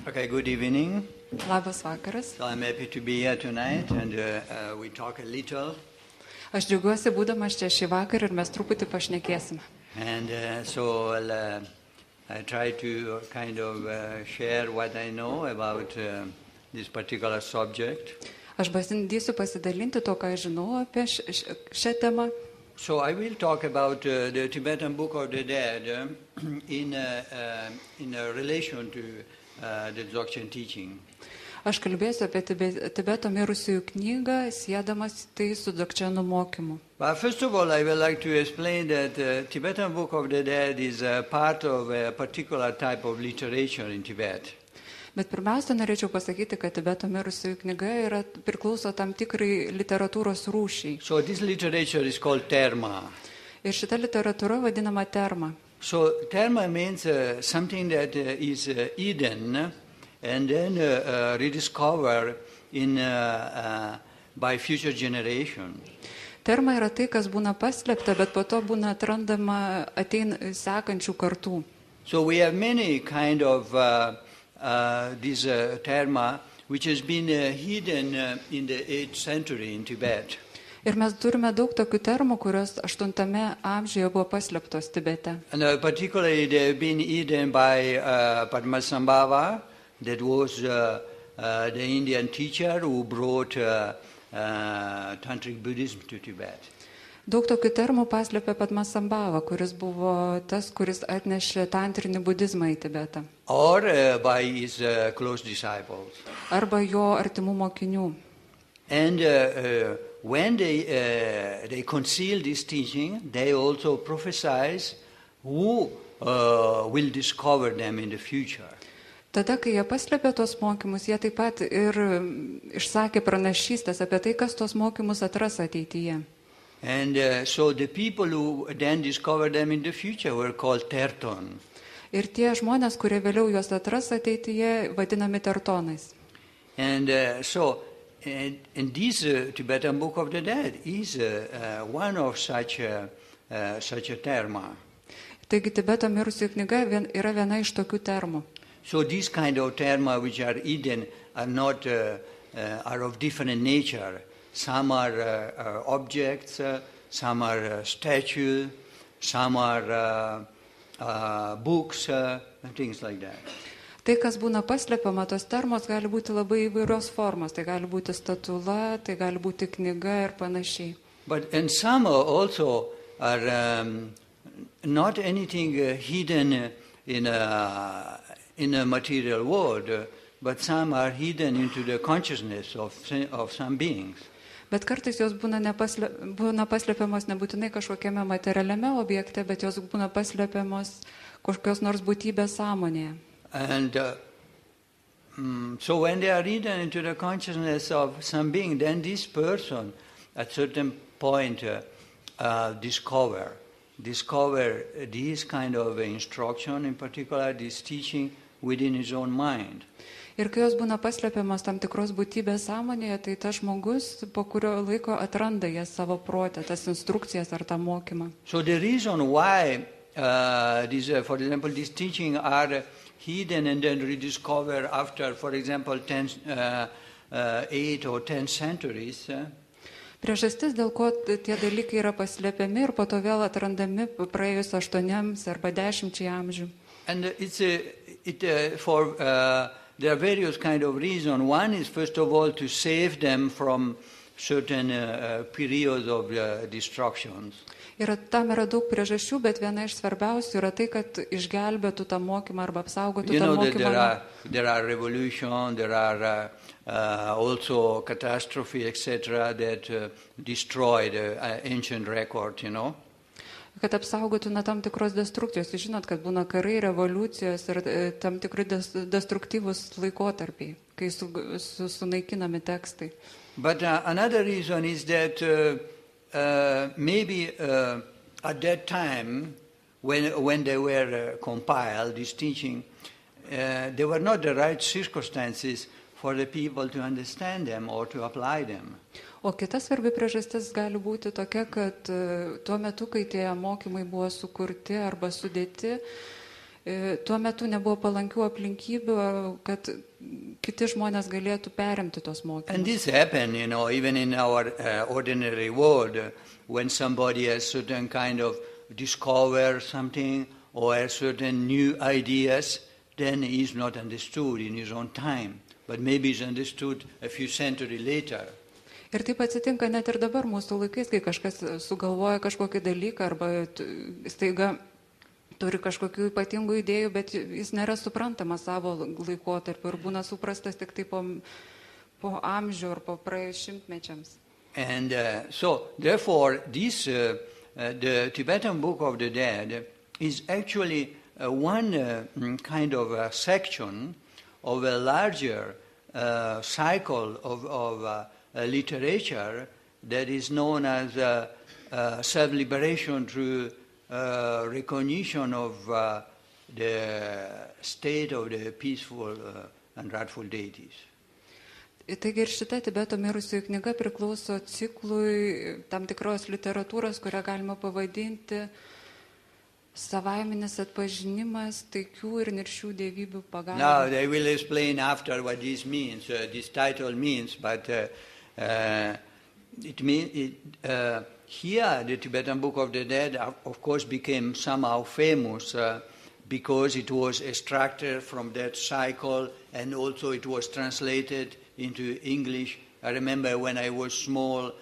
Okay, good evening. Labas vakaras. So I'm happy to be here tonight, and we talk a little. Aš džiaugiuosi būdamas čia šį vakarą ir mes truputį pašnekėsime. And so I try to kind of share what I know about this particular subject. Aš bandysiu pasidalinti to, ką aš žinau apie šią temą. So I will talk about the Tibetan Book of the Dead in relation to the Dzogchen teaching. Aš kalbėsiu apie Tibeto mirusiųjų knygą, siedamas tai su Dzogchenų mokymu. But first of all, I would like to explain that the Tibetan Book of the Dead is a part of a particular type of literature in Tibet. Bet pirmiausia, norėčiau pasakyti, kad Tibeto mirusiųjų knyga priklauso tam tikrai literatūros rūšiai. So this literature is called terma. Ir šita literatūra vadinama terma. So terma means something that is hidden and then rediscovered by future generation. Terma yra tai, kas būna paslėpta, bet po to būna atrandama sekančių kartų. So we have many kind of this terma which has been hidden in the 8th century in Tibet. Ir mes turime daug tokių termų, kurios 8 amžiuje buvo paslėptos Tibete. And particularly they have been hidden by Padmasambhava, that was the Indian teacher who brought Tantric Buddhism to Tibet. Daug tokių termų paslėpė Padmasambhava, kuris buvo tas, kuris atnešė tantrinį budizmą į Tibetą. Or by his close disciples. Arba jo artimų mokinių. And when they conceal this teaching, they also prophesize who will discover them in the future. Tada, kai jie paslėpė tos mokymus, jie taip pat ir išsakė pranašystės apie tai, kas tos mokymus atras ateityje. And so the people who then discovered them in the future were called terton. Ir tie žmonės, kurie vėliau juos atras ateityje, vadinami tertonais. And and this Tibetan Book of the Dead is one of such a terma. Taigi Tibeto mirusiųjų knyga yra viena iš tokių termų. So these kind of terma which are hidden are not are of different nature. Some are objects, some are statues, some are books, and things like that. Tai, kas būna paslėpiama, tos termos gali būti labai įvairios formos. Tai gali būti statula, tai gali būti knyga ir panašiai. And some also are not anything hidden in a material world, but some are hidden into the consciousness of some beings. Bet kartais jos būna paslėpiamos nebūtinai kažkokiame materialiame objekte, bet jos būna paslėpiamos kokios nors būtybės sąmonėje. And so when they are hidden into the consciousness of some being, then this person at certain point discover this kind of instruction, in particular this teaching within his own mind. Ir kai jos būna paslėpiamos tam tikros būtybės sąmonėje, tai tas žmogus po kurio laiko atranda jas savo prote, tas instrukcijas ar tą mokymą. So the reason why for example, these teachings are hidden and then rediscovered after, for example, 8 or 10 centuries. Priežastis, dėl ko tie dalykai yra paslėpiami ir po to vėl atrandami praėjus 8 arba 10 amžių. And there are various kind of reasons. One is, first of all, to save them from certain periods of destructions. Ir tam yra daug priežasčių, bet viena iš svarbiausių yra tai, kad išgelbėtų tą mokymą arba apsaugotų tą mokymą. There are revolutions, there are also catastrophes, etc., that destroy the ancient record, Kad apsaugotų nuo tam tikros destrukcijos. Žinot, kad būna karai, revoliucijos ir tam tikri destruktyvūs laikotarpiai, kai sunaikinami tekstai. But another reason is that maybe at that time, when they were compiled, this teaching, there were not the right circumstances for the people to understand them or to apply them. O kita svarbi priežastis gali būti tokia, kad tuo metu, kai tie mokymai buvo sukurti arba sudėti, tuo metu nebuvo palankių aplinkybių, kad kiti žmonės galėtų perimti tos And mokymus. this happened, even in our ordinary world, when somebody has certain kind of discover something or has certain new ideas, then he is not understood in his own time, but maybe is understood a few centuries later. Ir taip atsitinka net ir dabar mūsų laikais, kai kažkas sugalvoja kažkokį dalyką arba staiga turi kažkokių ypatingų idėjų, bet jis nėra suprantamas savo laikotarpiu ir būna suprastas tik tai po amžių ar po praėjus šimtmečiams. And so, therefore, the Tibetan Book of the Dead is actually one kind of a section of a larger cycle of literature that is known as self-liberation through recognition of the state of the peaceful and wrathful deities. Taigi ir šita Tibeto mirusiųjų knyga priklauso ciklui tam tikros literatūros, kurią galima pavadinti savaiminis atpažinimas taikių ir niršių dievybių pagalba. Now they will explain after what this means, this title means, but here the Tibetan Book of the Dead of course became somehow famous because it was extracted from that cycle and also it was translated into English. I remember when I was small,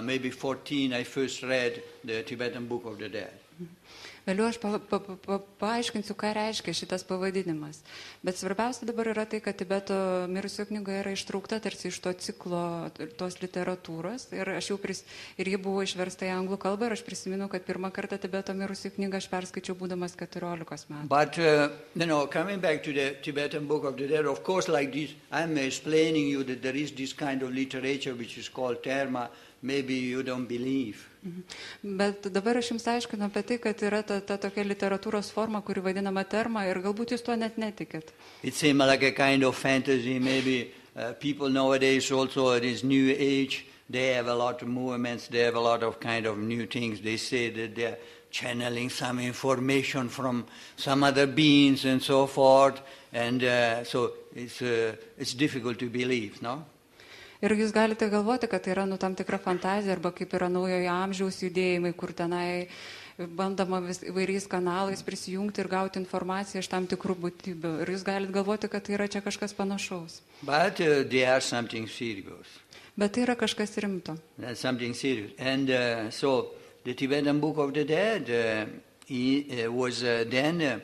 maybe 14, I first read the Tibetan Book of the Dead. Vėliau aš paaiškinsiu, ką reiškia šitas pavadinimas. Bet svarbiausia dabar yra tai, kad Tibeto mirusiųjų knyga yra ištraukta tarsi iš to ciklo, tos literatūros. Ir ji buvo išversta į anglų kalbą ir aš prisimenu, kad pirmą kartą Tibeto mirusiųjų knygą aš perskaičiau būdamas 14 metų. But, coming back to the Tibetan Book of the Dead, of course, like this, I'm explaining you that there is this kind of literature which is called terma. Maybe you don't believe. Bet dabar aš jums aiškinu apie tai, kad yra ta tokia literatūros forma, kuri vadinama terma ir galbūt jūs tuo net netikit. It seems like a kind of fantasy. Maybe people nowadays also at this new age, they have a lot of movements, they have a lot of kind of new things. They say that they're channeling some information from some other beings and so forth. And so it's difficult to believe, no? Ir jūs galite galvoti, kad tai yra tam tikra fantazija arba kaip yra naujojo amžiaus judėjimai, kur tenai bandama įvairiais kanalais prisijungti ir gauti informaciją iš tam tikrų būtybių. Ir jūs galite galvoti, kad tai yra čia kažkas panašaus. But they are something serious. Bet tai yra kažkas rimto. That's something serious. And so the Tibetan Book of the Dead was then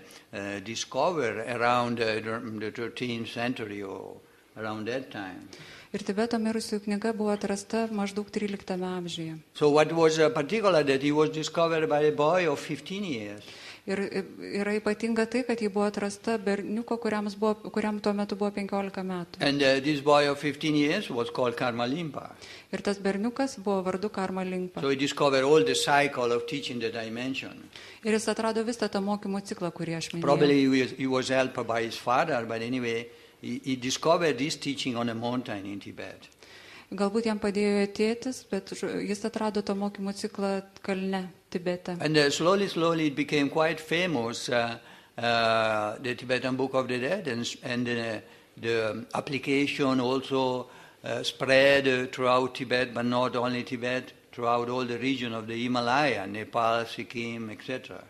discovered around the 13th century or around that time. Ir Tibeto mirusiųjų knyga buvo atrasta maždaug 13 amžiuje. So what was particular that it was discovered by a boy of 15 years. Ir yra ypatinga tai, kad ji buvo atrasta berniuko, kuriam tuo metu buvo 15 metų. And this boy of 15 years was called Karma Limpa. Ir tas berniukas buvo vardu Karma Limpa. So he discovered all the cycle of teaching that I mentioned. Ir jis atrado visą tą mokymų ciklą, kurį aš minėjau. Probably he was helped by his father, but anyway, he discovered this teaching on a mountain in Tibet. Galbūt jam padėjo tėtis, bet jis atrado to mokymų ciklą kalne Tibete. And slowly it became quite famous, the Tibetan Book of the Dead, and the application also spread throughout Tibet, but not only Tibet, throughout all the region of the Himalaya, Nepal, Sikkim, etc.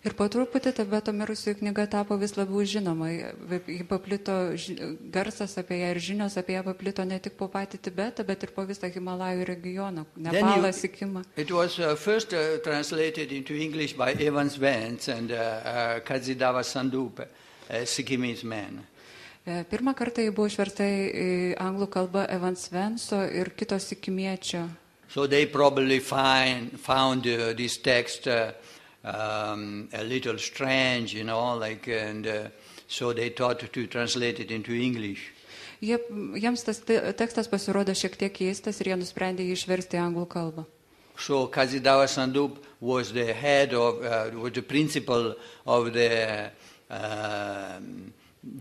Ir po truputį Tibeto mirusiųjų knyga tapo vis labiau žinoma. Ji paplito garsas apie ją ir žinios apie ją paplito ne tik po patį Tibetą, bet ir po visą Himalajų regioną, Nepalą, Sikimą. It was first translated into English by Evans Vance and Kazidava Sandup, a Sikkimese man. Pirmą kartą ji buvo išversta į anglų kalbą Evans Vance'o ir kito sikimiečio. So they probably found this text a little strange, and so they thought to translate it into English. Jiems tas tekstas pasirodė šiek tiek keistas ir jie nusprendė jį išversti į anglų kalbą. So Kazidava Sandup was the head of, was the principal of the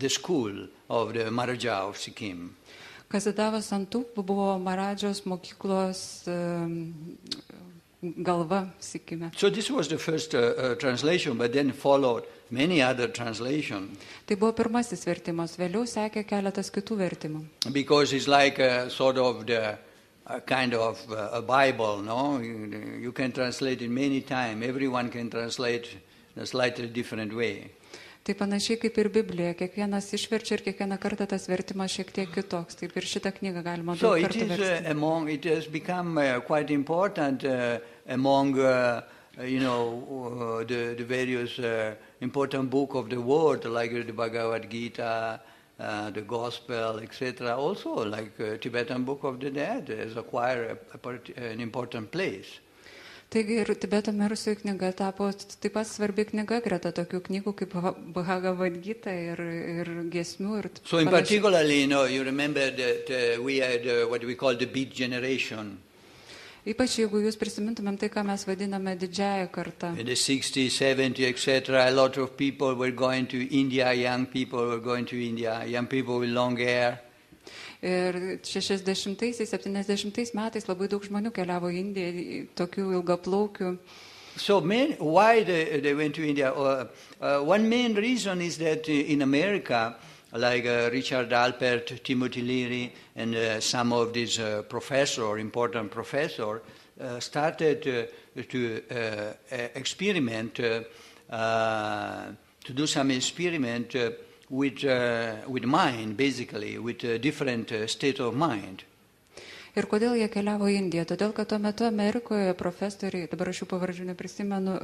school of the Maharaja of Sikkim. Kazidava Sandup buvo Maharadžos mokyklos galva sikime. So this was the first translation, but then followed many other translations. Tai buvo pirmasis vertimas, vėliau sekė keletas kitų vertimų. Because it's like sort of the kind of a Bible, no? You can translate it many times. Everyone can translate in a slightly different way. Tai panašiai kaip ir Biblija, kiekvienas išverčia ir kiekvieną kartą tas vertimas šiek tiek kitoks. Taip ir šitą knygą galima daug kartų versti. It has become quite important among, the various important books of the world, like the Bhagavad Gita, the Gospel, etc. Also, like Tibetan Book of the Dead has acquired an important place. Taigi ir Tibeto mirusiųjų knyga tapo taip pat svarbi knyga greta tokių knygų kaip Bhagavad Gita ir giesmių. So in particularly, you remember that we had what we call the Beat Generation. Ypač jeigu jūs prisimintumėm tai, ką mes vadiname didžiąją kartą. In the 60s, 70s, etc., a lot of people were going to India, young people were going to India, young people with long hair. Ir 60-ais, 70-ais metais labai daug žmonių keliavo į Indiją, tokių ilgaplaukių. So why they went to India? One main reason is that in America, like Richard Alpert, Timothy Leary, and some of these important professors, started to experiment, to do some experiment with mind, basically, with a different state of mind. Ir kodėl jie keliavo į Indiją? Todėl, kad tuo metu Amerikoje profesoriai, dabar aš jų pavardžių neprisimenu,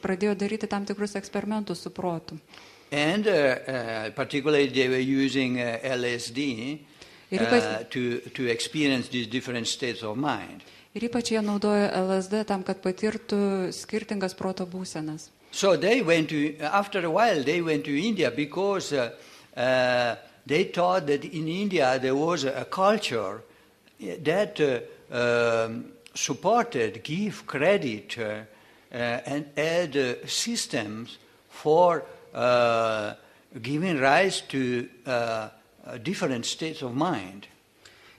pradėjo daryti tam tikrus eksperimentus su protu. And particularly they were using LSD to experience these different states of mind. Ir ypač jie naudojo LSD tam, kad patirtų skirtingas proto būsenas. So after a while, they went to India because they thought that in India there was a culture that supported, gave credit, and had systems for giving rise to different states of mind.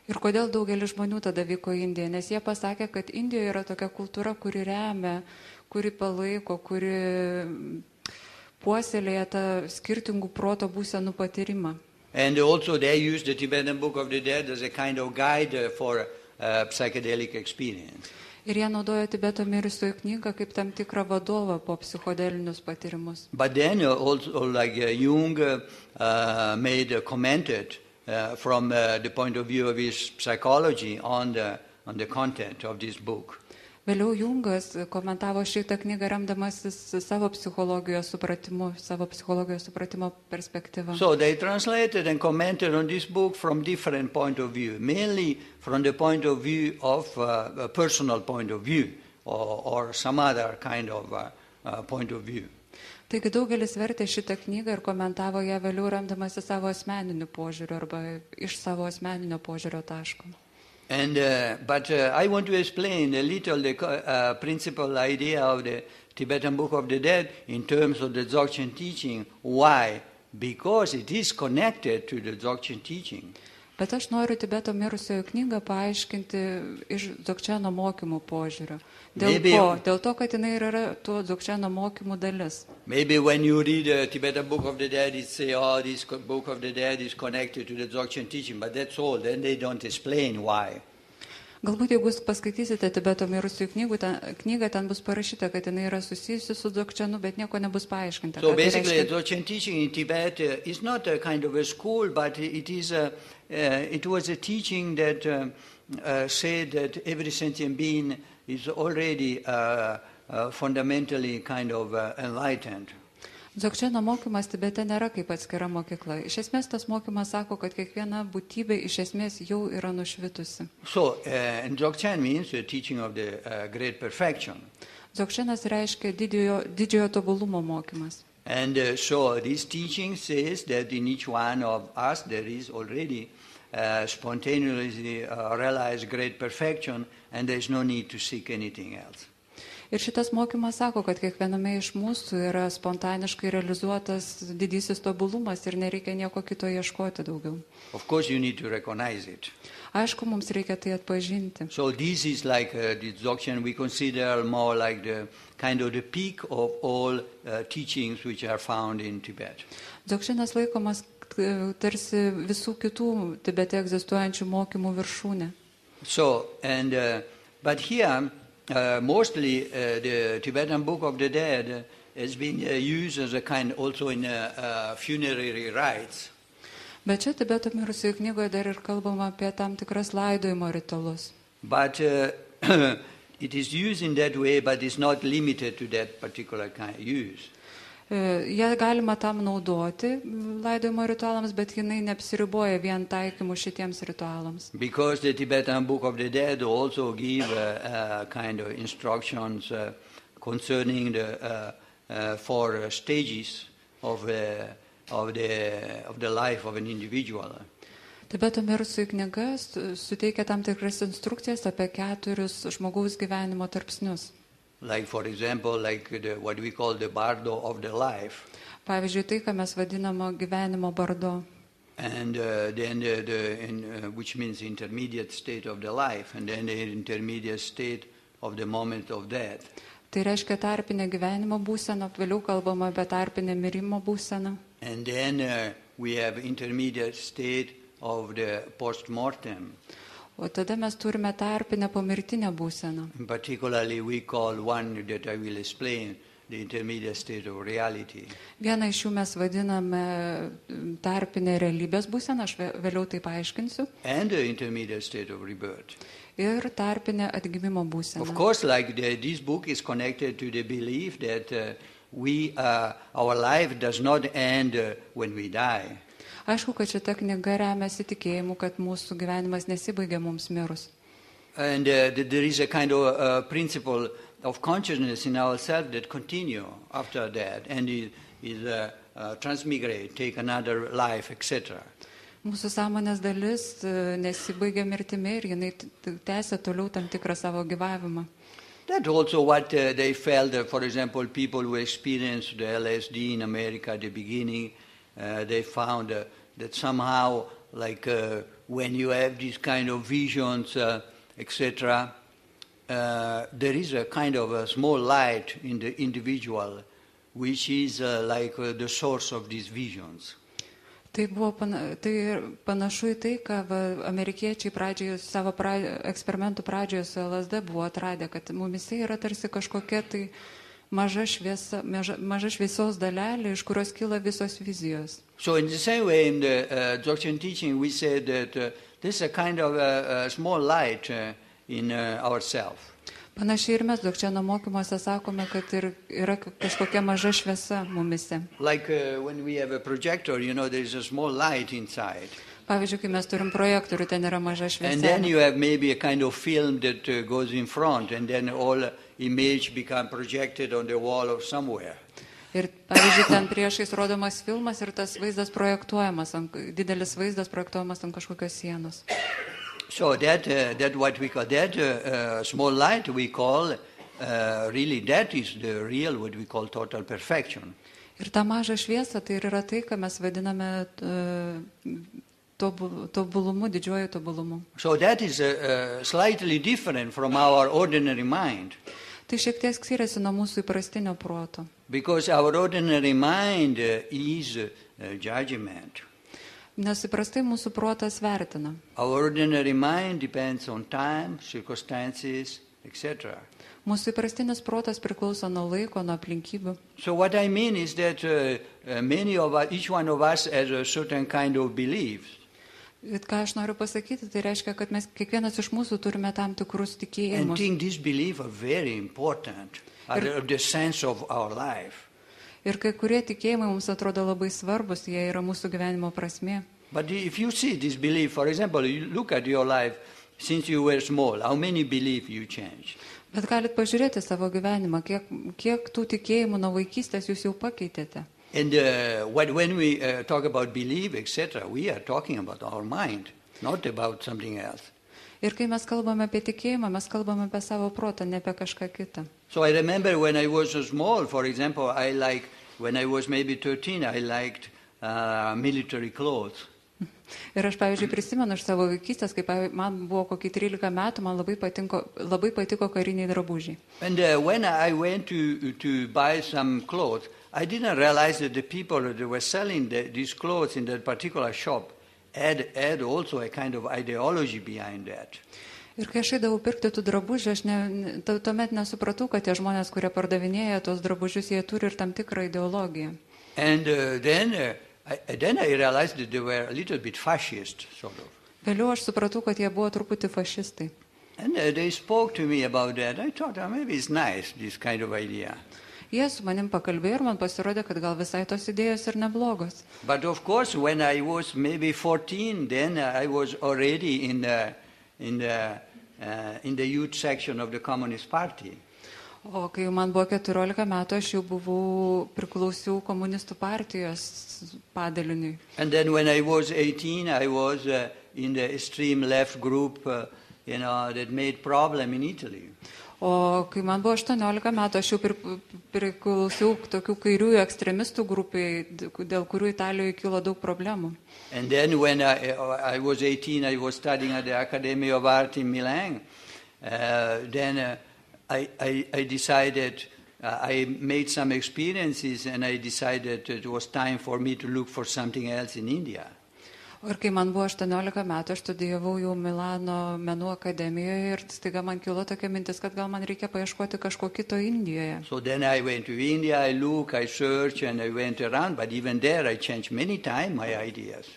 Ir kodėl daugelis žmonių tada vyko į Indiją? Nes jie pasakė, kad Indijoje yra tokia kultūra, kuri remia, kuri palaiko, kuri puoselėja tą skirtingų proto būsenų patyrimą. And also they used the Tibetan Book of the Dead as a kind of guide for psychedelic experience. Ir jie naudojo Tibeto mirusiųjų knygą kaip tam tikrą vadovą po psichodelinius patyrimus. But then also like Jung commented from the point of view of his psychology on the content of this book. Vėliau Jungas komentavo šitą knygą remdamasis savo psichologijos supratimo perspektyvą. So they translated and commented on this book from different point of view, mainly from the point of view of a personal point of view or some other kind of point of view. Taigi daugelis vertė šitą knygą ir komentavo ją vėliau remdamasi savo asmeniniu požiūriu arba iš savo asmeninio požiūrio taško. But I want to explain a little the principal idea of the Tibetan Book of the Dead in terms of the Dzogchen teaching. Why? Because it is connected to the Dzogchen teaching. Bet aš noriu Tibeto mirusiųjų knygą paaiškinti iš Dzogcheno mokymų požiūrio. Dėl to, kad jinai yra tuo Dzogcheno mokymų dalis. Maybe when you read the Tibetan Book of the Dead, it say, this Book of the Dead is connected to the Dzogchen teaching, but that's all. Then they don't explain why. Galbūt jeigu jūs paskaitysite Tibeto mirusiųjų knygą, ten bus parašyta, kad jinai yra susijusi su Dzogchenu, bet nieko nebus paaiškinta. So basically, Dzogchen teaching in Tibet is not a kind of a school, but it was a teaching that said that every sentient being is already fundamentally kind of enlightened. Dzogcheno mokymas Tibete nėra kaip atskira mokykla. Iš esmės tas mokymas sako, kad kiekviena būtybė iš esmės jau yra nušvitusi. So, and Dzogchen means the teaching of the great perfection. Dzogchenas reiškia didžiojo tobulumo mokymas. And so this teaching says that in each one of us there is already spontaneously realized great perfection, and there is no need to seek anything else. Ir šitas mokymas sako, kad kiekviename iš mūsų yra spontaniškai realizuotas didysis tobulumas ir nereikia nieko kito ieškoti daugiau. Of course, you need to recognize it. Aišku, mums reikia tai atpažinti. So this is like the Dzogchen we consider more like the kind of the peak of all teachings which are found in Tibet. Dzogchenas laikomas tarsi visų kitų Tibete egzistuojančių mokymų viršūnė. So, but here, mostly the Tibetan Book of the Dead has been used as a kind also in funerary rites. Bet čia Tibeto mirusiųjų knygoje dar ir kalbama apie tam tikras laidojimo ritualus. But it is used in that way, but it's not limited to that particular kind of use. Jie galima tam naudoti laidojimo ritualams, bet jinai neapsiriboja vien taikymu šitiems ritualams. Because the Tibetan Book of the Dead also give kind of instructions concerning the four stages of the life of an individual. Tibeto mirusiųjų knyga suteikia tam tikras instrukcijas apie 4 žmogaus gyvenimo tarpsnius. Like, for example, what we call the bardo of the life. Pavyzdžiui, tai, ką mes vadinamo gyvenimo bardo. And then which means intermediate state of the life, and then the intermediate state of the moment of death. Tai reiškia tarpinę gyvenimo būseną, vėliau kalbama apie tarpinę mirimo būseną. And then we have intermediate state of the post-mortem. O tada mes turime tarpinę pomirtinę būseną. And particularly we call one that I will explain the intermediate state of reality. Vieną iš jų mes vadiname tarpinę realybės būseną, aš vėliau tai paaiškinsiu. And the intermediate state of rebirth. Ir tarpinę atgimimo būseną. Of course, this book is connected to the belief that our life does not end when we die. Aišku, kad šita knyga remiasi tikėjimu, kad mūsų gyvenimas nesibaigia mums mirus. And there is a kind of principle of consciousness in ourselves that continue after that and is transmigrate, take another life, etc. Mūsų sąmonės dalis nesibaigia mirtimi ir jinai tęsia toliau tam tikrą savo gyvavimą. That's also what they felt, for example, people who experienced the LSD in America at the beginning, they found that somehow, when you have these kind of visions, etc., there is a kind of a small light in the individual, which is the source of these visions. Tai panašu į tai, ką amerikiečiai pradžioje, savo eksperimentų pradžioje su LSD buvo atradę, kad mumise yra tarsi kažkokia tai maža šviesos dalelė, iš kurios kyla visos vizijos. So in the same way, in the Dzogchen teaching, we say that there's a kind of a small light in ourselves. Panašiai ir mes Dzogcheno mokymuose sakome, kad yra kažkokia maža šviesa mumise. Like when we have a projector, there is a small light inside. Pavyzdžiui, kai mes turim projektorių, ten yra maža šviesa. And then you have maybe a kind of film that goes in front, and then all image become projected on the wall of somewhere. Ir, pavyzdžiui, ten priešais rodomas filmas ir tas vaizdas projektuojamas, didelis vaizdas projektuojamas ant kažkokios sienos. So that what we call that small light we call really that is the real what we call total perfection. Ir ta maža šviesa tai yra tai, ką mes vadiname tobulumu, didžiuoju tobulumu. So that is slightly different from our ordinary mind. Tai šiek tiek skiriasi nuo mūsų įprastinio proto. Because our ordinary mind is judgment. Nes įprastai mūsų protas vertina. Our ordinary mind depends on time, circumstances, etc. Mūsų įprastinis protas priklauso nuo laiko, nuo aplinkybių. So what I mean is that each one of us has a certain kind of beliefs. Ką aš noriu pasakyti, tai reiškia, kad mes kiekvienas iš mūsų turime tam tikrus And tikėjimus. think these beliefs are very important, are the sense of our life. Ir kai kurie tikėjimai mums atrodo labai svarbus, jie yra mūsų gyvenimo prasmė. But if you see this belief, for example, you look at your life since you were small, how many beliefs you changed? Bet galit pažiūrėti savo gyvenimą, kiek tų tikėjimų nuo vaikystės jūs jau pakeitėte. And when we talk about belief, etc., we are talking about our mind, not about something else. Ir kai mes kalbame apie tikėjimą, mes kalbame apie savo protą, ne apie kažką kitą. So I remember when I was so small, for example, when I was maybe 13, I liked military clothes. Ir aš, pavyzdžiui, prisimenu iš savo vaikystės, kai man buvo kokį 13 metų, man labai patiko kariniai drabužiai. And when I went to buy some clothes, I didn't realize that the people that were selling these clothes in that particular shop had also a kind of ideology behind that. Ir kai aš eidavau pirkti tų drabužių, aš tuomet nesupratau, kad tie žmonės, kurie pardavinėja tos drabužius, jie turi ir tam tikrą ideologiją. And then I realized that they were a little bit fascist, sort of. Vėliau aš supratau, kad jie buvo truputį fašistai. And they spoke to me about that. I thought, maybe it's nice, this kind of idea. Jie su manim pakalbėjo ir man pasirodė, kad gal visai tos idėjos ir neblogos. But of course, when I was maybe 14, then I was already in the youth section of the Communist Party. O kai man buvo 14 metų, aš jau priklausiau komunistų partijos padaliniui. And then when I was 18, I was in the extreme left group, that made problem in Italy. O kai man buvo 18 metų, aš jau priklausiau tokių kairiųjų ekstremistų grupiai, dėl kurių Italijoje kilo daug problemų. And then when I was 18, I was studying at the Academy of Art in Milan. Then I decided, I made some experiences and I decided it was time for me to look for something else in India. Ir kai man buvo 18 metų, aš studijavau jau Milano menų akademijoje ir staiga man kilo tokia mintis, kad gal man reikia paieškoti kažko kito Indijoje. So then I went to India, I searched and I went around, but even there I changed many times my ideas.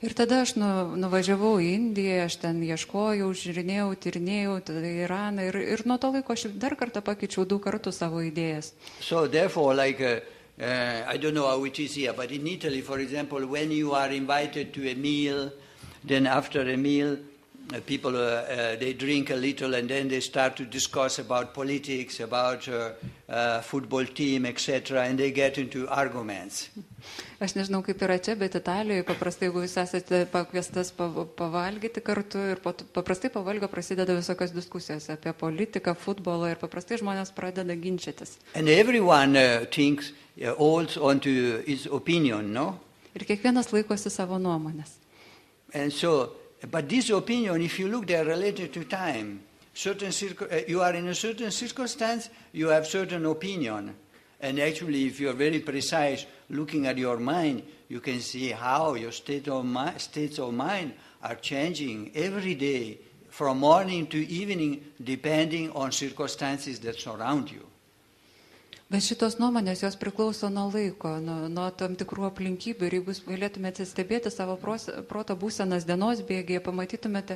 Ir tada aš nuvažiavau į Indiją, aš ten ieškojau, žiūrinėjau, tyrinėjau, tada į Iraną ir nuo to laiko aš dar kartą pakeičiau 2 kartus savo idėjas. So therefore, I don't know how it is here, but in Italy, for example, when you are invited to a meal, then after a meal, people, they drink a little and then they start to discuss about politics, about football team, etc., and they get into arguments. Aš nežinau, kaip yra čia, bet Italijoje paprastai, jeigu jūs esate pakviestas pavalgyti kartu ir paprastai pavalgio prasideda visokios diskusijos apie politiką, futbolą ir paprastai žmonės pradeda ginčytis. And everyone thinks, holds on to his opinion, no? Ir kiekvienas laikosi savo nuomonės. And so, but this opinion, if you look, they are related to time. You are in a certain circumstance, you have certain opinion. And actually, if you are very precise, looking at your mind, you can see how your states of mind are changing every day, from morning to evening, depending on circumstances that surround you. Bet šitos nuomonės jos priklauso nuo laiko, nuo tam tikrų aplinkybių. Ir jeigu galėtumėte stebėti savo proto būsenas dienos bėgyje, pamatytumėte,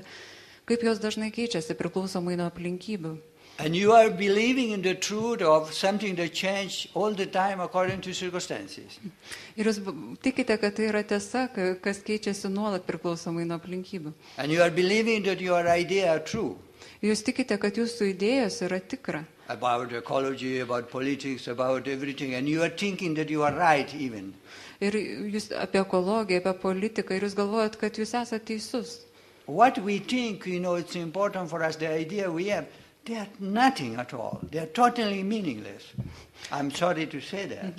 kaip jos dažnai keičiasi priklausomai nuo aplinkybių. And you are believing in the truth of something that changes all the time according to circumstances. Ir jūs tikite, kad tai yra tiesa, kas keičiasi nuolat priklausomai nuo aplinkybių. And you are believing that your ideas are true. Jūs tikite, kad jūsų idėjos yra tikra. About ecology, about politics, about everything, and you are thinking that you are right even. Ir jūs apie ekologiją, apie politiką, ir jūs galvojat, kad jūs esate teisus. What we think, it's important for us, the idea we have, they are nothing at all. They are totally meaningless. I'm sorry to say that.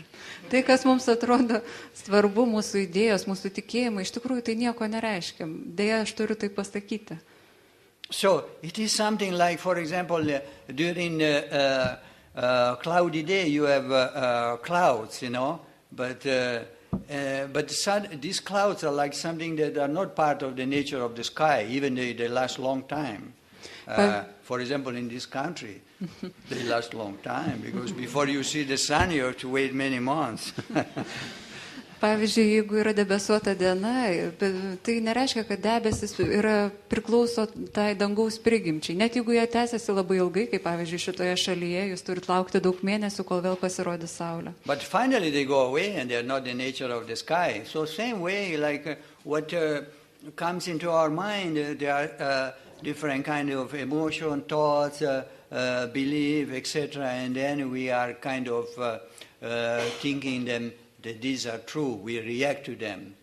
Tai, kas mums atrodo svarbu, mūsų idėjos, mūsų tikėjimai, iš tikrųjų tai nieko nereiškia. Deja, aš turiu tai pasakyti. So it is something like, for example, during cloudy day you have clouds, but these clouds are like something that are not part of the nature of the sky, even they last long time. For example, in this country, they last long time, because before you see the sun, you have to wait many months. Pavyzdžiui, jeigu yra debesuota diena, tai nereiškia, kad debesis priklauso tai dangaus prigimčiai. Net jeigu jie tęsiasi labai ilgai, kaip pavyzdžiui šitoje šalyje, jūs turite laukti daug mėnesių, kol vėl pasirodys saulė. But finally they go away and they are not the nature of the sky. So same way, like what comes into our mind, there are different kind of emotion, thoughts, belief, etc. And then we are kind of thinking them that these are true, we react to them.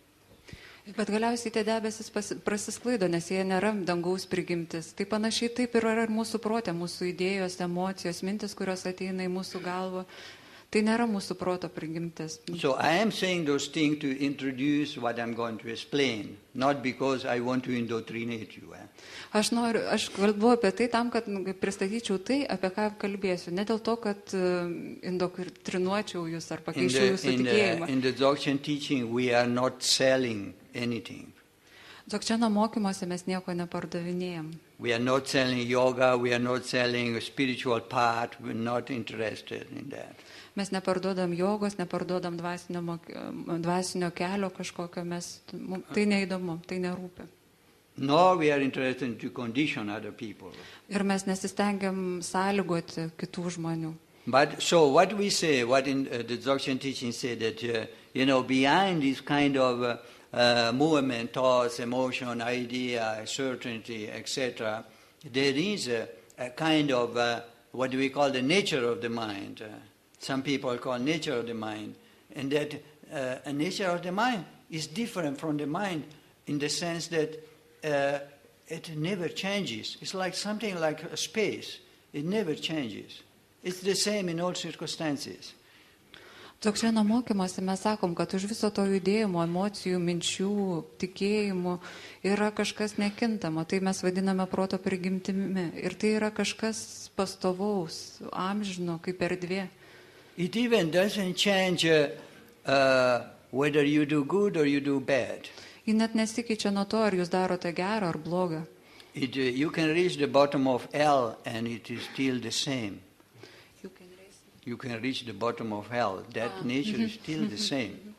Bet galiausiai tie debesis prasisklaido, nes jie nėra dangaus prigimtis. Tai panašiai taip ir yra ir mūsų protė, mūsų idėjos, emocijos, mintis, kurios ateina į mūsų galvą. Tai nėra mūsų proto prigimtis. So I am saying those things to introduce what I'm going to explain, not because I want to indoctrinate you. Aš kalbu apie tai tam, kad pristatyčiau tai, apie ką kalbėsiu. Ne dėl to, kad indoktrinuočiau jūs ar pakeičiau jūsų tikėjimą. In the Dzogchen teaching we are not selling anything. Dzogcheno mokymuose mes nieko nepardavinėjam. We are not selling yoga, we are not selling a spiritual path, we're not interested in that. Mes neparduodam jogos, neparduodam dvasinio kelio kažkokio, tai neįdomu, tai nerūpi. Nor we are interested to condition other people. Ir mes nesistengiam sąlygoti kitų žmonių. But so what we say, what in the Dzogchen teaching say that, behind this kind of movement, thoughts, emotion, idea, certainty, etc., there is a kind of, what do we call the nature of the mind. Some people call nature of the mind. And that a nature of the mind is different from the mind in the sense that it never changes. It's like something like a space. It never changes. It's the same in all circumstances. Dzogcheno mokymuose mes sakom, kad už viso to judėjimo, emocijų, minčių, tikėjimų yra kažkas nekintamo. Tai mes vadiname proto prigimtimi. Ir tai yra kažkas pastovaus, amžino, kaip erdvė. It even doesn't change whether you do good or you do bad. Ji net nesikeičia nuo to, ar jūs darote gerą ar blogą. You can reach the bottom of hell and it is still the same. You can reach the bottom of hell. That nature is still the same.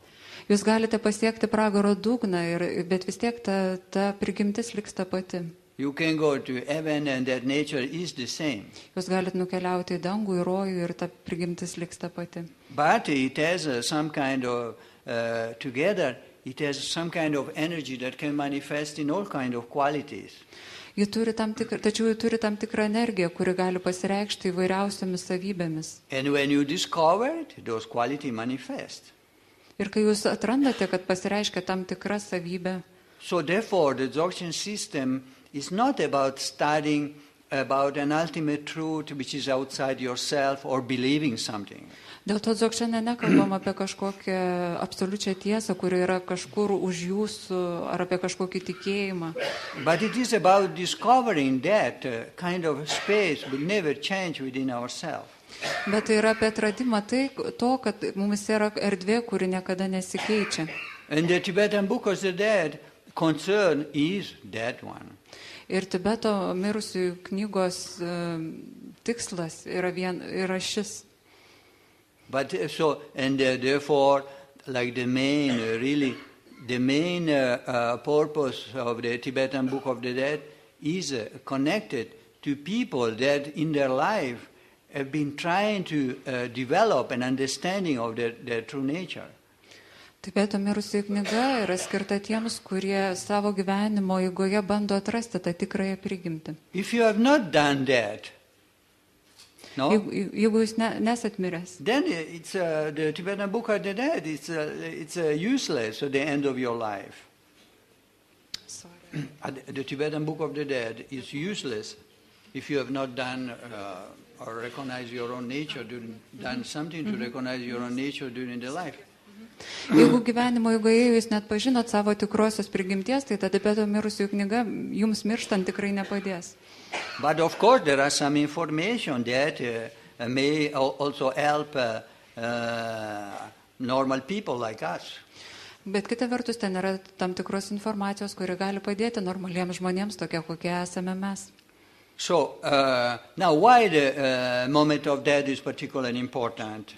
Jūs galite pasiekti pragaro dugną, bet vis tiek ta prigimtis liks ta pati. You can go to heaven and that nature is the same. Jūs galite nukeliauti į dangų, į rojų ir ta prigimtis liks ta pati. But it has some kind of, together, it has some kind of energy that can manifest in all kind of qualities. Tačiau ji turi tam tikrą energiją, kuri gali pasireikšti įvairiausiomis savybėmis. And when you discover it, those qualities manifest. Ir kai jūs atrandate, kad pasireiškia tam tikra savybė. So therefore, the Dzogchen system is not about studying about an ultimate truth which is outside yourself or believing something. Dėl to Dzogchene nekalbam apie kažkokią absoliučią tiesą, kuri yra kažkur už jūsų, ar apie kažkokį tikėjimą. But it is about discovering that kind of space will never change within ourselves. Bet tai yra apie atradimą to, kad mums yra erdvė, kuri niekada nesikeičia. And the Tibetan Book of the Dead concern is that one. Ir Tibeto mirusiųjų knygos tikslas yra šis. But so, and therefore, like the main purpose of the Tibetan Book of the Dead is connected to people that in their life have been trying to develop an understanding of their true nature. Tibeto mirusiųjų knyga yra skirta tiems, kurie savo gyvenimo eigoje bando atrasti tą tikrąją prigimtį. If you have not done that, no? Jeigu jūs nesat miręs, then it's the Tibetan Book of the Dead. It's useless at the end of your life. Sorry. The Tibetan Book of the Dead is useless if you have not done or recognized your own nature, done something to recognize your own nature during the life. Jeigu gyvenimo eigoje jūs net pažinot savo tikrosios prigimties, tai ta Tibeto mirusiųjų knyga jums mirštant tikrai nepadės. But of course there are some information that may also help normal people like us. Bet kita vertus, ten yra tam tikros informacijos, kuri gali padėti normaliems žmonėms, tokie kokie esame mes. So, now why the moment of death is particularly important?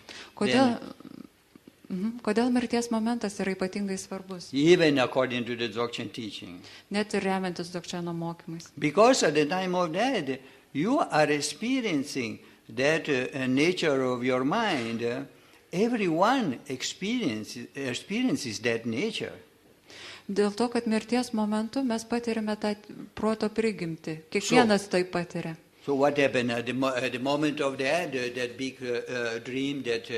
Kodėl mirties momentas yra ypatingai svarbus? Even according to the Dzogchen teaching. Net ir remiantis Dzogcheno mokymais. Because at the time of death, you are experiencing that nature of your mind. Everyone experiences that nature. Dėl to, kad mirties momentu mes patiriame tą proto prigimtį. Kiekvienas tai patiria. So what happened at the moment of death, that big dream that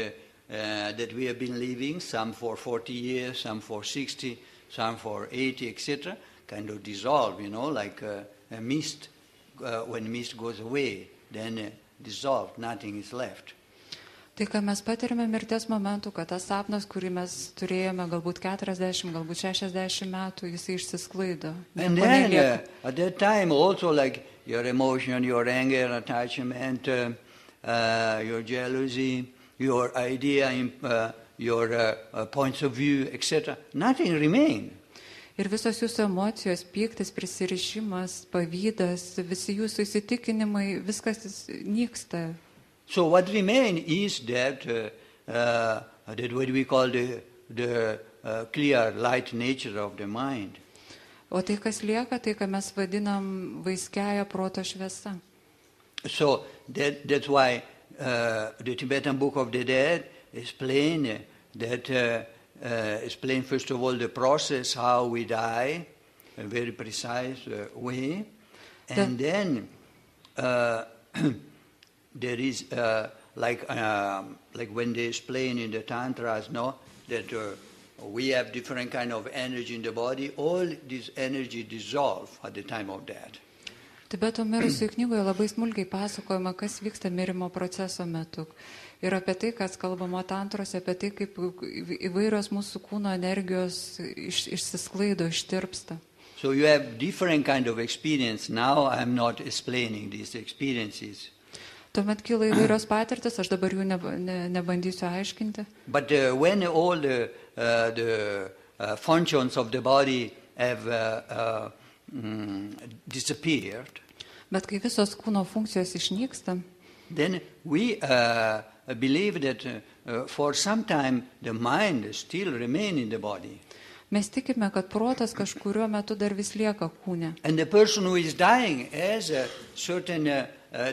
we have been living, some for 40 years, some for 60, some for 80, etc., kind of dissolve, like a mist. When mist goes away, then dissolved, nothing is left. Tai, ką mes patirime mirties momentu, kad tas sapnas, kurį mes turėjome galbūt 40, galbūt 60 metų, jisai išsisklaido. And then at that time also like your emotion, your anger, attachment, your jealousy, your idea, your points of view, etc., nothing remained. Ir visos jūsų emocijos, pyktis, prisirišimas, pavydas, visi jūsų įsitikinimai, viskas nyksta. So what remains is that what we call the clear light nature of the mind. O tai, kas lieka, tai, ką mes vadinam vaiskiąja proto šviesa. So that's why the Tibetan Book of the Dead explain that explain first of all the process how we die, a very precise way, and then there is like when they explain in the tantras, that we have different kind of energy in the body. All this energy dissolve at the time of death. Tibeto mirusiųjų knygoje labai smulkiai pasakojama, kas vyksta mirimo proceso metu. Ir apie tai, kas kalbama tantrose, apie tai, kaip įvairios mūsų kūno energijos išsisklaido, ištirpsta. So you have different kind of experience. Now I'm not explaining these experiences. Tuomet kyla įvairios patirtis, aš dabar jų nebandysiu aiškinti. But when all the functions of the body have disappeared, bet kai visos kūno funkcijos išnyksta, then we believe that for some time the mind still remain in the body. Mes tikime, kad protas kažkuriuo metu dar vis lieka kūne. And the person who is dying has a certain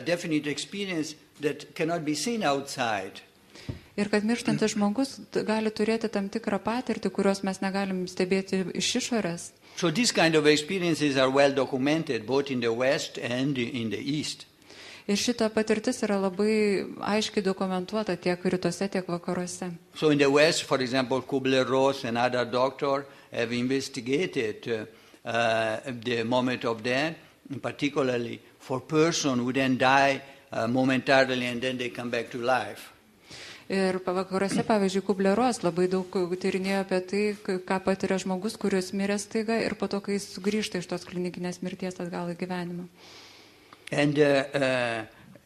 definite experience that cannot be seen outside. Ir kad mirštantis žmogus gali turėti tam tikrą patirtį, kurios mes negalim stebėti iš išorės. So these kind of experiences are well documented both in the West and in the East. Ir šita patirtis yra labai aiškiai dokumentuota tiek rytuose, tiek vakaruose. So in the West, for example, Kubler-Ross and other doctors have investigated the moment of death, particularly for person who then die momentarily and then they come back to life. Ir vakaruose, pavyzdžiui, Kubler-Ross labai daug tyrinėjo apie tai, ką patiria žmogus, kuris mirė staiga ir po to, kai jis sugrįžta iš tos klinikinės mirties atgal į gyvenimą. And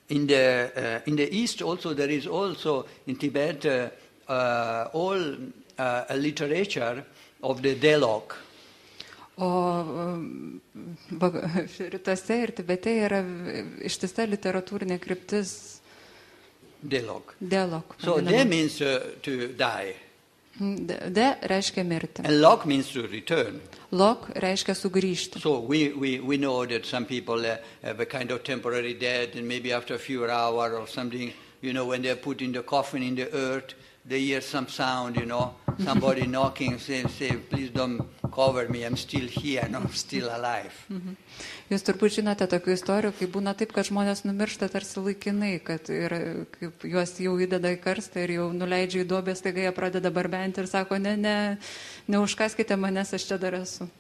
in the East also there is also in Tibet all a literature of the dialogue. O rytuose ir Tibete yra ištisa literatūrinė kryptis. Dialogue. So de means to die. De reiškia mirti. And lok means to return. Lok reiškia sugrįžti. So we know that some people have a kind of temporary death, and maybe after a few hours or something, when they're put in the coffin in the earth, they hear some sound, somebody knocking, say, please don't cover me, I'm still here, I'm still alive. Jūs turbūt žinote tokių istorijų, kai būna taip, kad žmonės numiršta tarsi laikinai, kad kaip juos jau įdeda į karstą ir jau nuleidžia į duobę, staiga jie pradeda barbenti ir sako, neužkaskite manęs, aš čia dar esu.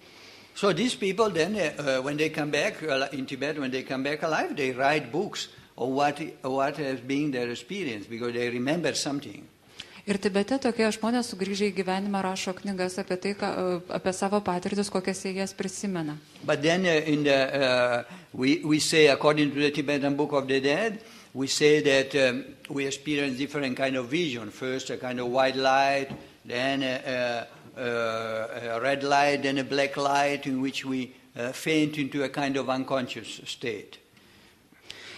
So these people then, when they come back in Tibet, when they come back alive, they write books of what has been their experience, because they remember something. Ir Tibete tokie žmonės sugrįžę į gyvenimą rašo knygas apie tai, apie savo patirtis, kokias jie jas prisimena. But then we say, according to the Tibetan Book of the Dead, we say that we experience different kind of vision. First a kind of white light, then a red light, then a black light in which we faint into a kind of unconscious state.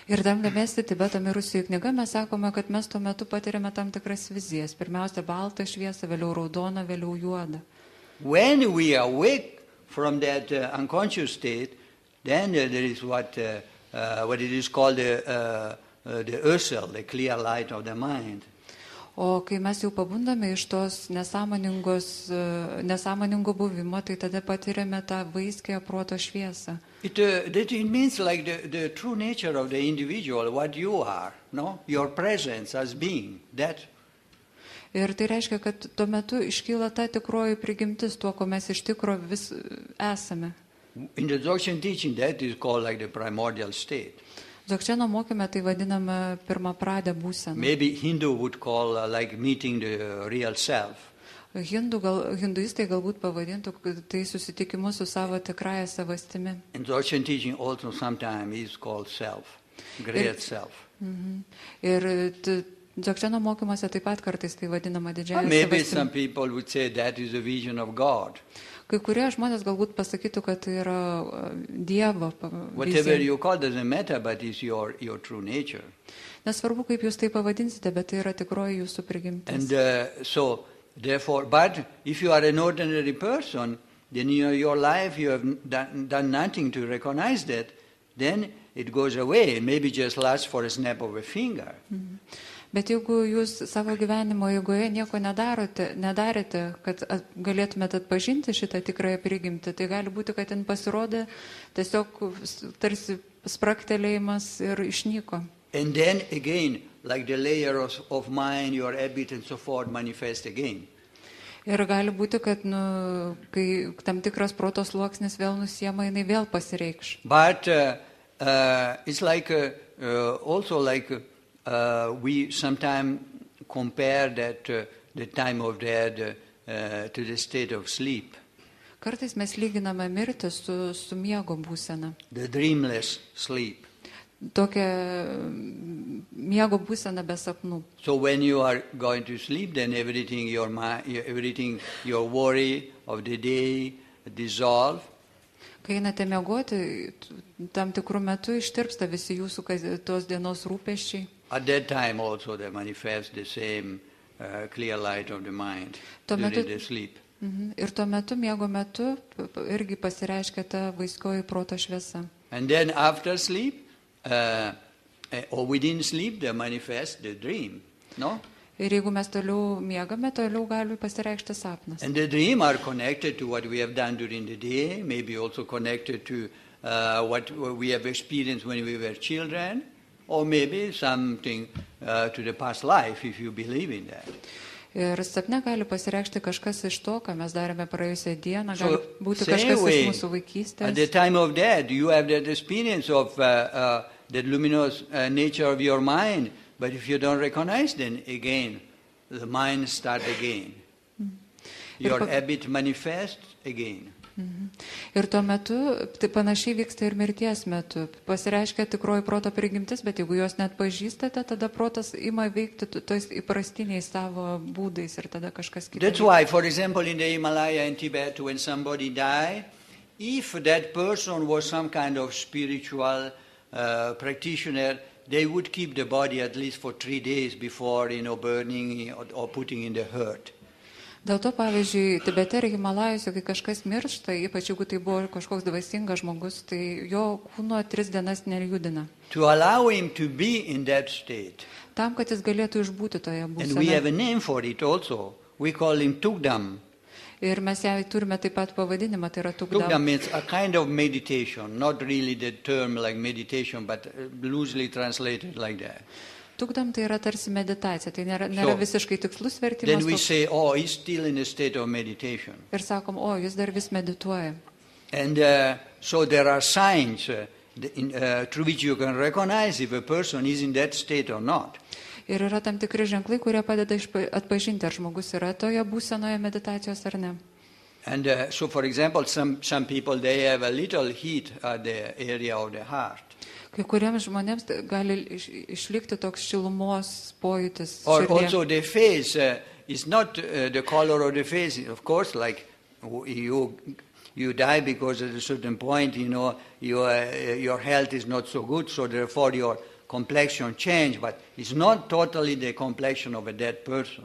Ir remdamiesi Tibeto mirusiųjų knyga, mes sakome, kad mes tuo metu patiriame tam tikras vizijas. Pirmiausia, baltą šviesą, vėliau raudoną, vėliau juodą. When we awake from that unconscious state, then there is what it is called the ursel, the clear light of the mind. O kai mes jau pabundame iš tos nesąmoningo buvimo, tai tada patiriame tą vaiskiąją proto šviesą. It means like the true nature of the individual, what you are, no? Your presence as being, that. Ir tai reiškia, kad tuo metu iškyla ta tikroji prigimtis, tuo, ko mes iš tikro vis esame. In the Dzogchen teaching, that is called like the primordial state. Dzogčeno mokyme tai vadiname pirmapradę būseną. Maybe Hindu would call like meeting the real self. Hinduistai galbūt pavadintų tai susitikimu su savo tikrąja savastimi. In Dzogchen teaching also sometimes is called self, great self. Ir Dzogčeno mokymuose taip pat kartais tai vadinama didžiąja savastimi. Maybe some people would say that is a vision of God. Kai kurie žmonės galbūt pasakytų, kad tai yra Dievo Whatever vizija. you call doesn't matter, but it's your true nature. Nesvarbu, kaip jūs tai pavadinsite, bet tai yra tikroji jūsų prigimtis. And so, therefore, but if you are an ordinary person, then your life you have done nothing to recognize that, then it goes away. Maybe just lasts for a snap of a finger. Bet jeigu jūs savo gyvenimo eigoje nieko nedarėte, kad galėtumėte atpažinti šitą tikrąją prigimtį, tai gali būti, kad ten pasirodė tiesiog tarsi spraktelėjimas ir išnyko. And then again, like the layer of mind, your habit and so forth manifest again. Ir gali būti, kad kai tam tikras proto sluoksnis vėl nusiema, jinai vėl pasireikš. But it's like also like we sometimes compare that the time of death to the state of sleep. Kartais mes lyginame mirtį su miego būsena. The dreamless sleep. Tokia miego būsena be sapnų. So when you are going to sleep, then everything your worry of the day dissolve. Kai einate miegoti, tam tikrų metų ištirpsta visi jūsų tos dienos rūpesčiai. At that time also they manifest the same clear light of the mind during the sleep. Ir tuo metu, miego metu, irgi pasireiškia ta vaiskioji proto šviesa. And then after sleep, or within sleep, they manifest the dream, no? Ir jeigu mes toliau miegame, toliau gali pasireikšti sapnas. And the dream are connected to what we have done during the day, maybe also connected to what we have experienced when we were children, or maybe something to the past life, if you believe in that. Ir sapne gali pasireikšti kažkas iš to, ką mes darėme praėjusią dieną, gali būti kažkas iš mūsų vaikystės. At the time of death, you have that experience of that luminous nature of your mind, but if you don't recognize, then again, the mind starts again. Your habit manifests again. Ir tuo metu, tai panašiai vyksta ir mirties metu. Pasireiškia tikroji proto prigimtis, bet jeigu jos net pažįstate, tada protas ima veikti tais įprastiniais savo būdais ir tada kažkas kitas. That's why, for example, in the Himalaya and Tibet, when somebody died, if that person was some kind of spiritual practitioner, they would keep the body at least for 3 days before, burning or putting in the hearth. Dėl to, pavyzdžiui, Tibete ir Himalajose, kai kažkas miršta, ypač jeigu tai buvo kažkoks dvasingas žmogus, tai jo kūno 3 dienas nejudina. To allow him to be in that state. Tam, kad jis galėtų išbūti toje And we have būsenoje. a name for it also. We call him Tugdam. Ir mes ją turime taip pat pavadinimą, tai yra Tugdam Tugdam. means a kind of meditation, not really the term like meditation, but loosely translated like that. Tugdam tai yra tarsi meditacija, tai nėra So, visiškai tikslus Then vertimas. we toks. say, oh, he's still in a state of meditation. Ir sakom, o, jis dar vis medituoja. And so there are signs through which you can recognize if a person is in that state or not. Ir yra tam tikri ženklai, kurie padeda atpažinti, ar žmogus yra toje būsenoje meditacijos ar ne. And so, for example, some people, they have a little heat at the area of the heart. Kai kuriems žmonėms gali išlikti toks šilumos pojūtis. Or širdyje. also the face is not the color of the face. Of course, like you die because at a certain point, your health is not so good, so therefore your complexion change, but it's not totally the complexion of a dead person.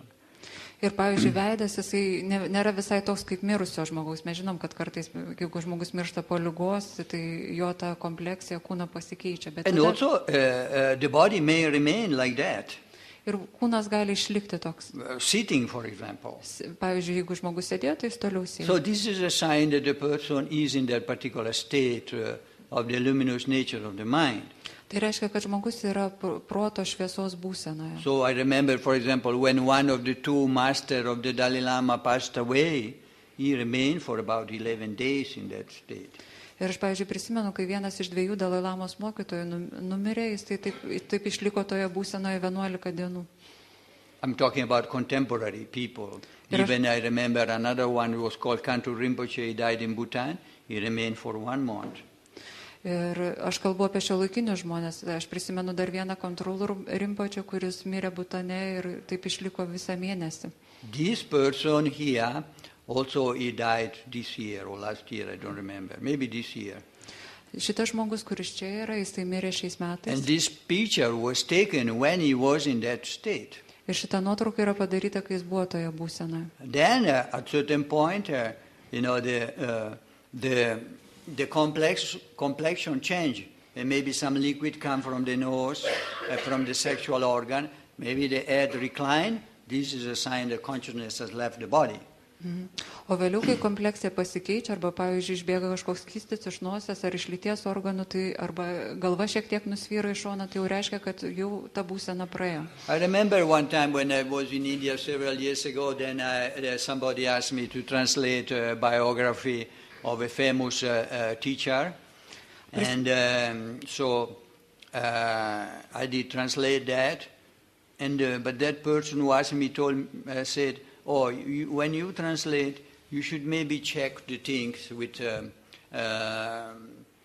Ir, pavyzdžiui, veidas, jisai nėra visai toks kaip mirusio žmogaus. Mes žinom, kad kartais, jeigu žmogus miršta po ligos, tai jo ta kompleksija kūno pasikeičia. Bet And also the body may remain like that. ir kūnas gali išlikti toks. Sitting, for example. Pavyzdžiui, jeigu žmogus sėdėjo, tai jis toliau sėdėjo. So this is a sign that the person is in that particular state of the luminous nature of the mind. Tai reiškia, kad žmogus yra proto šviesos būsenoje. So I remember, for example, when one of the two masters of the Dalai Lama passed away, he remained for about 11 days in that state. Ir aš, pavyzdžiui, prisimenu, kai vienas iš 2 Dalai Lamos mokytojų numirė, jis tai taip išliko toje būsenoje 11 dienų. I'm talking about contemporary people. Even I remember another one who was called Kantu Rinpoche, he died in Bhutan, he remained for 1 month. Ir aš kalbu apie šiuolaikinius žmonės. Aš prisimenu dar vieną Kantu Rinpoche, kuris mirė Bhutane ir taip išliko visą mėnesį. This person here, also he died this year or last year, I don't remember, maybe this year. Šitas žmogus, kuris čia yra, jis tai mirė šiais metais. And this picture was taken when he was in that state. Ir šita nuotrauka yra padaryta, kai jis buvo toje būsenoje. Then at certain point, the complexion changed. And maybe some liquid come from the nose, from the sexual organ. Maybe the head recline. This is a sign that consciousness has left the body. O vėliau, kai kompleksija pasikeičia, arba, pavyzdžiui, išbėga kažkoks skystis iš nosies ar iš lyties organų, tai arba galva šiek tiek nusvyra į šoną, tai jau reiškia, kad jau ta būsena praėjo. I remember one time when I was in India several years ago, then somebody asked me to translate a biography of a famous teacher. And so I did translate that. And but that person who asked me said, when you translate, you should maybe check the things with,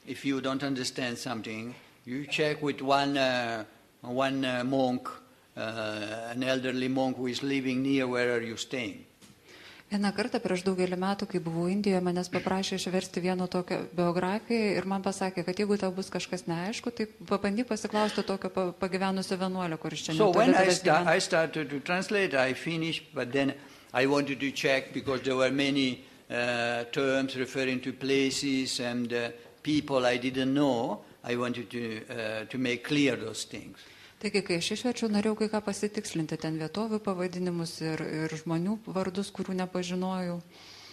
if you don't understand something, you check with one monk, an elderly monk who is living near where are you staying. Vieną kartą prieš daugelį metų, kai buvau Indijoje, manęs paprašė išversti vieno tokią biografiją ir man pasakė, kad jeigu tau bus kažkas neaišku, tai pabandyk pasiklausti tokio pagyvenusio vienuolio, kuris čia netoli tavęs gyvena. So when I started to translate, I finished, but then I wanted to check because there were many terms referring to places and people I didn't know. I wanted to make clear those things. Taigi, kai aš išverčiau, norėjau kai ką pasitikslinti, ten vietovių pavadinimus ir žmonių vardus, kurių nepažinojau.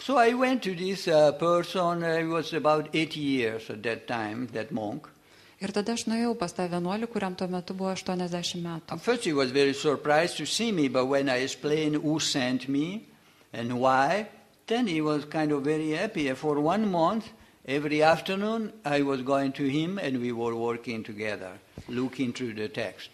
So I went to this person, he was about 80 years at that time, that monk. Ir tada aš nuėjau pas tą vienuolį, kuriam tuo metu buvo 80 metų. At first he was very surprised to see me, but when I explained who sent me and why, then he was kind of very happy. For 1 month, every afternoon I was going to him and we were working together, looking through the text.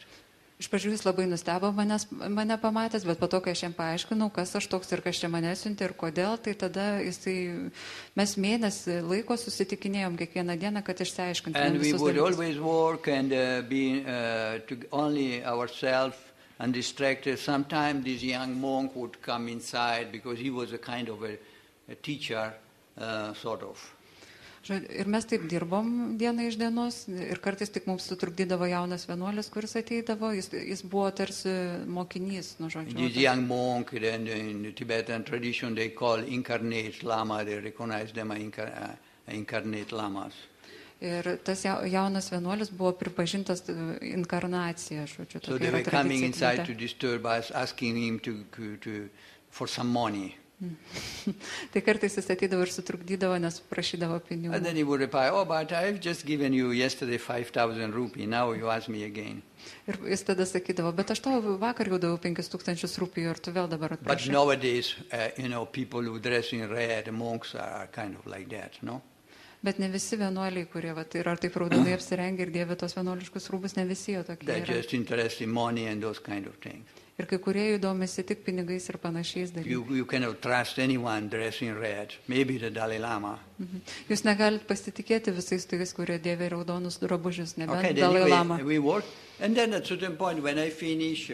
Iš pradžių jis labai nustebo mane pamatęs, bet po to, kai aš jam paaiškinau, kas aš toks ir kas čia mane siuntė ir kodėl, tai tada mes mėnesį laiko susitikinėjom kiekvieną dieną, kad išsiaiškintume visus dalykus. And we would always work and be only ourselves undistracted. Sometimes this young monk would come inside because he was a kind of a teacher, sort of. Ir mes taip dirbom dieną iš dienos ir kartais tik mums sutrukdydavo jaunas vienuolis, kuris ateidavo, jis buvo tarsi mokinys, žodžiu. This young monk, in the Tibetan tradition, they call incarnate lama, they recognize them as incarnate lamas. Ir tas jaunas vienuolis buvo pripažintas inkarnacija, žodžiu. So they were coming inside to disturb us, asking him for some money. Tai kartais jis ateidavo ir sutrukdydavo, nes prašydavo pinigų. And then he would reply, but I've just given you yesterday 5,000 rupees, now you ask me again. Ir jis tada sakydavo, bet aš tau vakar jau daviau 5,000 rupijų ir tu vėl dabar atprašai. But nowadays, people who dress in red, monks are kind of like that, no? Bet ne visi vienuoliai, kurie yra taip raudonai apsirengę ir dėvi tos vienuoliškus rūbus, ne visi jo tokie yra. They're just interested in money and those kind of things. Ir kai kurie jų domisi tik pinigais ir panašiais dalykais. You cannot trust anyone dressed in red, maybe the Dalai Lama. Jūs negalit pasitikėti visais tais, kurie dėvi raudonus drabužius, nebent Okay, Dalai Lama. We work, and then at a certain point when I finish,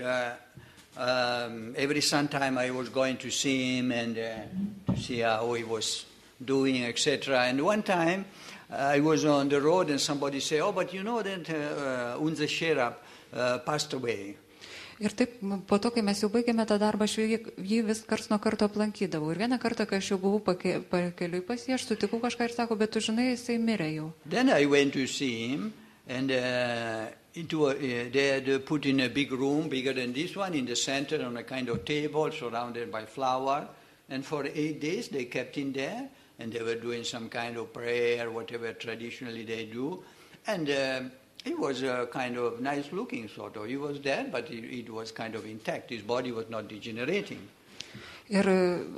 every sometime I was going to see him and to see how he was doing, etc. And one time I was on the road and somebody said, but you know that Unza Sherab passed away. Ir taip, po to, kai mes jau baigėme tą darbą, aš jį vis karts nuo karto aplankydavau. Ir vieną kartą, kai aš jau buvau pakeliui pas jį, aš sutikau kažką ir sako, bet tu žinai, jisai mirė jau. Then I went to see him and they had put in a big room, bigger than this one, in the center on a kind of table surrounded by flower. And for 8 days they kept him there and they were doing some kind of prayer, whatever traditionally they do. And He was a kind of nice-looking sort of. He was dead, but it was kind of intact. His body was not degenerating. Ir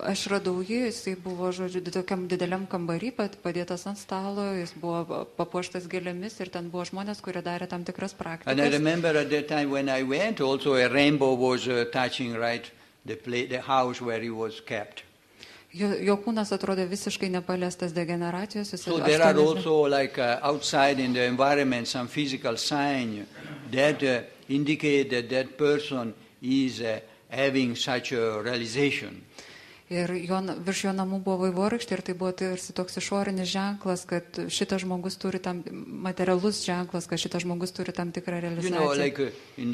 aš radau jį, jisai buvo, žodžiu, tokiam dideliam kambarį, padėtas ant stalo, jis buvo papuoštas gėlėmis ir ten buvo žmonės, kurie darė tam tikras praktikas. And I remember at that time when I went, also a rainbow was touching right the house where he was kept. Jo kūnas atrodė visiškai nepaliestas degeneracijos. So there are also like outside in the environment some physical sign that indicate that that person is having such a realization. Ir virš jo namų buvo vaivorykštė ir tai buvo tarsi toks išorinis ženklas, kad šitas žmogus turi tam, materialus ženklas, kad šitas žmogus turi tam tikrą realizaciją. You know, like in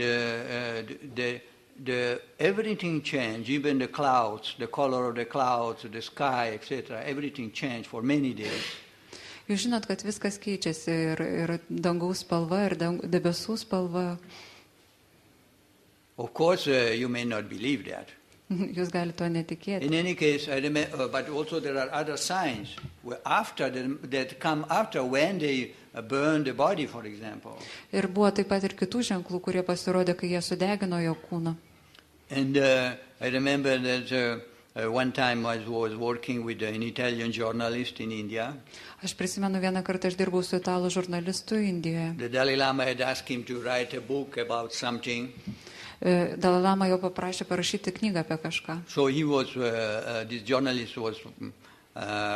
the everything changed, even the clouds, the color of the clouds, the sky, etc. Everything changed for many days. Jūs žinot, kad viskas keičiasi ir dangaus spalva, ir debesų spalva. Of course, you may not believe that. Jūs galite to netikėti. In any case, I remember, but also there are other signs that come after when they burn the body, for example. Ir buvo taip pat ir kitų ženklų, kurie pasirodė, kai jie sudegino jo kūną. And I remember that one time I was working with an Italian journalist in India. Aš prisimenu vieną kartą aš dirbau su italų žurnalistu Indijoje. The Dalai Lama had asked him to write a book about something. Dalai Lama jo paprašė parašyti knygą apie kažką. So he was, this journalist was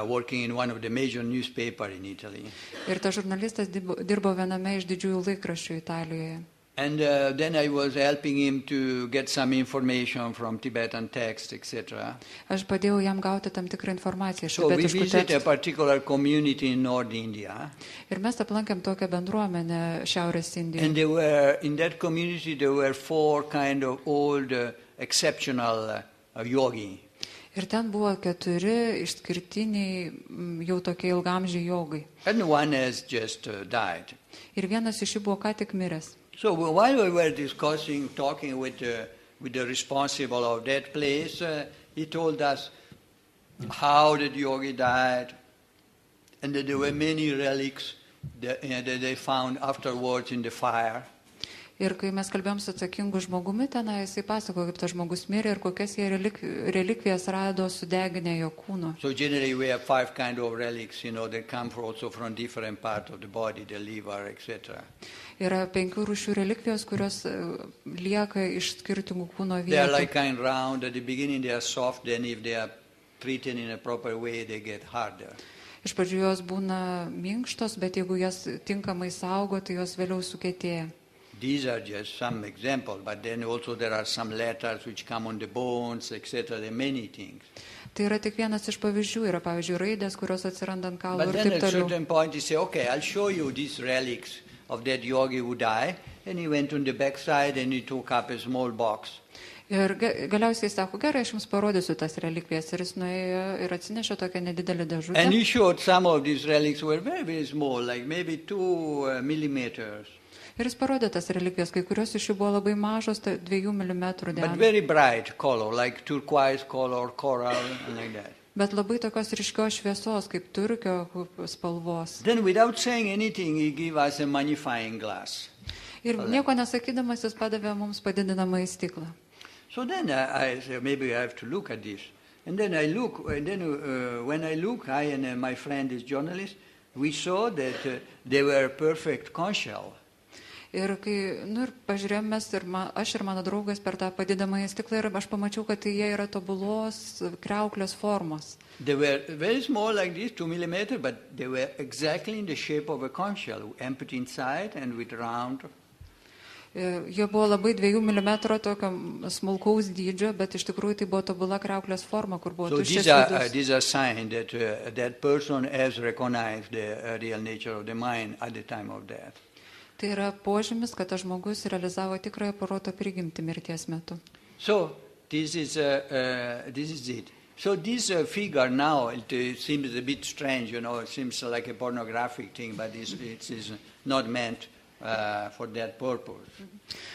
working in one of the major newspapers in Italy. Ir tas žurnalistas dirbo viename iš didžiųjų laikraščių Italijoje. And then I was helping him to get some information from Tibetan texts, etc. Aš padėjau jam gauti tam tikrą informaciją iš So we tibetiškų visited a tekstų. particular community in North India. Ir mes aplankėm tokią bendruomenę Šiaurės And Indijoje. in that community there were 4 kind of old exceptional yogi. Ir ten buvo 4 išskirtiniai jau tokie ilgamžiai jogai. And one has just died. Ir vienas iš jų buvo ką tik miręs. So while we were talking with the responsible of that place, he told us how the yogi died, and that there were many relics that they found afterwards in the fire. Ir kai mes kalbėjom su atsakingu žmogumi tenai, jisai pasakojo, kaip tas žmogus mirė ir kokias jie relikvijas rado sudeginę jo kūno. So generally we have 5 kind of relics, that come also from different parts of the body, the liver, etc. Yra 5 rūšių relikvijos, kurios lieka iš skirtingų kūno They are vietų. like kind round. At the beginning they are soft, then if they are treated in a proper way, they get harder. Iš pradžių jos būna minkštos, bet jeigu jas tinkamai saugo, tai jos vėliau sukietėja. These are just some examples, but then also there are some letters which come on the bones, etc. There are many things. Tai yra tik vienas iš pavyzdžių, yra pavyzdžiui raidės, kurios atsiranda ant kaulų But ir then taip at a toliau. certain point he said, okay, I'll show you these relics of that yogi who died. And he went on the backside and he took up a small box. Ir galiausiai jis sako, gerai, aš jums parodysiu tas relikvijas. Ir jis nuėjo ir atsinešė tokią nedidelę dėžutę. And he showed some of these relics were very, very small, like maybe 2 millimeters. Ir jis parodė tas relikvijas, kai kurios iš jų buvo labai mažos, 2 mm But diametro. very bright color, like turquoise color, coral, and like that. Bet labai tokios ryškios šviesos, kaip turkio spalvos. Then without saying anything, he gave us a magnifying glass. Ir nieko nesakydamas jis padavė mums padidinamą į stiklą. So then I said, maybe I have to look at this. And then I look, and then when I look, I and my friend, this journalist, we saw that they were perfect conch shell. Ir kai, ir pažiūrėjom mes, aš ir mano draugas per tą padidamąjį stiklą ir aš pamačiau, kad jie yra tobulos kriauklės formos. They were very small like this, 2 millimeters, but they were exactly in the shape of a conch shell, empty inside and with round. Jie buvo labai 2 mm tokio smulkaus dydžio, bet iš tikrųjų tai buvo tobula kriauklės forma, kur buvo So tuščias vidus. these are signs that that person has recognized the real nature of the mind at the time of death. Tai yra požymis, kad tas žmogus realizavo tikrąją proto prigimtį mirties metu. So this is it. So this figure now, it seems a bit strange, it seems like a pornographic thing, but it is not meant for that purpose.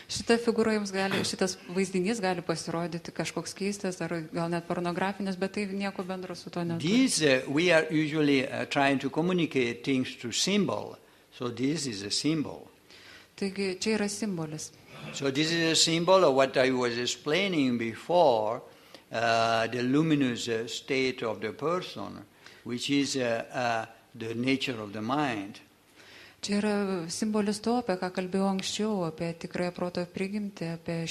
Šita figūra jums šitas vaizdinys gali pasirodyti kažkoks keistas ar gal net pornografinis, bet tai nieko bendro su to neturi. We are usually trying to communicate things through symbol. So this is a symbol. Taigi čia yra simbolis. So this is a symbol of what I was explaining before, the luminous state of the person, which is the nature of the mind. Čia yra simbolis to, apie ką kalbėjau anksčiau, apie tikrąją proto prigimtį, apie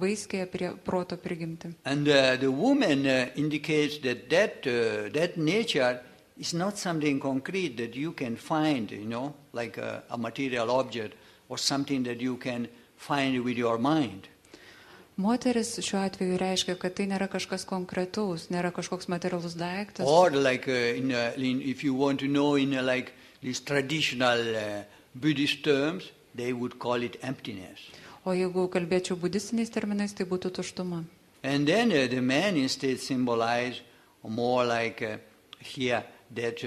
vaiskiąją proto prigimtį. And the woman indicates that nature is not something concrete that you can find, like a material object or something that you can find with your mind. Moteris šiuo atveju reiškia, kad tai nėra kažkas konkretaus, nėra kažkoks materialus daiktas. Or like if you want to know in like these traditional Buddhist terms, they would call it emptiness. O jeigu kalbėčiau budistiniais terminais, tai būtų tuštuma. And then the man instead symbolize more like here that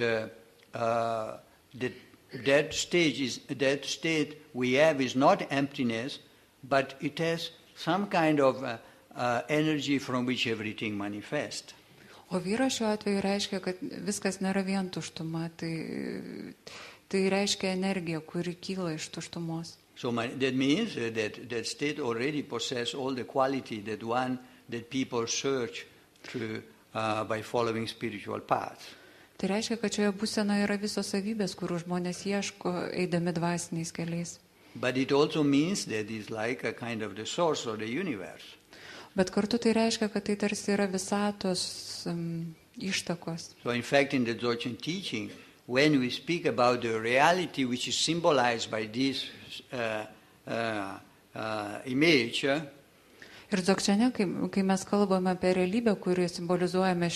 state we have is not emptiness, but it has some kind of energy from which everything manifests. O vyras šiuo atveju reiškia, kad viskas nėra vien tuštuma, tai reiškia energija, kuri kyla iš tuštumos. So that means that state already possesses all the quality that people search through by following spiritual paths. Tai reiškia, kad šioje būsenoje yra visos savybės, kurių žmonės ieško, eidami dvasiniais keliais. But it also means that it's like a kind of the source of the universe. Bet kartu tai reiškia, kad tai tarsi yra visatos ištakos. So in fact, in the Dzogchen teaching, when we speak about the reality which is symbolized by this image, Ir Dzogčene, kai mes kalbame apie realybę, kuri simbolizuojama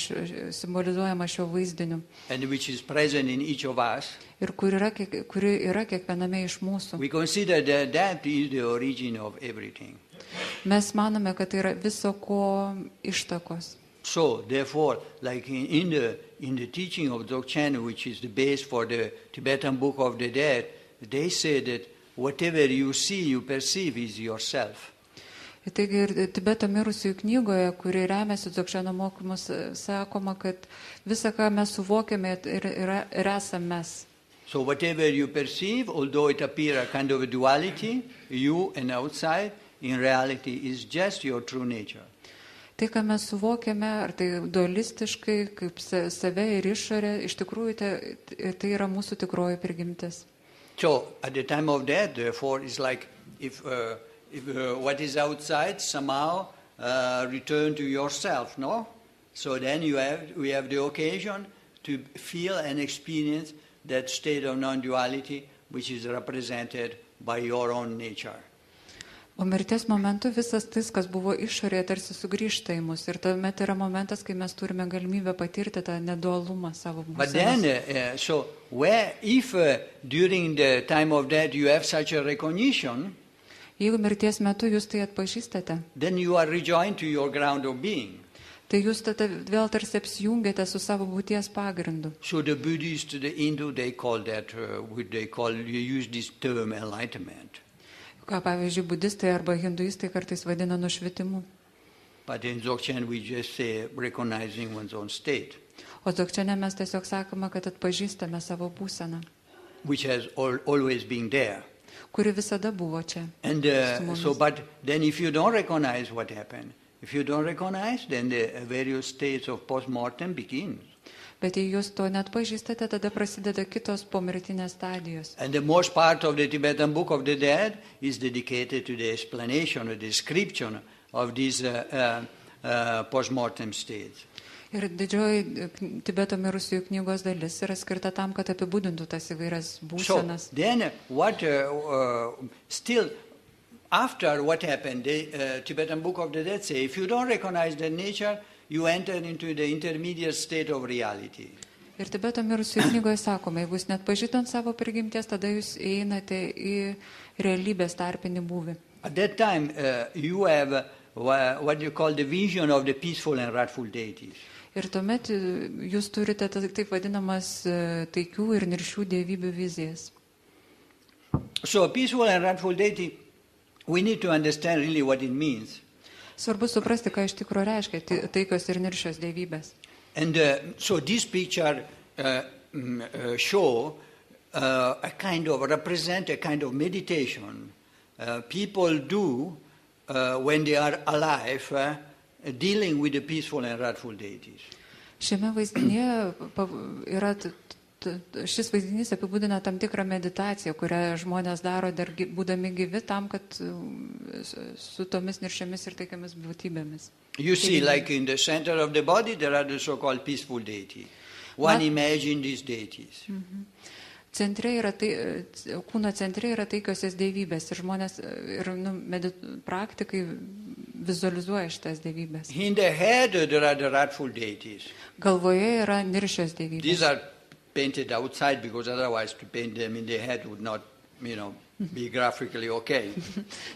šio vaizdiniu, and which is present in each of us, ir kuri yra kiekviename iš mūsų, we consider that is the origin of everything. Mes manome, kad tai yra viso ko ištakos. So, therefore, like in the teaching of Dzogchen, which is the base for the Tibetan Book of the Dead, they say that whatever you see, you perceive is yourself. Taigi ir Tibeto mirusiųjų knygoje, kuri remiasi Dzogčeno mokymus, sakoma, kad visą, ką mes suvokiame, ir esame mes. So whatever you perceive, although it appears a kind of a duality, you and outside, in reality is just your true nature. Tai, ką mes suvokiame, ar tai dualistiškai, kaip save ir išorė, iš tikrųjų tai yra mūsų tikroji prigimtis. So at the time of death, therefore, it's like if what is outside somehow return to yourself, no? So then we have the occasion to feel and experience that state of non-duality which is represented by your own nature. O mirties momentu visas tai, kas buvo išorėje, tarsi sugrįžta į mus. Ir tuomet yra momentas, kai mes turime galimybę patirti tą nedualumą savo būsenos. But then, so if during the time of death you have such a recognition, jeigu mirties metu jūs tai atpažįstate, then you are rejoined to your ground of being. Tai jūs tada vėl tarsi apsijungiate su savo būties pagrindu. So the Buddhists, the Hindu, they use this term enlightenment. Ką pavyzdžiui, budistai arba hinduistai kartais vadina nušvitimu. But in Dzogchen we just say recognizing one's own state. O Dzogčene mes tiesiog sakome, kad atpažįstame savo būseną, which has always been there. Kuri visada buvo čia. And but then if you don't recognize what happened, then the various states of post-mortem begin. Bet jei jūs to net pažįstate, tada prasideda kitos pomirtinės stadijos. And the most part of the Tibetan Book of the Dead is dedicated to the explanation or description of these post-mortem states. Ir didžioji Tibeto mirusiųjų knygos dalis yra skirta tam, kad apibūdintų tas įvairias būsenas. So then still after what happened, the Tibetan Book of the Dead say, if you don't recognize the nature, you enter into the intermediate state of reality. Ir Tibeto mirusiųjų knygoje sakoma, jeigu jūs net pažįstant savo prigimties, tada jūs einate į realybės tarpinį būvį. At that time, you have what you call the vision of the peaceful and wrathful deities. Ir tuomet jūs turite taip vadinamas taikių ir niršių dievybių vizijas. So peaceful and wrathful deity, we need to understand really what it means. Svarbu suprasti, ką iš tikrųjų reiškia taikios ir niršios dievybės. And so this picture show a kind of represent a kind of meditation people do when they are alive, dealing with the peaceful and wrathful deities. Šiame vaizdinyje yra, šis vaizdinys apibūdina tam tikrą meditaciją, kurią žmonės daro dar būdami gyvi tam, kad su tomis niršiomis ir taikiamis būtybėmis. You see, like in the center of the body, there are the so-called peaceful deities. One imagine these deities. Kūno centre yra taikiosios dievybės ir žmonės ir praktikai vizualizuoja šitas dievybės. In the head there are the wrathful deities. Galvoje yra niršios dievybės. These are painted outside because otherwise to paint them in the head would not, be graphically okay.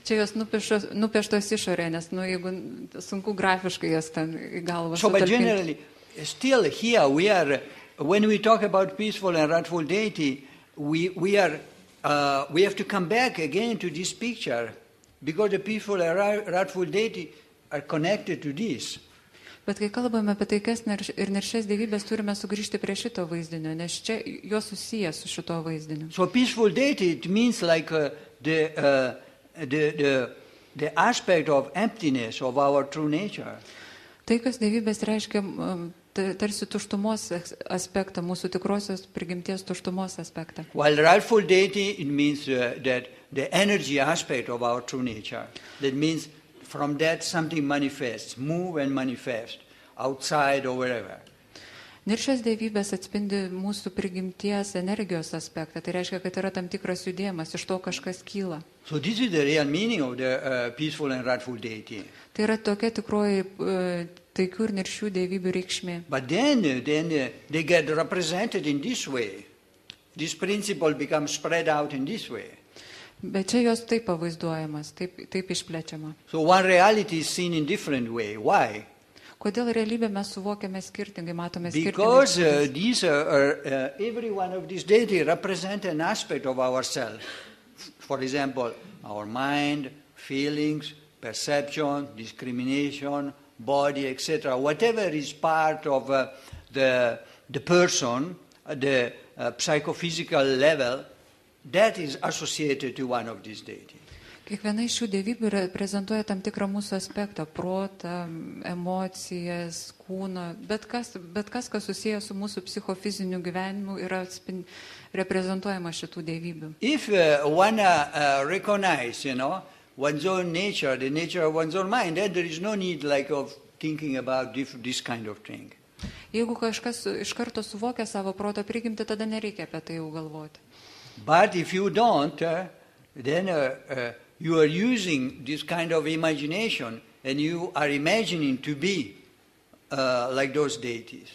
Čia jos nupieštos išorė, nes jeigu sunku grafiškai jas ten į galvą. So, but generally, still here we are, when we talk about peaceful and wrathful deity, we have to come back again to this picture because the peaceful and wrathful deity are connected to this. Bet kai kalbame apie taikas ir niršias dievybės, turime sugrįžti prie šito vaizdinio, nes čia jos susijęs su šito vaizdiniu. So peaceful deity, it means like the aspect of emptiness of our true nature. Taikas dievybės reiškia tarsi tuštumos aspektą, mūsų tikrosios prigimties tuštumos aspektą. While wrathful deity, it means that the energy aspect of our true nature. That means from that something manifests, move and manifest, outside or wherever. Niršios dievybės atspindi mūsų prigimties energijos aspektą. Tai reiškia, kad yra tam tikras judėjimas, iš to kažkas kyla. So this is the real meaning of the peaceful and wrathful deity. Tai yra tokia tikroji taikių ir niršių dievybių reikšmė. But then they get represented in this way. This principle becomes spread out in this way. Bet čia jos taip pavaizduojamas, taip išplečiama. So one reality is seen in different way. Why? Kodėl realybę mes suvokiame skirtingai, matome skirtingai? Because these every one of these deities represent an aspect of ourselves. For example, our mind, feelings, perception, discrimination, body, etc. Whatever is part of the person, the psychophysical level, that is associated to one of these deities. Kiekviena iš šių dievybių reprezentuoja tam tikrą mūsų aspektą, protą, emocijas, kūną, bet kas susijęs su mūsų psichofiziniu gyvenimu, yra reprezentuojama šitų dievybių. If one recognize, one's own nature, the nature of one's own mind, then there is no need of thinking about this kind of thing. Jeigu kažkas iš karto suvokia savo proto prigimtį, tada nereikia apie tai jau galvoti. But if you don't, then you are using this kind of imagination and you are imagining to be like those deities.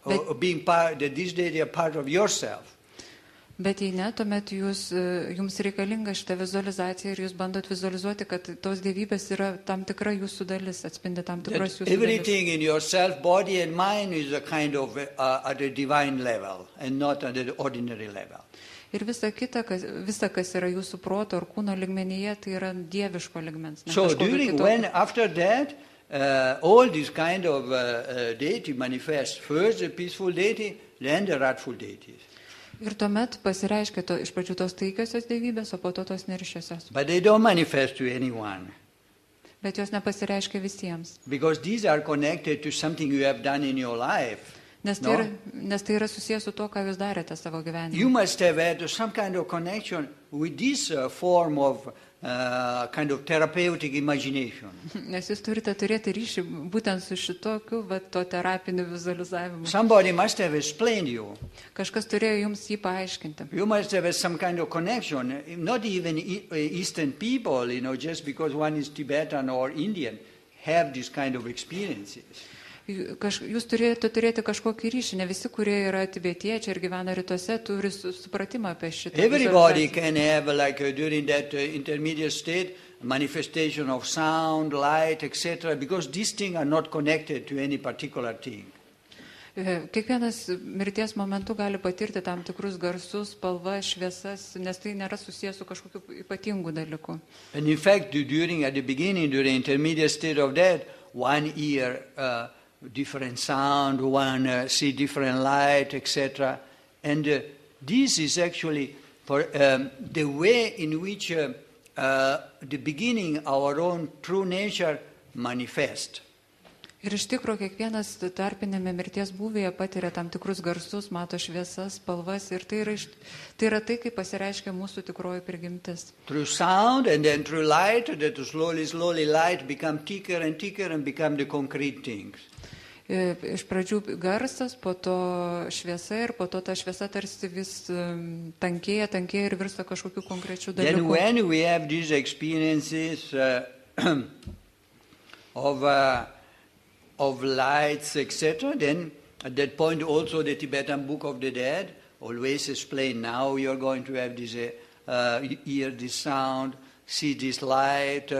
Or being part, that these deities are part of yourself. Bet jei ne, tuomet jums reikalinga šitą vizualizaciją ir jūs bandot vizualizuoti, kad tos dievybės yra tam tikra jūsų dalis, atspindi tam tikros jūsų dalis. Everything in yourself, body and mind is a kind of at a divine level and not at the ordinary level. Ir visa kas yra jūsų proto ar kūno lygmenyje, tai yra dieviško lygmens. So after that, all this kind of deity manifests. First the peaceful deity, then the wrathful deities. Ir tuomet pasireiškia iš pradžių tos taikiosios dievybės, o po to tos niršiosios. But they don't manifest to anyone. Bet jos nepasireiškia visiems. Because these are connected to something you have done in your life. Nes tai yra susijęs su to, ką jūs darėte savo gyvenime. You must have had some kind of connection with this form of kind of therapeutic imagination. Nes jūs turite turėti ryšį būtent su šitokiu, to terapiniu vizualizavimu. Somebody must have explained you. Kažkas turėjo jums jį paaiškinti. You must have some kind of connection. Not even Eastern people, just because one is Tibetan or Indian, have this kind of experiences. Jūs turėjote turėti kažkokį ryšį, ne visi, kurie yra tibetiečiai ir gyvena rytuose, turi supratimą apie šitą. Everybody can have, during that intermediate state, manifestation of sound, light, etc., because these things are not connected to any particular thing. Kiekvienas mirties momentu gali patirti tam tikrus garsus, spalvas, šviesas, nes tai nėra susijęs su kažkokiu ypatingu dalyku. And in fact, at the beginning, during intermediate state of that, one ear different sound, one see different light, etc. And this is actually for the way in which the beginning our own true nature manifest. Ir iš tikrųjų kiekvienas tarpinėme mirties būvyje patiria tam tikrus garsus, mato šviesas, spalvas ir tai yra tai, kaip pasireiškia mūsų tikroji prigimtis. Through sound and then through light, that slowly light become thicker and thicker and become the concrete things. Iš pradžių garsas, po to šviesa ir po to ta šviesa tarsi vis tankėja ir virsta kažkokiu konkrečiu dalyku. Then when we have these experiences of lights, etc., then at that point also the Tibetan Book of the Dead always explain, now you're going to have this, hear this sound, see this light,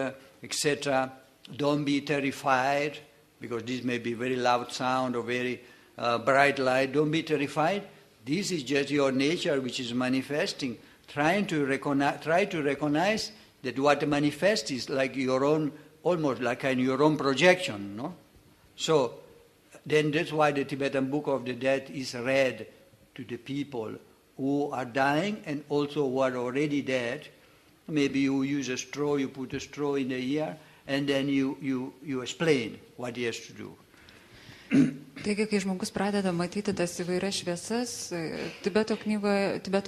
etc. Don't be terrified, because this may be very loud sound or very bright light. Don't be terrified. This is just your nature which is manifesting. Try to recognize that what manifests is like your own, almost like your own projection, no? So then that's why the Tibetan Book of the Dead is read to the people who are dying and also who are already dead. Maybe you use a straw, you put a straw in the ear, and then you explain what he has to do. Taigi, kai žmogus pradeda matyti tas įvairias šviesas, Tibeto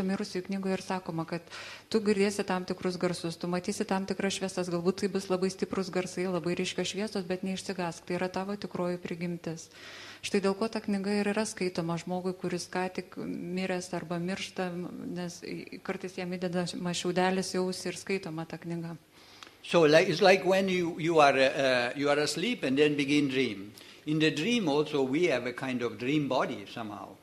mirusiųjų knygoje ir sakoma, kad tu girdėsi tam tikrus garsus, tu matysi tam tikras šviesas, galbūt tai bus labai stiprus garsai, labai ryškios šviesos, bet neišsigask, tai yra tavo tikroji prigimtis. Štai dėl ko ta knyga ir yra skaitoma žmogui, kuris ką tik miręs arba miršta, nes kartais jam įdedama šiaudelis į ausį ir skaitoma ta knyga. So it's like when you are asleep and then begin dream. In the dream also we have a kind of dream body somehow.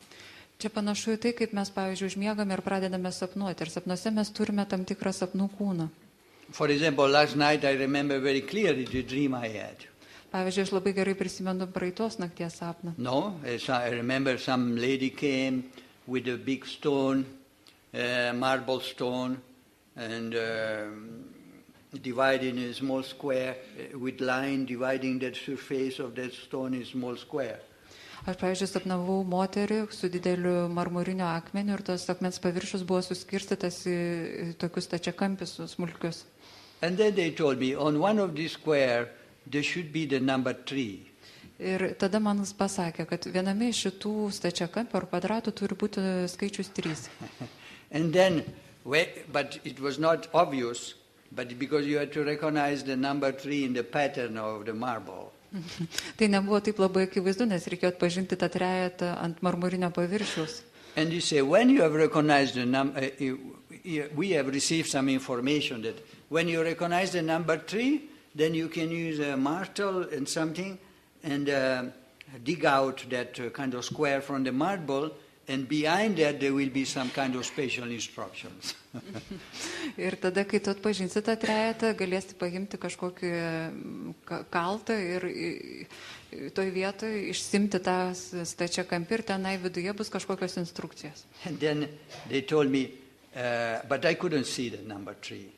Čia panašu į tai, kaip mes, pavyzdžiui, užmiegame ir pradedame sapnuoti. Ir sapnuose mes turime tam tikrą sapnų kūną. For example, last night I remember very clearly the dream I had. Pavyzdžiui, aš labai gerai prisimenu praeitos nakties sapną. No, I remember some lady came with a big stone, marble stone, and dividing a small square with line, dividing that surface of that stone in small square. Aš, pavyzdžiui, sapnavau moterį su dideliu marmuriniu akmeniu ir tas akmens paviršius buvo suskirstytas į tokius stačiakampius smulkius. And then they told me, on one of this square, there should be the number 3. Ir tada man pasakė, kad viename iš šitų stačiakampių ar kvadratų turi būti skaičius 3. And then, but it was not obvious, but because you had to recognize the number 3 in the pattern of the marble. Tai nebuvo taip labai akivaizdu, nes reikėjo atpažinti tą trejetą ant marmurinio paviršiaus. And you say, when you have recognized the number, we have received some information that when you recognize the number 3, then you can use a martel and something and dig out that kind of square from the marble, and behind that there will be some kind of special instructions. Ir tada, kai tu atpažinsi tą trejetą, galėsi paimti kažkokį kaltą ir toj vietoj išsimti tą stačiakampį ir tenai viduje bus kažkokios instrukcijos. And then they told me, but I couldn't see the number 3.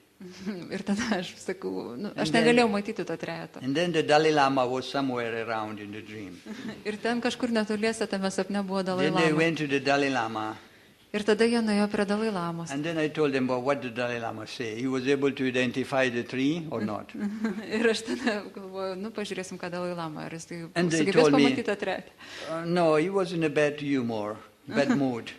Ir tada aš sakau, aš negalėjau matyti to trejetą. And then the Dalai Lama was somewhere around in the dream. Ir ten kažkur netoliese tame sapne buvo Dalai Then they Lama. went to the Dalai Lama. Ir tada jie nuėjo prie Dalai Lamos. And then I told them about what the Dalai Lama say. He was able to identify the 3 or not. Ir aš tada galvoju, pažiūrėsim, ką Dalai Lama, ar jis tai And they sugebės told me, pamatyti tą trejetą. No, he was in a bad humor, bad mood.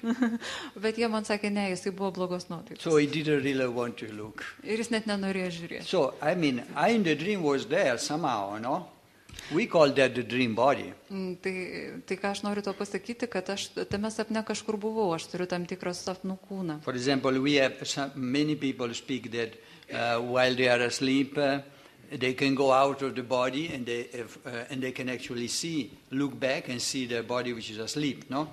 Bet jie man sakė, ne, jisai buvo blogos nuotaikos. So he didn't really want to look. Ir jis net nenorėjo žiūrėti. So, I mean, I in the dream was there somehow, no? We call that the dream body. Tai ką aš noriu to pasakyti, kad aš tame sapne kažkur buvau, aš turiu tam tikrą sapnų kūną. For example, we have many people speak that while they are asleep, they can go out of the body and they can actually look back and see the body which is asleep, no?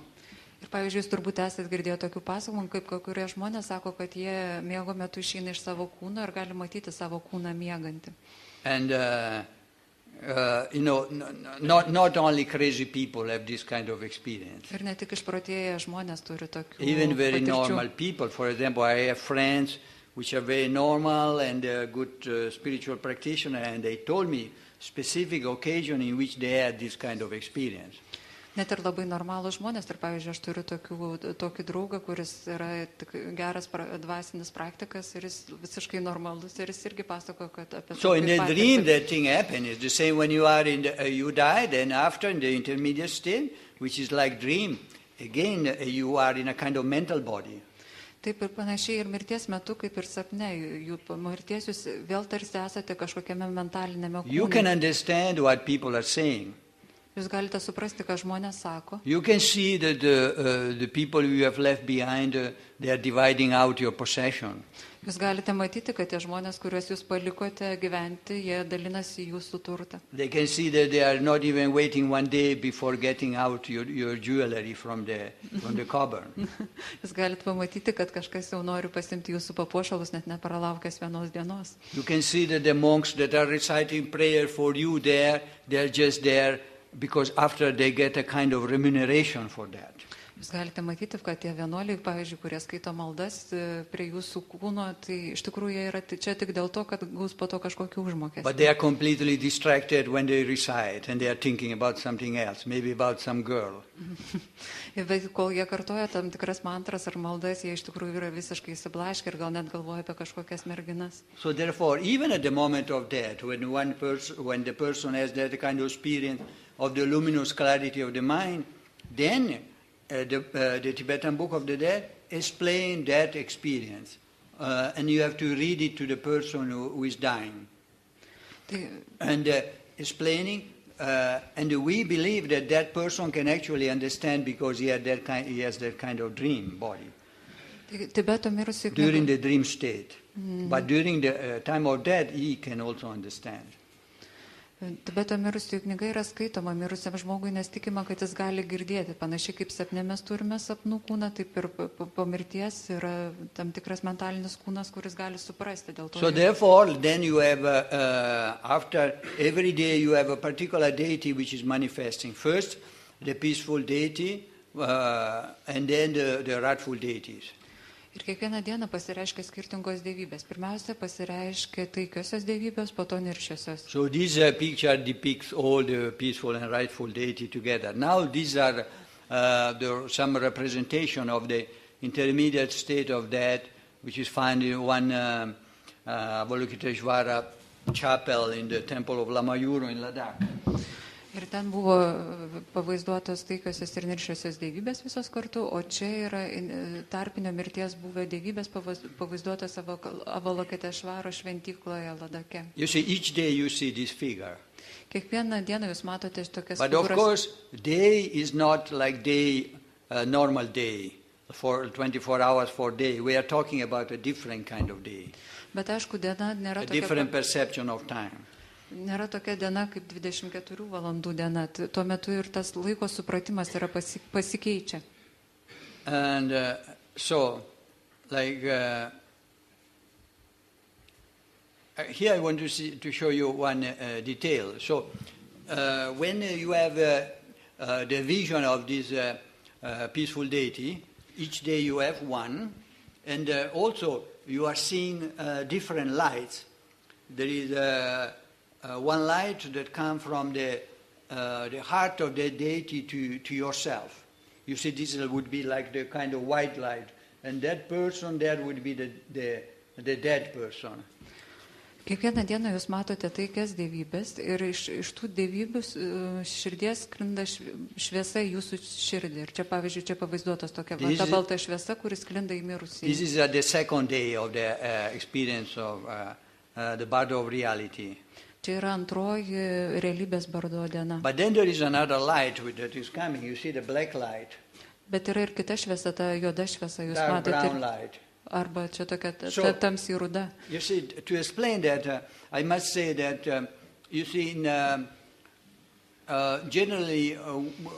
Ir pavyzdžiui, jūs turbūt esate girdėję tokių pasakojimų, kaip kai kurie žmonės sako, kad jie miego metu išeina iš savo kūno ir gali matyti savo kūną miegantį. And you know, not only crazy people have this kind of experience. Ir ne tik išprotėję žmonės turi tokių Even very patirčių. normal people. For example, I have friends which are very normal and good spiritual practitioners, and they told me specific occasion in which they had this kind of experience. Net ir labai normalūs žmonės. Ir pavyzdžiui, aš turiu tokį draugą, kuris yra tik geras dvasinis praktikas ir jis visiškai normalus ir jis irgi pasako, kad apie So in the dream that thing happens. It's the same when you are you die, then after in the intermediate state, which is like dream, again you are in a kind of mental body. Taip ir panašiai ir mirties metu, kaip ir sapne, jų mirties jūs vėl tarsi esate kažkokiame mentalinėme kūne. You can understand what people are saying. Jūs galite suprasti, ką žmonės sako. You can see that the people you have left behind, they are dividing out your possession. Jūs galite matyti, kad tie žmonės, kuriuos jūs palikote gyventi, jie dalinasi jūsų turtą. They can see that they are not even waiting one day before getting out your jewelry from the cupboard. Jūs galite pamatyti, kad kažkas jau nori pasimti jūsų papuošalus, net nepralaukęs vienos dienos. You can see that the monks that are reciting prayer for you there, they are just there because after they get a kind of remuneration for that. Jūs galite matyti, kad tie vienuoliai, pavyzdžiui, kurie skaito maldas prie jūsų kūno, tai iš tikrųjų jie yra čia tik dėl to, kad gaus po to kažkokį užmokestį. But they are completely distracted when they recite and they are thinking about something else, maybe about some girl. Bet kol jie kartoja tam tikras mantras ar maldas, jie iš tikrųjų yra visiškai įsiblaškę ir gal net galvoja apie kažkokias merginas. So therefore, even at the moment of death, when the person has that kind of experience of the luminous clarity of the mind, then the Tibetan Book of the Dead explains that experience. And you have to read it to the person who is dying. And explaining, and we believe that person can actually understand because he has that kind of dream body. During the dream state. But during the time of death, he can also understand. Tibeto mirusiųjų knyga yra skaitoma mirusiam žmogui, nes tikima, kad jis gali girdėti. Panašiai kaip sapne mes turime sapnų kūną, taip ir po mirties yra tam tikras mentalinis kūnas, kuris gali suprasti. Dėl to so therefore, then you have, after every day you have a particular deity which is manifesting. First, the peaceful deity, and then the wrathful deities. Ir kiekvieną dieną pasireiškia skirtingos dievybės. Pirmiausia, pasireiškia taikiosios dievybės, po to niršiosios. So this picture depicts all the peaceful and rightful deity together. Now these are some representation of the intermediate state of that, which is found in one Avalokiteshvara chapel in the temple of Lamayuro in Ladakh. Ir ten buvo pavaizduotos taikiosios ir niršiosios dievybės visos kartu, o čia yra tarpinio mirties buvę dievybės pavaizduotos Avalokiteshvaro šventykloje Ladake. You see, each day you see this figure. Kiekvieną dieną jūs matote tokias figūras. But of course, day is not like day, normal day, for 24 hours for day. We are talking about a different kind of day. Bet aišku, diena nėra tokia. A different perception of time. Nėra tokia diena kaip 24 valandų diena. Tuo metu ir tas laiko supratimas yra pasikeičia. And so, like, here I want to show you one detail. So, when you have the vision of this peaceful deity, each day you have one, and also you are seeing different lights. There is one light that comes from the heart of the deity to yourself. You see, this would be like the kind of white light, and that person there would be the dead person. Kiekvieną dieną jūs matote taikias dievybės ir iš tų dievybių širdies sklinda šviesa jūsų širdį. Ir čia, pavyzdžiui, čia pavaizduotas tokia ta balta šviesa, kuris sklinda į mirusį. This is the second day of the experience of the birth of reality. Čia yra antroji realybės bardo diena. But then there is another light that is coming. You see the black light. Bet yra ir kita šviesa, ta juoda šviesa, jūs matote. Dark brown light. Arba čia tokia tamsiai ruda. You see, to explain that, I must say that, you see, generally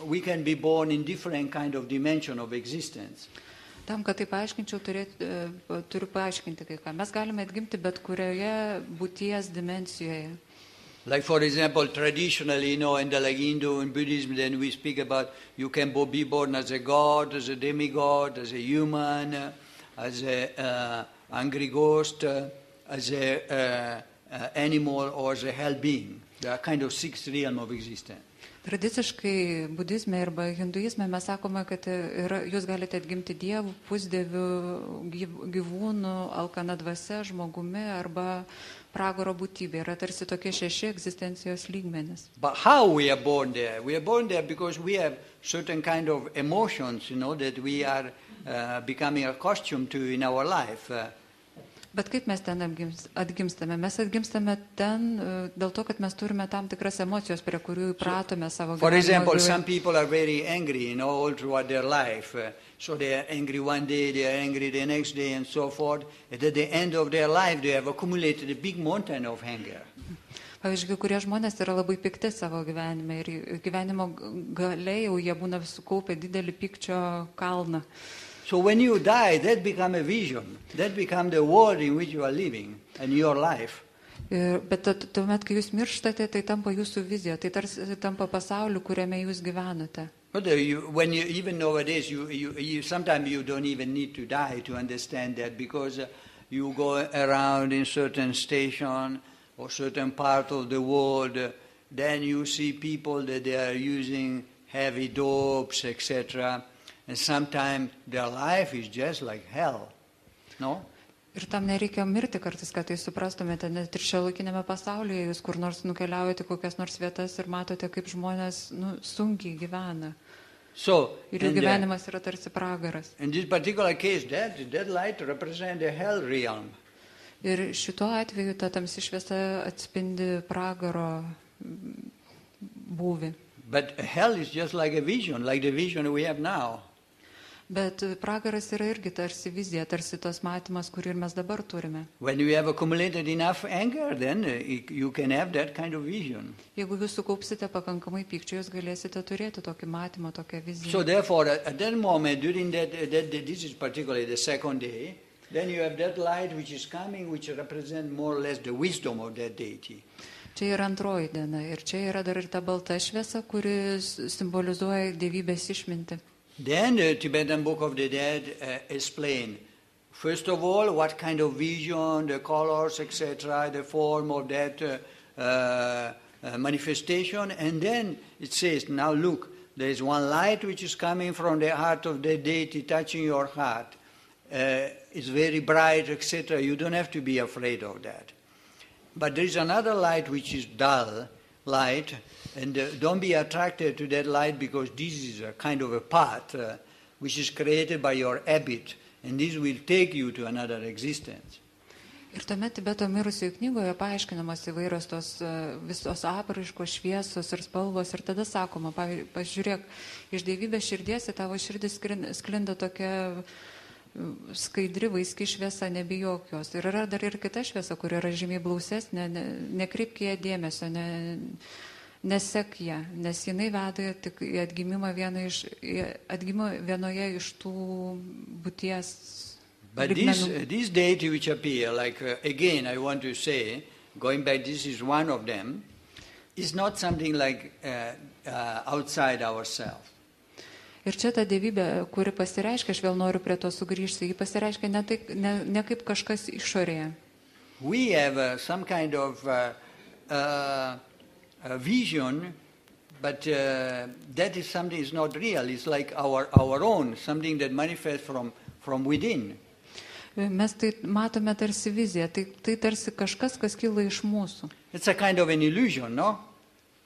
we can be born in different kind of dimension of existence. Tam, kad tai paaiškinčiau, turiu paaiškinti kai ką. Mes galime atgimti bet kurioje būties dimensijoje. Like, for example, traditionally, in the Hindu and Buddhism, then we speak about you can be born as a god, as a demigod, as a human, as a angry ghost, as a animal, or as a hell being. There are kind of 6 realms of existence. Tradiciškai budizme arba hinduizme mes sakome, kad jūs galite atgimti dievų, pusdievių, gyvūnų, alkana dvasia, žmogumi arba pragaro būtybė. Yra tarsi tokie 6 egzistencijos lygmenys. But how we are born there? We are born there because we have certain kind of emotions, that we are becoming accustomed to in our life. Bet kaip mes ten atgimstame? Mes atgimstame ten dėl to, kad mes turime tam tikras emocijos, prie kurių įpratome savo gyvenimo. For example, some people are very angry, all throughout their life. So they are angry one day, they are angry the next day, and so forth. And at the end of their life, they have accumulated a big mountain of anger. Pavyzdžiui, kurie žmonės yra labai pikti savo gyvenime ir gyvenimo gale jau jie būna sukaupę didelį pykčio kalną. So when you die, that becomes a vision. That becomes the world in which you are living and your life. Bet tuomet, kai jūs mirštate, tai tampa jūsų vizija, tai tarsi tampa pasauliu, kuriame jūs gyvenate. But even nowadays, sometimes you don't even need to die to understand that, because you go around in certain station or certain part of the world, then you see people that they are using heavy dopes, etc. And sometimes their life is just like hell, no? Ir tam nereikia mirti kartais, kad tai suprastumėte, net ir šiuolaikinėme pasaulyje, jūs kur nors nukeliaujate kokias nors vietas ir matote, kaip žmonės sunkiai gyvena. Ir jų gyvenimas yra tarsi pragaras. In this particular case, that light represents the hell realm. Ir šituo atveju ta tamsi šviesa atspindi pragaro būvį. But hell is just like a vision, like the vision we have now. Bet pragaras yra irgi tarsi vizija, tarsi tas matymas, kurį ir mes dabar turime. When you have accumulated enough anger, then you can have that kind of vision. Jeigu jūs sukaupsite pakankamai pykčio, jūs galėsite turėti tokį matymą, tokią viziją. So therefore, at that moment, during that this is particularly the second day, then you have that light which is coming, which represents more or less the wisdom of that deity. Čia yra antroji diena ir čia yra dar ir ta balta šviesa, kuri simbolizuoja dievybės išmintį. Then the Tibetan Book of the Dead explain, first of all, what kind of vision, the colors, etc., the form of that manifestation, and then it says, now look, there is one light which is coming from the heart of the deity, touching your heart. It's very bright, etc. You don't have to be afraid of that. But there is another light which is dull light, and don't be attracted to that light, because this is a kind of a path which is created by your habit, and this will take you to another existence. Ir tuomet Tibeto mirusiųjų knygoje paaiškinamos įvairios tos visos apraiškos, šviesos ir spalvos, ir tada sakoma, pažiūrėk, iš dievybės širdies į tavo širdį sklinda tokia skaidri, vaiski šviesa, nebijok jos. Ir yra dar ir kita šviesa, kuri yra žymiai blausesnė, nekreipk ją dėmesio, nesek ją, nes jinai veda tik į atgimimą vienoje iš tų būties. But this deity which appear, like again I want to say, going back, this is one of them, is not something like outside ourselves. Ir čia ta dievybė, kuri pasireiškia, aš vėl noriu prie to sugrįžti, ji pasireiškia ne kaip kažkas išorėje. We have some kind of vision, but that is something is not real. It's like our own, something that manifests from within. Mes tai matome tarsi viziją, tai tarsi kažkas, kas kyla iš mūsų. It's a kind of an illusion, no?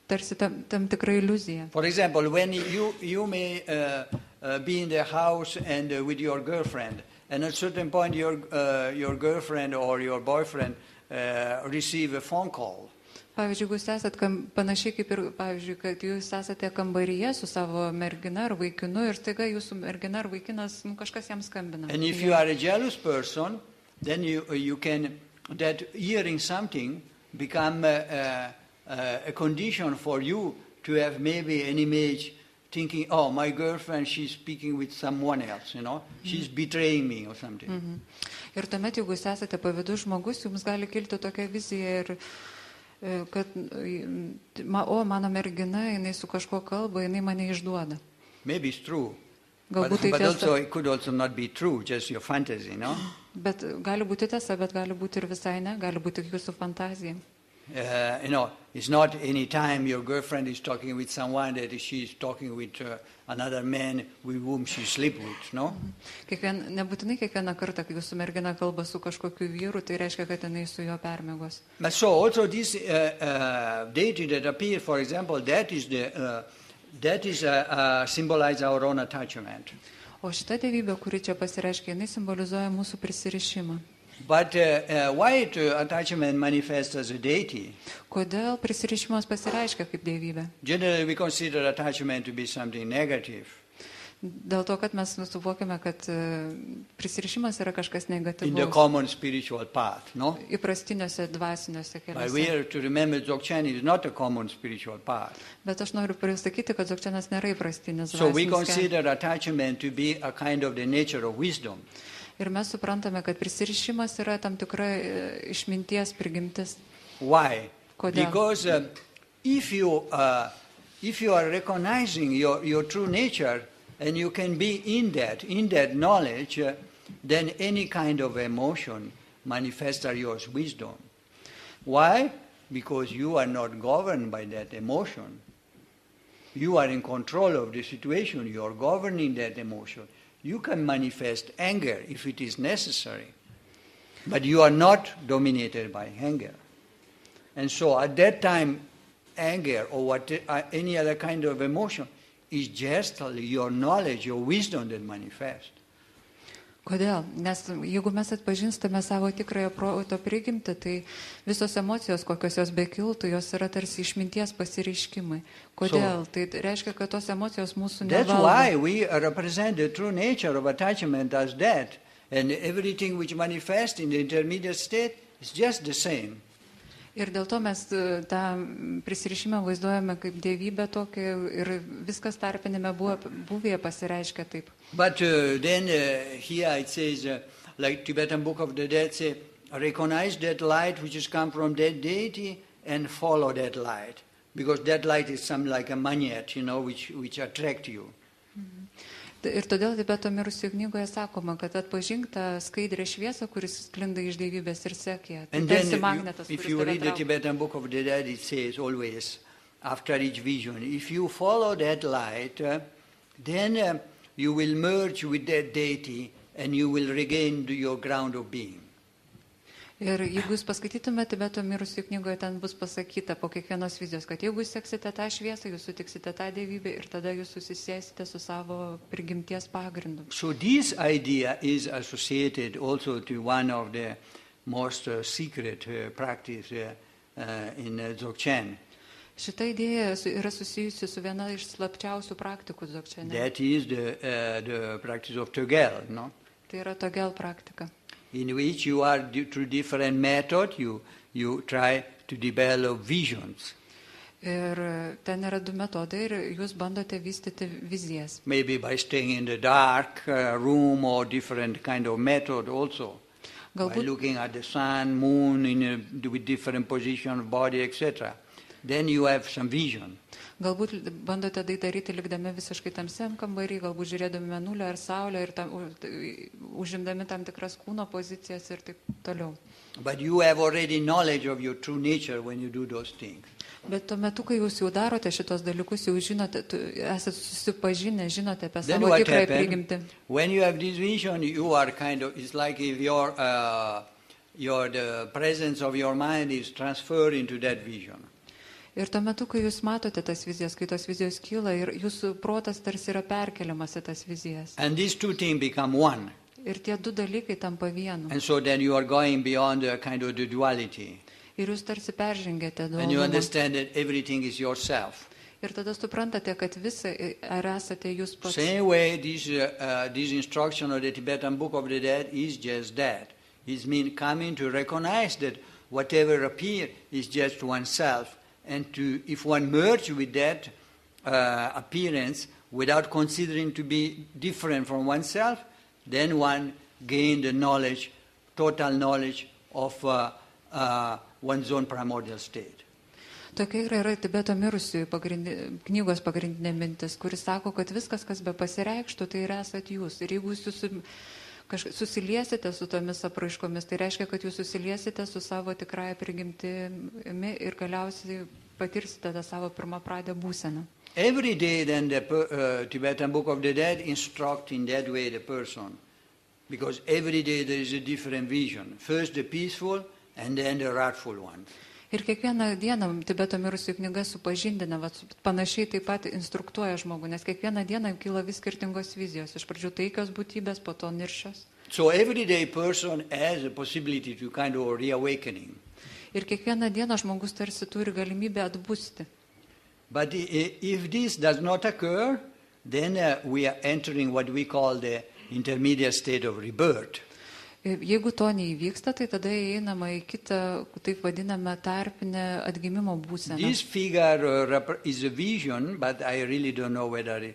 Tarsi tam tikra iliuzija. For example, when you may be in the house and with your girlfriend, and at a certain point your girlfriend or your boyfriend receive a phone call. Pavyzdžiui, jūs esat panašiai kaip ir, pavyzdžiui, kad jūs esate kambaryje su savo mergina ar vaikinu ir staiga jūsų mergina ar vaikinas, kažkas jam skambina. And if you are a jealous person, then you can, that hearing something become a condition for you to have maybe an image thinking, oh, my girlfriend, she's speaking with someone else, she's betraying me or something. Ir tuomet, jeigu jūs esate pavydus žmogus, jums gali kilti tokia vizija ir kad, mano mergina, jinai su kažkuo kalba, jinai mane išduoda. Maybe it's true. Galbūt tai but tiesa. also it could also not be true, just your fantasy, no? Bet gali būti tiesa, bet gali būti ir visai ne, gali būti jūsų fantazija. It's not any time your girlfriend is talking with someone that she is talking with another man with whom she sleep with, no? Nebūtinai kiekvieną kartą, kai jūsų mergina kalba su kažkokiu vyru, tai reiškia, kad jinai su juo permiegos. But so also this deity that appears, for example, that is symbolize our own attachment. O šita dievybė, kuri čia pasireiškia, jinai simbolizuoja mūsų prisirišimą. But why attachment manifests as a deity? Kodėl prisirišimas pasireiškia kaip dievybė? Generally we consider attachment to be something negative. Dėl to, kad mes suvokiame, kad prisirišimas yra kažkas negatyvaus. In the common spiritual path, no? Įprastiniuose dvasiniuose But we keliuose. are to remember Dzogchen is not a common spiritual path. Bet aš noriu pasakyti, kad dzogčenas nėra įprastinis So we dvasinis kelias. consider attachment to be a kind of the nature of wisdom. Ir mes suprantame, kad prisirišimas yra tam tikra išminties prigimtis. Why? Kodėl? Because if you are recognizing your true nature and you can be in that knowledge, then any kind of emotion manifests as your wisdom. Why? Because you are not governed by that emotion. You are in control of the situation. You are governing that emotion. You can manifest anger if it is necessary, but you are not dominated by anger. And so at that time, anger or any other kind of emotion is just your knowledge, your wisdom that manifests. Kodėl? Nes jeigu mes atpažinstame savo tikrąją proto prigimtį, tai visos emocijos, kokios jos bekiltų, jos yra tarsi išminties pasireiškimai. Kodėl? Tai reiškia, kad tos emocijos mūsų That's nevaldo. why we represent the true nature of attachment as that, and everything which manifests in the intermediate state is just the same. Ir dėl to mes tą prisirišimą vaizduojame kaip dievybę tokią ir viskas tarpinėme buvėje pasireiškia taip. But then here it says, like Tibetan Book of the Dead say, recognize that light which has come from that deity and follow that light. Because that light is some like a magnet, which attract you. Ir todėl Tibeto mirusių knygoje sakoma, kad atpažink tą skaidrę šviesą, kuris sklinda iš dievybės ir sek ją. Tai And tarsi then magnetas, if kuris you tave read the traukia. Tibetan Book of the Dead, it says always, after each vision, if you follow that light, then you will merge with that deity and you will regain your ground of being. Ir jeigu jūs paskaitytumėte Tibeto mirusių knygoje, ten bus pasakyta po kiekvienos vizijos, kad jeigu jūs seksite tą šviesą, jūs sutiksite tą dievybę ir tada jūs susisiesite su savo prigimties pagrindu. So this idea is associated also to one of the most secret practice in Dzogchen. Šita idėja yra susijusi su viena iš slapčiausių praktikų dzogčene. That is the practice of Togel, no? Tai yra togel praktika. In which you are, through different methods, you try to develop visions. Ir ten yra du metodai ir jūs bandote vystyti vizijas. Maybe by staying in the dark room or different kind of method also. By Galbūt, looking at the sun, moon, with different position of body, etc. Then you have some vision. galbūt bandote tai daryti likdami visiškai tamsiam kambarį, galbūt žiūrėdami mėnulio ar saulę ir užimdami tam tikras kūno pozicijas ir taip toliau. But you have already knowledge of your true nature when you do those things. Bet tuo metu, kai jūs jau darote šitos dalykus, jau žinote, esate susipažinę, žinote apie Then savo what tikrąją happens? prigimtį. When you have this vision, you are it's like if the presence of your mind is transferred into that vision. Ir tuo metu, kai jūs matote tas vizijas, kai tos vizijos kyla ir jūsų protas tarsi yra perkeliamas į tas vizijas. And these two things become one. Ir tie du dalykai tampa vienu. And so then you are going beyond the kind of the duality. Ir jūs tarsi peržengėte And you dualumą. understand that everything is yourself. Ir tada suprantate, kad visa ar esate jūs pats. Same way, this instruction of the Tibetan Book of the Dead is just that. It means coming to recognize that whatever appears is just oneself. And if one merges with that appearance without considering to be different from oneself, then one gains the knowledge, total knowledge of one's own primordial state. Tokia yra Tibeto mirusiųjų knygos pagrindinė mintis, kuris sako, kad viskas, kas be pasireikštų, tai ir esat jūs. Ir jeigu jūs susiliesite su tomis apraiškomis, tai reiškia, kad jūs susiliesite su savo tikrąją prigimtimi ir galiausiai patirsite tą savo pirmapradę būseną. Every day then the Tibetan Book of the Dead instruct in that way the person. Because every day there is a different vision. First the peaceful and then the wrathful one. Ir kiekvieną dieną Tibeto mirusių knyga supažindina, panašiai taip pat instruktuoja žmogų, nes kiekvieną dieną kyla vis skirtingos vizijos. Iš pradžių taikios būtybės, po to niršios. So everyday person has a possibility to kind of reawakening. Ir kiekvieną dieną žmogus tarsi turi galimybę atbusti. But if this does not occur, then we are entering what we call the intermediate state of rebirth. Jeigu to neįvyksta, tai tada įeinama į kitą, taip vadiname, tarpinę atgimimo būseną. This figure is a vision, but I really don't know whether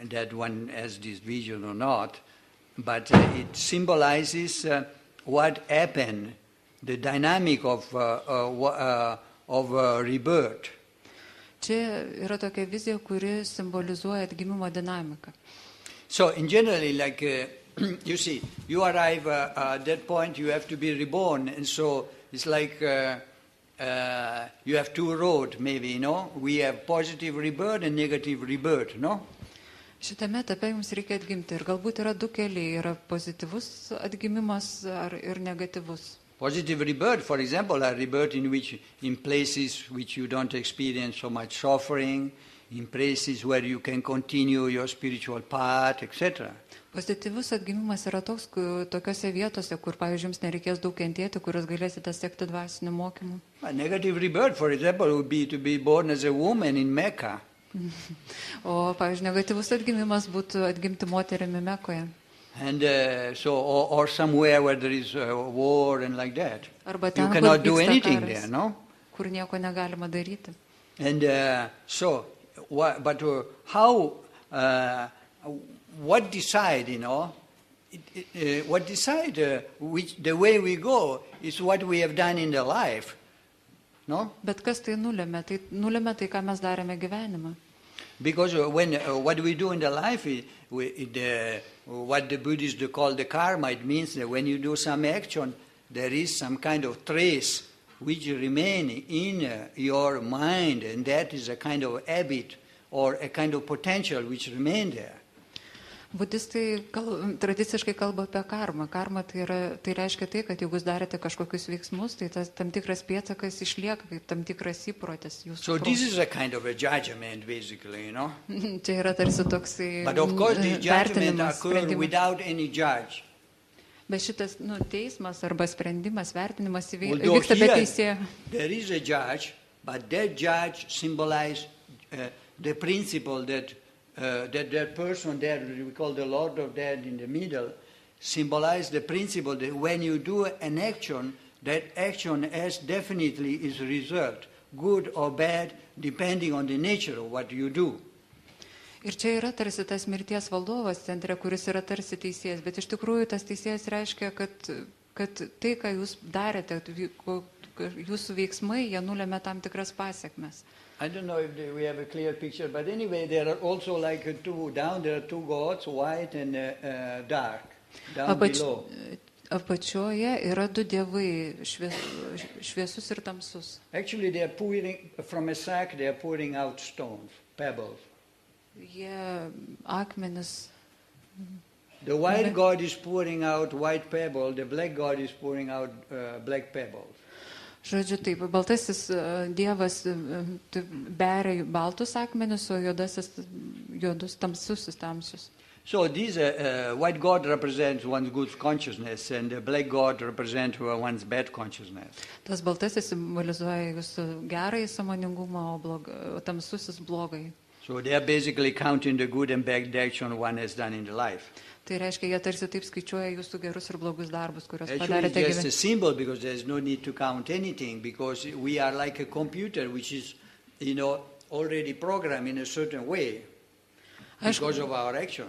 that one has this vision or not. But it symbolizes what happened, the dynamic of rebirth. Čia yra tokia vizija, kuri simbolizuoja atgimimo dinamiką. So in generally, like you see, you arrive at that point, you have to be reborn, and so it's like you have two roads, maybe, you know. We have positive rebirth and negative rebirth, no? Šitame etape jums reikia atgimti ir galbūt yra du keliai, yra pozityvus atgimimas ir negatyvus. Positive rebirth, for example, are rebirth in places which you don't experience so much suffering, in places where you can continue your spiritual path, etc. Pozityvus atgimimas yra tokiose vietose, kur, pavyzdžiui, jums nereikės daug kentėti, kurios galėsite sekti dvasiniu mokymu. A negative rebirth, for example, would be to be born as a woman in Mecca. O, pavyzdžiui, negatyvus atgimimas būtų atgimti moterimi Mekoje. And or somewhere where there is war and like that. Arba ten, you cannot do vyksta anything karas, there, no? Kur nieko negalima daryti. And what decide, you know? What decide the way we go is what we have done in the life, no? Bet kas tai nulėmė? Tai nulėmė tai, ką mes darėme gyvenimą. Because what we do in the life, what the Buddhists call the karma, it means that when you do some action, there is some kind of trace which remain in your mind, and that is a kind of habit or a kind of potential which remain there. Budistai tradiciškai kalba apie karmą. Karma tai reiškia tai, kad jeigu jūs darėte kažkokius veiksmus, tai tas tam tikras pėdsakas išlieka kaip tam tikras įprotis. So this is a kind of a judgment, basically, you know. Čia yra tarsi toksai But of course this judgment vertinimas, occurs sprendimas. without any judge. Bet šitas teismas arba sprendimas, vertinimas Although vyksta be here teisėjo. there is a judge, but that judge symbolizes the principle that that person there, we call the Lord of Dead in the middle, symbolize the principle that when you do an action, that action has definitely its result, good or bad, depending on the nature of what you do. Ir čia yra tarsi tas mirties valdovas centre, kuris yra tarsi teisėjas, bet iš tikrųjų tas teisėjas reiškia, kad tai, ką jūs darėte, jūsų veiksmai, jie nulėmė tam tikras pasiekmes. I don't know if we have a clear picture, but anyway, there are also like there are two gods, white and dark, down below. Apačioje yra du dievai, šviesus ir tamsus. Actually, they are pouring, from a sack, they are pouring out stones, pebbles. Jie akmenis. The white god is pouring out white pebble, the black god is pouring out black pebbles. Žodžiu, taip, baltasis dievas beria baltus akmenis, o juodus tamsus. So this white god represents one's good consciousness, and the black god represents one's bad consciousness. Tas baltasis simbolizuoja jūsų gerąjį sąmoningumą, o tamsusis blogai. So they are basically counting the good and bad action one has done in the life. Tai reiškia, jie tarsi taip skaičiuoja jūsų gerus ir blogus darbus, kuriuos Actually, padarėte it's just a gyvenime. symbol because there's no need to count anything because we are like a computer which is, already programmed in a certain way because of our action.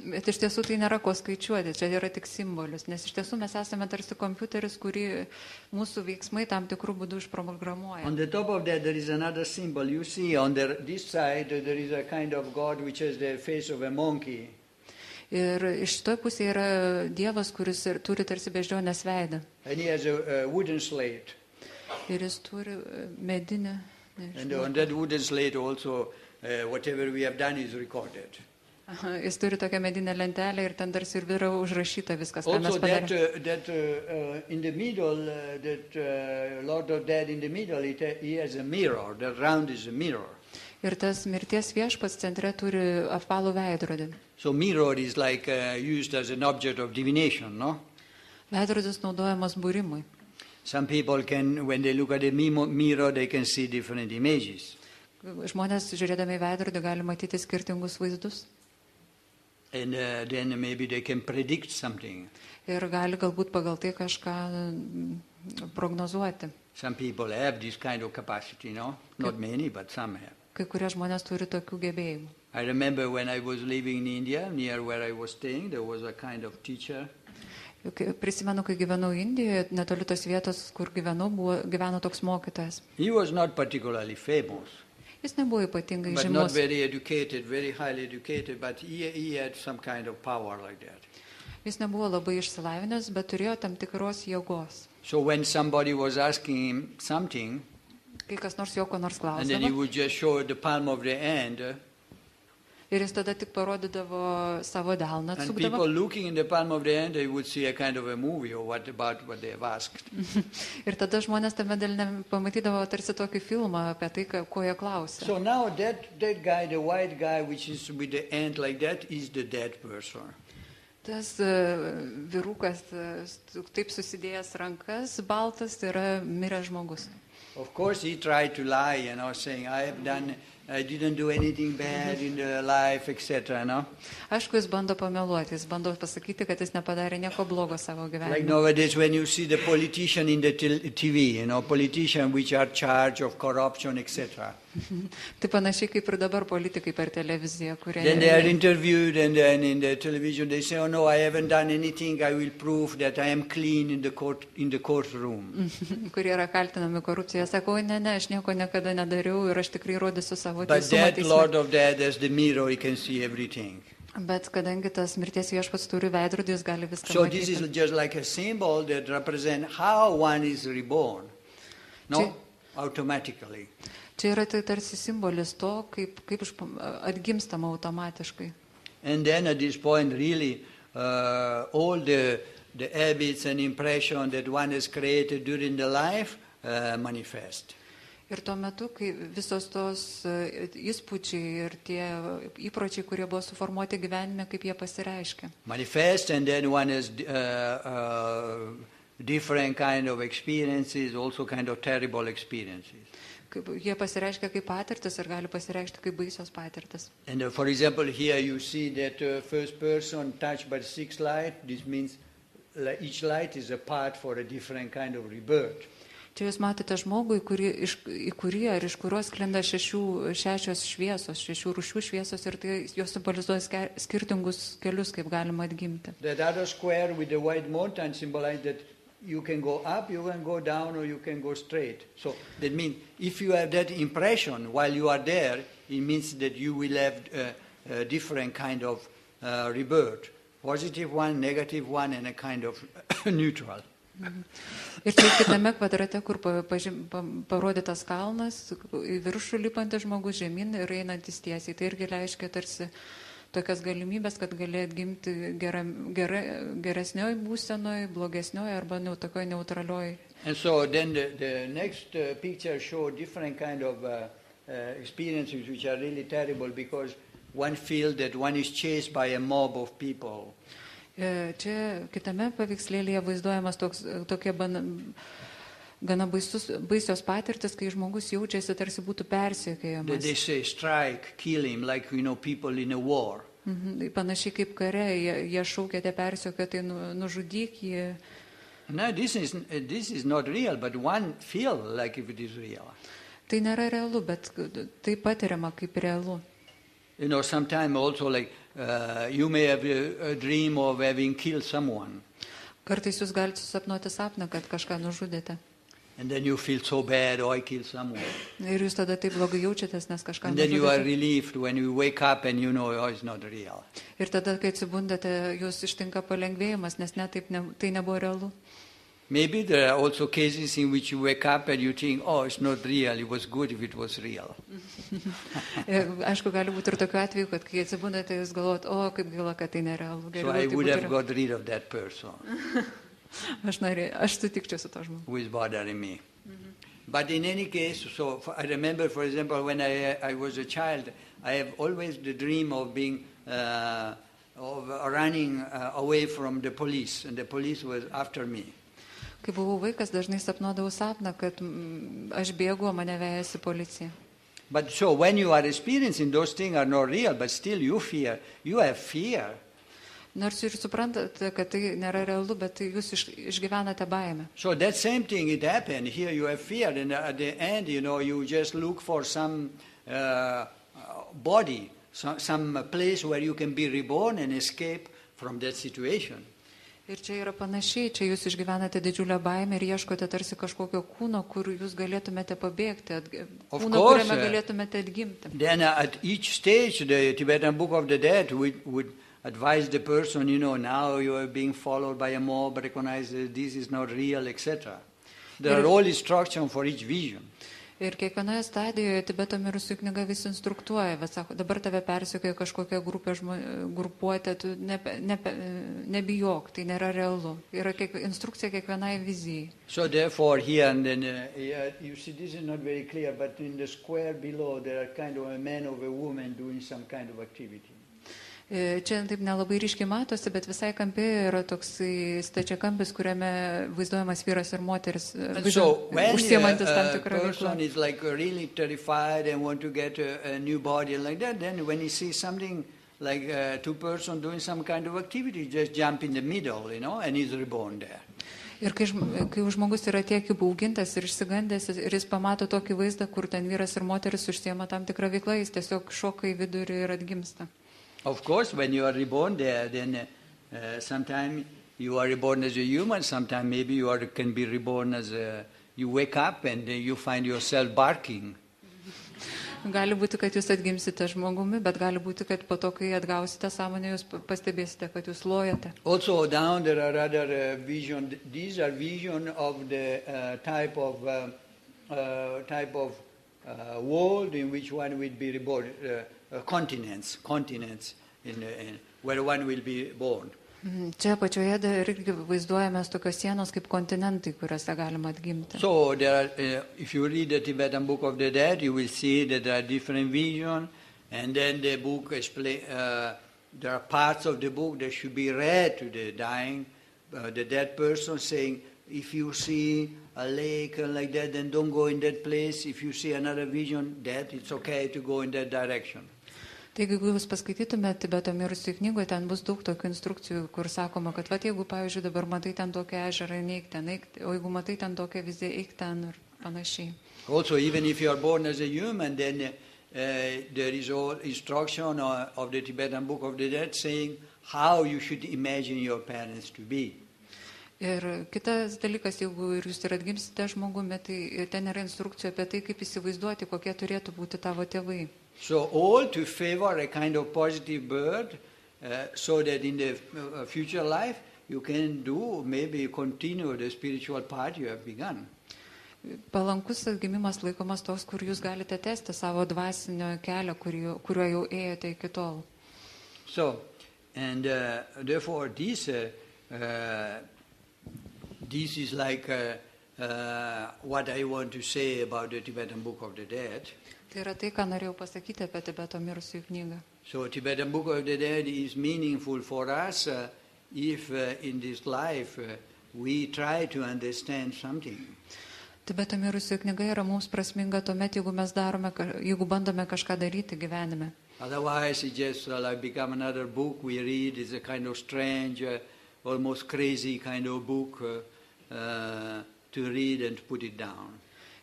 Bet iš tiesų tai nėra ko skaičiuoti, čia yra tik simbolis, nes iš tiesų mes esame tarsi kompiuteris, kurį mūsų veiksmai tam tikrų būdų išprogramuoja. On the top of that there is another symbol. You see on this side there is a kind of god which has the face of a monkey. Ir iš šitoje pusėje yra Dievas, kuris turi tarsi beždžionės veidą. And he has a wooden slate. Ir jis turi medinę. And on that wooden slate also, whatever we have done is recorded. Aha, jis turi tokią medinę lentelę ir ten tarsi ir yra užrašyta viskas, ką mes Also padarėme. that in the middle, Lord of Death in the middle, he has a mirror. The round is a mirror. Ir tas mirties viešpats centre turi apvalų veidrodį. So mirror is like used as an object of divination, no? Veidrodis naudojamas būrimui. Some people can, when they look at the mirror, they can see different images. Žmonės žiūrėdami į veidrodį gali matyti skirtingus vaizdus. And then maybe they can predict something. Ir gali galbūt pagal tai kažką prognozuoti. Some people have this kind of capacity, no? Not many, but some have. Kai kurie žmonės turi tokių gebėjimų. I remember when I was living in India, near where I was staying, there was a kind of teacher. Prisimenu, kai gyvenau Indijoje, netoli tos vietos, kur gyveno toks mokytojas. He was not particularly famous, Jis nebuvo ypatingai but not žymus. very educated, very highly educated, but he had some kind of power like that. Jis nebuvo labai išsilavinęs, bet turėjo tam tikros jėgos. So when somebody was asking him something, Kai kas nors jo ko nors and then he klausdavo, would just show the palm of the hand, ir jis tada tik parodydavo savo delną, and people atsukdavo. looking in the palm of the hand, they would see a kind of a movie or about what they have asked. Ir tada žmonės tame delne pamatydavo tarsi tokį filmą apie tai, ko jie klausė. So now that guy, the white guy, which is with the hand like that, is the dead person. Tas vyrukas, taip susidėjęs rankas, baltas, tai yra miręs žmogus. Of course, he tried to lie, saying, I didn't do anything bad in the life, etc. Aišku, jis bando pameluoti, jis bando pasakyti, kad jis nepadarė nieko blogo savo Like gyvenime. nowadays, when you see the politician in the TV, politicians which are charged of corruption, etc. Tai panašiai kaip ir dabar politikai per televiziją, kurie Then they are interviewed, and then in the television they say, "Oh no, I haven't done anything. I will prove that I am clean in the courtroom." kurie yra kaltinami korupcija, sako, ne, aš nieko niekada nedariau ir aš tikrai rodysiu savo But teisumą that Lord teisme. of Death, as the mirror, he can see everything. Bet kadangi tas mirties viešpats turi veidrodį, jis gali viską So this is matyti. just like a symbol that represents how one is reborn, Čia- automatically. Čia yra tai tarsi simbolis to, kaip atgimstama automatiškai. And then at this point, really, all the habits and impression that one has created during the life manifest. Ir tuo metu, kai visos tos įspūdžiai ir tie įpročiai, kurie buvo suformuoti gyvenime, kaip jie pasireiškia. Manifest, and then one has different kind of experiences, also kind of terrible experiences. Jie pasireiškia kaip patirtis ir gali pasireikšti kaip baisios patirtis. And for example, here you see that first person touched by 6 light. This means each light is a part for a different kind of rebirth. Čia jūs matote žmogų, į kurį ar iš kurios sklinda šešios šviesos, 6 rūšių šviesos ir tai jos simbolizuoja skirtingus kelius, kaip galima atgimti. That other square with the white mountain symbolizes that you can go up, you can go down, or you can go straight. So that means if you have that impression while you are there, it means that you will have a different kind of rebirth. Positive one, negative one, and a kind of neutral. Ir čia kitame kvadrate, kur parodytas kalnas, į viršų lipantis žmogus žemyn ir einantis tiesiai. Tai irgi reiškia tarsi tokias galimybės, kad gali atgimti geresnioj būsenoj, blogesnioj arba tokioj neutralioj. And so then the next picture shows different kind of experiences which are really terrible because one feels that one is chased by a mob of people. Čia kitame paveikslėlyje vaizduojamas tokie gana baisios patirtis, kai žmogus jaučiasi tarsi būtų persekiojamas. They say strike, kill him, like people in a war. Panašiai kaip kare, jie šaukia tie persekiotojai, nužudyk jį. No, this is not real, but one feels like if it is real. Tai nėra realu, bet tai patiriama kaip realu. Sometimes also like you may have a dream of having killed someone. Kartais jūs galite susapnuoti sapną, kad kažką nužudėte. And then you feel so bad, oh, I killed someone. Ir jūs tada taip blogai jaučiatės, nes kažką And then you are nužudėte. relieved when you wake up and you know, oh, it's not real. Ir tada, kai atsibundate, jūs ištinka palengvėjimas, nes tai nebuvo realu. Maybe there are also cases in which you wake up and you think, oh, it's not real, it was good if it was real. Aišku, gali būti ir tokiu atveju, kad kai atsibundate, jūs galvojat, o, kaip gaila, kad tai nerealu. So I would have got rid of that person Aš sutikčiau su to žmogu. who is bothering me. But in any case, I remember, for example, when I was a child, I have always the dream of being, of running away from the police, and the police was after me. Kai buvau vaikas, dažnai sapnuodavau sapną, kad aš bėgu, o mane vejasi policija. But so when you are experiencing those things are not real, but still you have fear. Nors ir suprantate, kad tai nėra realu, bet tai jūs išgyvenate baimę. So that same thing, it happened. Here you have fear, and at the end, you just look for some body, some place where you can be reborn and escape from that situation. Ir čia yra panašiai, čia jūs išgyvenate didžiulę baimę ir ieškote tarsi kažkokio kūno, kur jūs galėtumėte pabėgti, kūno, kuriame galėtumėte atgimti. Then at each stage, the Tibetan Book of the Dead would advise the person, now you are being followed by a mob, recognize that this is not real, etc. There are all instructions for each vision. Ir kiekvienoje stadijoje Tibeto mirusių knyga vis instruktuoja, bet sako, dabar tave persekioja kažkokia grupuotė, tu nebijok, tai nėra realu. Yra instrukcija kiekvienai vizijai. So therefore here and then, you see this is not very clear, but in the square below there are kind of a man or a woman doing some kind of activity. Čia taip nelabai ryškiai matosi, bet visai kampėje yra toksai stačiakampis, kuriame vaizduojamas vyras ir moteris užsiemantis tam tikrą veiklą. So when a person is like really terrified and want to get a new body and like that, then when he sees something like two persons doing some kind of activity, just jump in the middle, and he's reborn there. Ir kai žmogus yra tiek įbaugintas ir išsigandęs ir jis pamato tokį vaizdą, kur ten vyras ir moteris užsiema tam tikrą veiklą, jis tiesiog šoka į vidurį ir atgimsta. Of course, when you are reborn there, then sometimes you are reborn as a human, sometimes maybe can be reborn as you wake up and you find yourself barking. Gali būti, kad jūs atgimsite žmogumi, bet gali būti, kad po to, kai atgausite sąmonę, jūs pastebėsite, kad jūs lojate. Also down there are other visions. These are visions of the type of world in which one will be reborn. Continents where one will be born. Čia pačioje irgi vaizduojame tokios sienos kaip kontinentai, kuriuose galima atgimti. So there are, if you read the Tibetan Book of the Dead, you will see that there are different visions, and then the book explain. There are parts of the book that should be read to the dying, the dead person, saying, if you see a lake like that, then don't go in that place. If you see another vision, that it's okay to go in that direction. Taigi, jeigu jūs paskaitytumėte Tibeto mirusių knygoje, ten bus daug tokių instrukcijų, kur sakoma, kad jeigu, pavyzdžiui, dabar matai ten tokią ežerą, neik ten, o jeigu matai ten tokią viziją, eik ten ir panašiai. Also, even if you are born as a human, then there is all instruction of the Tibetan Book of the Dead saying how you should imagine your parents to be. Ir kitas dalykas, jeigu ir jūs ir atgimsite žmogumi, tai ten yra instrukcijų apie tai, kaip įsivaizduoti, kokie turėtų būti tavo tėvai. So all to favor a kind of positive birth, so that in the future life you can maybe continue the spiritual path you have begun. Palankus atgimimas laikomas toks, kur jūs galite tęsti savo dvasinio kelią, kuriuo jau ėjote iki tol. So, and therefore this is like what I want to say about the Tibetan Book of the Dead. Tai yra tai, ką norėjau pasakyti apie Tibeto mirusiųjų knygą. So Tibetan Book of the Dead is meaningful for us if in this life we try to understand something. Tibeto mirusiųjų knyga yra mums prasminga tuomet, jeigu bandome kažką daryti gyvenime. Otherwise it just like become another book we read. It's a kind of strange, almost crazy kind of book to read and put it down.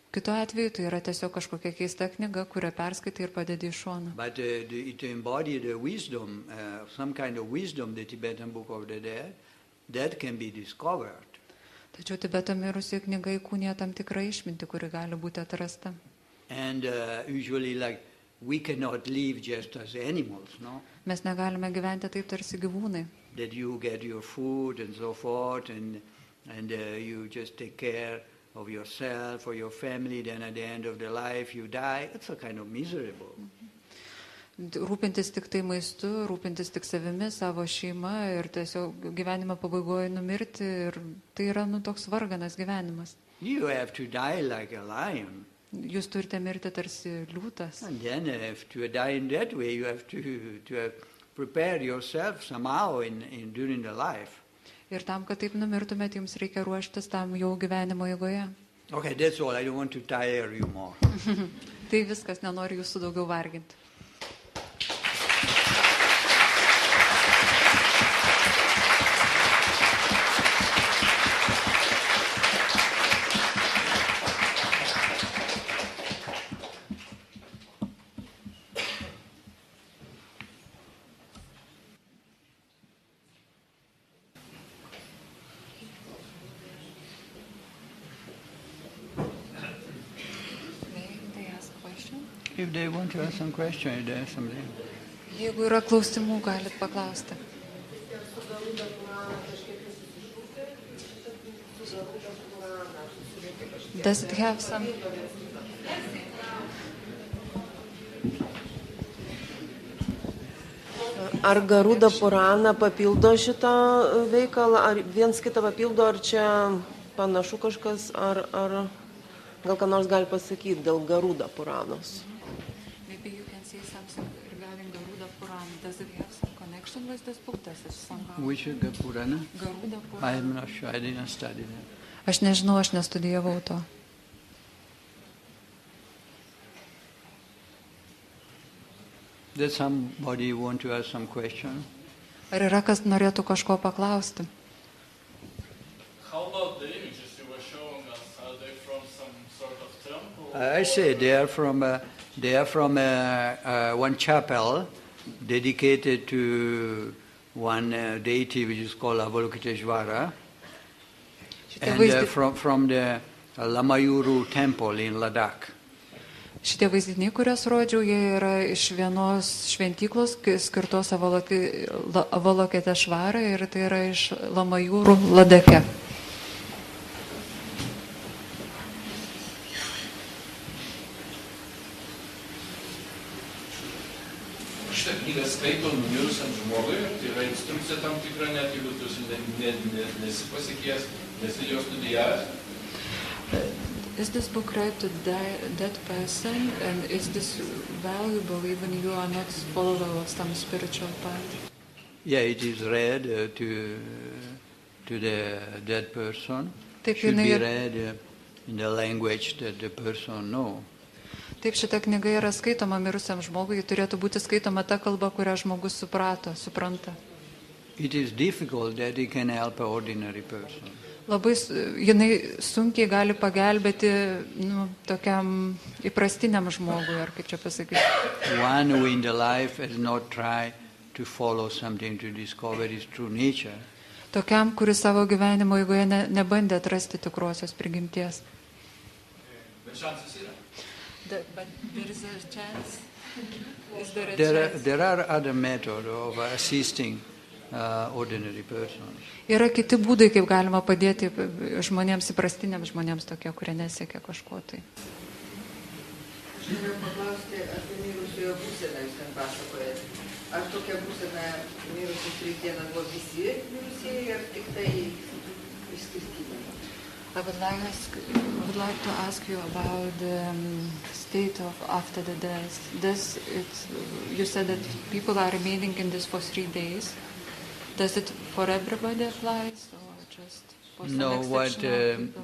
Kitu atveju tai yra tiesiog kažkokia keista knyga, kurią perskaitai ir padedi į šoną. But it embodies the wisdom, some kind of wisdom, the Tibetan Book of the Dead, that can be discovered. Tačiau Tibeto mirusiųjų knyga įkūnija tam tikrą išmintį, kuri gali būti atrasta. And usually like we cannot live just as animals, no? Mes negalime gyventi taip tarsi gyvūnai. That you get your food and so forth and you just take care of yourself or your family, then at the end of the life you die. It's a kind of miserable. Rūpintis tik tai maistu, rūpintis tik savimi, savo šeima ir tiesiog gyvenimo pabaigoje numirti ir tai yra toks varganas gyvenimas. You have to die like a lion. Jūs turite mirti tarsi liūtas. And then if to die in that way, you have to prepare yourself somehow during the life. Ir tam, kad taip numirtumėt, jums reikia ruoštis tam jau gyvenimo eigoje. Okay, that's all. I don't want to tire you more. Tai viskas, nenoriu jūsų daugiau varginti. If they want to ask some question, if there's something. Jeigu yra klausimų, galit paklausti. Does it have some... Ar Garuda Purana papildo šitą veikalą, ar viens kitą papildo, ar čia panašu kažkas, ar gal ką nors gali pasakyti dėl Garuda Puranos? Maybe you can say something regarding Garuda Purana. Does it have some connection with this book? Does it somehow... Which is the Purana? Garuda Purana. I am not sure. I didn't study that. Aš nežinau, aš nestudijavau to. Does somebody want to ask some question? Ar yra kas norėtų kažko paklausti? How about the images you were showing us? Are they from some sort of temple? I say they are from one chapel dedicated to one deity which is called Avalokiteshvara, and from the Lamayuru temple in Ladakh. Šitie vaizdiniai, kuriuos rodžiau, jie yra iš vienos šventyklos skirtos Avalokiteshvarai ir tai yra iš Lamajūrų Ladake. Šitą knygą skaito numirusiam žmogui, tai yra instrukcija tam tikra, net jeigu tu nesi pasiekęs, nesi jo studijavęs. Is this book read to that person, and is this valuable even you are not follower of some spiritual path? Yeah, it is read to the dead person. Taip, Should be read in the language that the person knows. Taip, šita knyga yra skaitoma mirusiam žmogui, turėtų būti skaitoma ta kalba, kurią žmogus supranta. It is difficult that it can help an ordinary person. Labai jinai sunkiai gali pagelbėti tokiam įprastiniam žmogui, ar kaip čia pasakyti. One who in the life has not tried to follow something to discover his true nature. Tokiam, kuris savo gyvenimo eigoje nebandė atrasti tikrosios prigimties. Bet šansas yra. But there is a chance. Is there a chance? There are other methods of assisting ordinary persons. Yra kiti būdai, kaip galima padėti žmonėms, įprastiniams žmonėms tokie, kurie nesiekia kažko tai. Aš noriu paklausti apie mirusiojo būseną, jūs ten pasakojate. Ar tokia būsena mirusių srityje buvo visi mirusieji, ar tik tai išskirtiniai? I would like to ask you about the state of after the death. You said that people are remaining in this for 3 days. Does it for everybody applies or just for some exceptional people?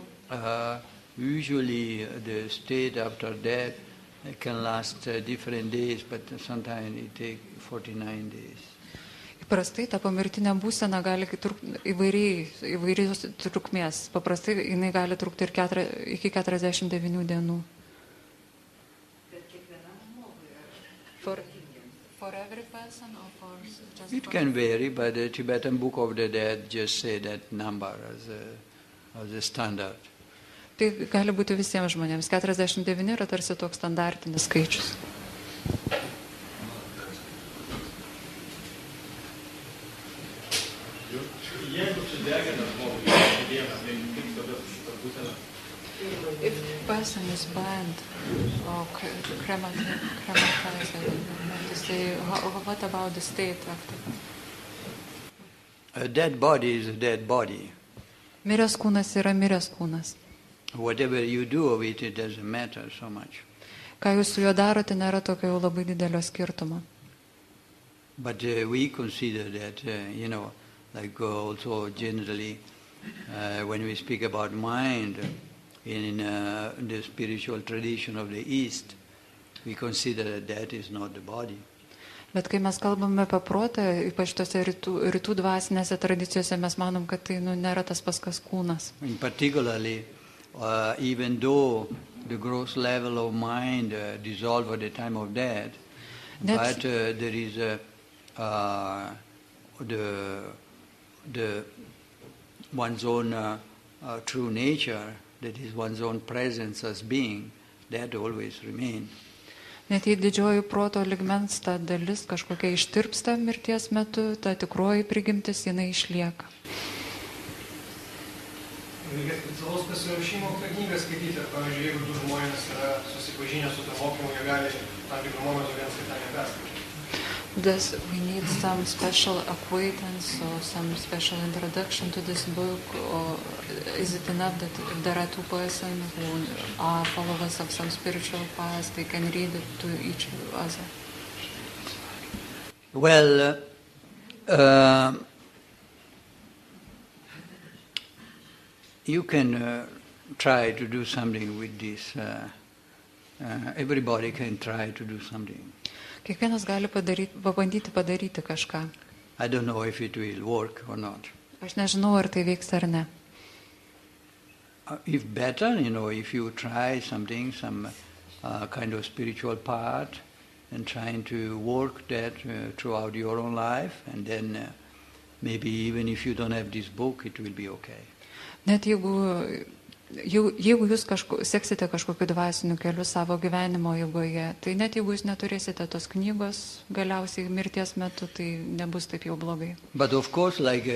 Usually the state after death can last different days, but sometimes it takes 49 days. Įprastai ta pomirtinė būsena gali trukti įvairios trukmės. Paprastai jinai gali trukti ir iki 49 dienų. For every person or for just It can vary, but the Tibetan Book of the Dead just say that number as as a standard. Tai gali būti visiems žmonėms. 49 yra tarsi toks standartinis skaičius. Jeigu sudegina žmogų, vieną, tai kaip tada su šitą būseną? If person is burned or crematized, to say, what about the state after? A dead body is a dead body. Miręs kūnas yra miręs kūnas. Whatever you do with it doesn't matter so much. Ką jūs su juo darote, nėra tokio jau labai didelio skirtumo. But we consider that, like also generally, when we speak about mind, in the spiritual tradition of the East, we consider that that is not the body. Bet kai mes kalbame apie protą, ypač tose rytų dvasinėse tradicijose, mes manom, kad tai nėra tas pats kas kūnas. And particularly, even though the gross level of mind dissolve at the time of death, but there is the one's own true nature, that is one's own presence as being, that always remains. Net jei didžioji proto ligmens ta dalis kažkokia ištirpsta mirties metu, ta tikroji prigimtis jinai išlieka. Reikia specialaus pasiruošimo knygą skaityti, ar pavyzdžiui, jeigu du žmonės yra susipažinę su to mokymu, jie gali tam tikrų momentų vienas kitą neperskaityti. Does we need some special acquaintance or some special introduction to this book, or is it enough that if there are two persons who are followers of some spiritual path, they can read it to each other? Well, you can try to do something with this. Everybody can try to do something. Kiekvienas gali pabandyti padaryti kažką. I don't know if it will work or not. Aš nežinau, ar tai veiks ar ne. If better, if you try something, some kind of spiritual path, and trying to work that throughout your own life, and then maybe even if you don't have this book, it will be okay. Net jeigu jūs seksite kažkokiu dvasiniu keliu savo gyvenimo eigoje, tai net jeigu jūs neturėsite tos knygos galiausiai mirties metu, tai nebus taip jau blogai. But of course, like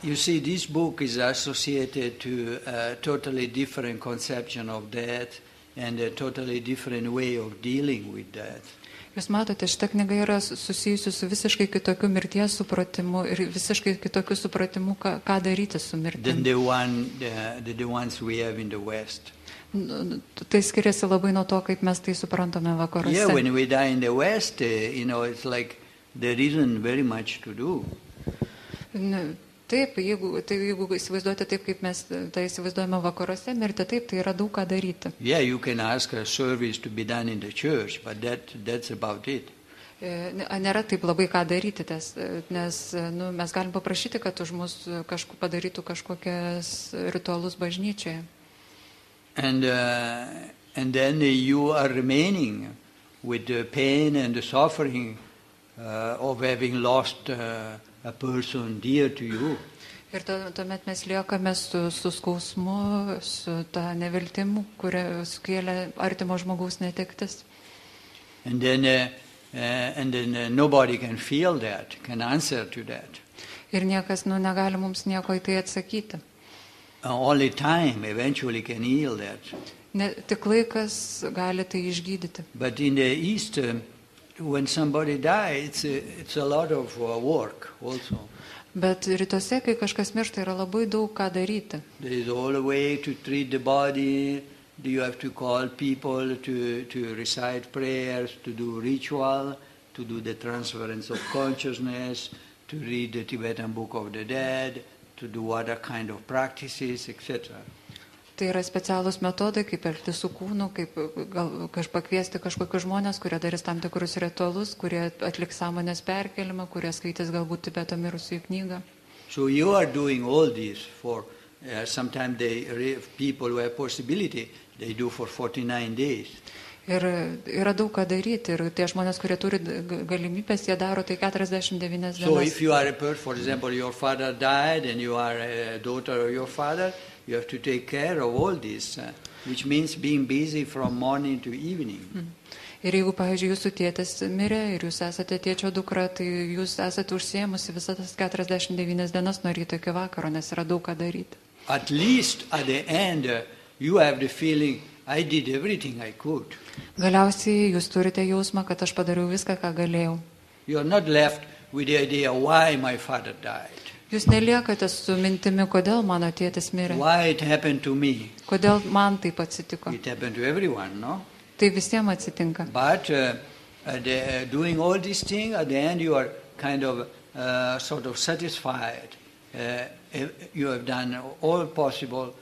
you see, this book is associated to a totally different conception of death and a totally different way of dealing with death. Jūs matote, šita knyga yra susijusi su visiškai kitokiu mirties supratimu ir visiškai kitokiu supratimu, ką daryti su mirtimi. Than the ones we have in the West. Tai skiriasi labai nuo to, kaip mes tai suprantame vakaruose. Yeah, when we die in the West, it's like there isn't very much to do. Taip, jeigu įsivaizduoti taip, kaip mes tai įsivaizduojame vakaruose, mirti taip, tai yra daug ką daryti. Yeah, you can ask a service to be done in the church, but that's about it. Nėra taip labai ką daryti, nes mes galim paprašyti, kad už mus padarytų kažkokias ritualus bažnyčioje. And then you are remaining with the pain and the suffering of having lost a person dear to you. Ir tuomet mes liekame su skausmu, su ta neviltimu, kurią sukėlė artimo žmogaus netektis. And then nobody can feel that, can answer to that. Ir niekas negali mums nieko į tai atsakyti. Only time eventually can heal that. Tik laikas gali tai išgydyti. But in the East, when somebody dies, it's a lot of work also. Bet rytuose, kai kažkas miršta, yra labai daug ką daryti. There is all a way to treat the body. You have to call people to recite prayers, to do ritual, to do the transference of consciousness, to read the Tibetan Book of the Dead, to do other kind of practices, etc. Tai yra specialūs metodai, kaip elgtis su kūnu, kaip pakviesti kažkokius žmonės, kurie darys tam tikrus ritualus, kurie atliks sąmonės perkelimą, kurie skaitys galbūt Tibeto mirusiųjų knygą. So you are doing all this for, sometimes people who have possibility, they do for 49 days. Ir yra daug ką daryti. Ir tie žmonės, kurie turi galimybės, jie daro tai 49 So dienas. if you are a person, for example, your father died and you are a daughter of your father, you have to take care of all this, which means being busy from morning to evening. Ir jeigu, pavyzdžiui, jūsų tėtis mirė ir jūs esate tėčio dukra, tai jūs esate užsiėmusi visas tas 49 dienas nuo ryto iki vakaro, nes yra daug ką daryti. At least at the end, you have the feeling, I did everything I could. Galiausiai jūs turite jausmą, kad aš padariau viską, ką galėjau. You are not left with the idea why my father died, Jūs neliekate su mintimi, kodėl mano tėtis mirė, why it happened to me. kodėl man taip atsitiko. It happened to everyone, no? Tai visiems atsitinka. But doing all these things, at the end you are kind of sort of satisfied. You have done all possible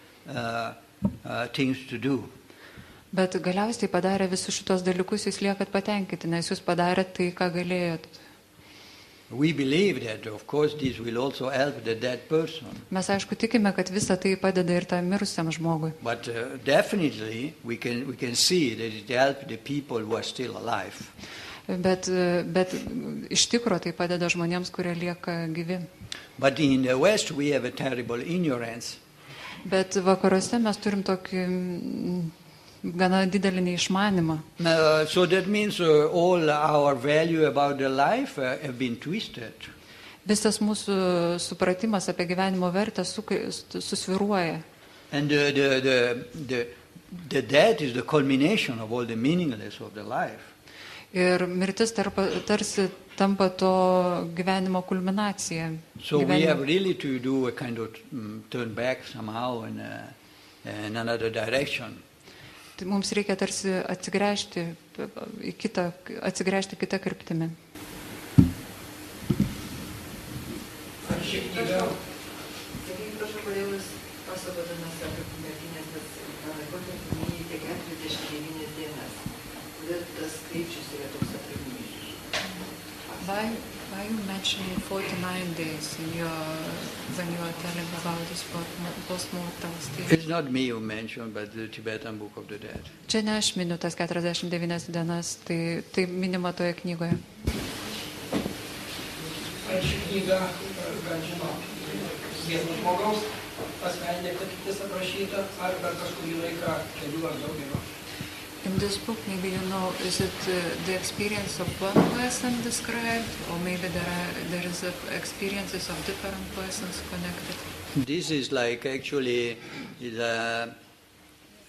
things to do. Bet galiausiai padarę visus šitos dalykus, jūs liekat patenkinti, nes jūs padarėt tai, ką galėjot. We believe that, of course, this will also help the dead person. Mes, aišku, tikime, kad visa tai padeda ir tam mirusiam žmogui. But definitely we can see that it helps the people who are still alive. Bet iš tikro tai padeda žmonėms, kurie lieka gyvi. But in the West we have a terrible ignorance. Bet vakaruose mes turim tokį gana didelį neišmanimą. So that means all our value about the life have been twisted. Visas mūsų supratimas apie gyvenimo vertę susviruoja. And the death is the culmination of all the meaningless of the life. Ir mirtis tarsi tampa to gyvenimo kulminacija. So we have really to do a kind of turn back somehow in another direction. Tai mums reikia tarsi atsigręžti kitą kryptimį. Sakykit, prašau, kodėl jūs pasakodamas apie merginės laikotarpį minėjote 49 dienas? Kodėl tas skaičius yra toks atraminis? Why you mentioning 49 days when you are telling about this post-mortal state? It's not me who mentioned, but the Tibetan Book of the Dead. Čia ne aš miniu tas 49 dienas, tai minima toje knygoje. Ar ši knyga, gal žinau, vieno žmogaus asmeninė patirtis aprašyta, ar per kažkurį laiką kelių ar daugelio? In this book, maybe you know, is it the experience of one person described, or maybe there is experiences of different persons connected? This is like actually,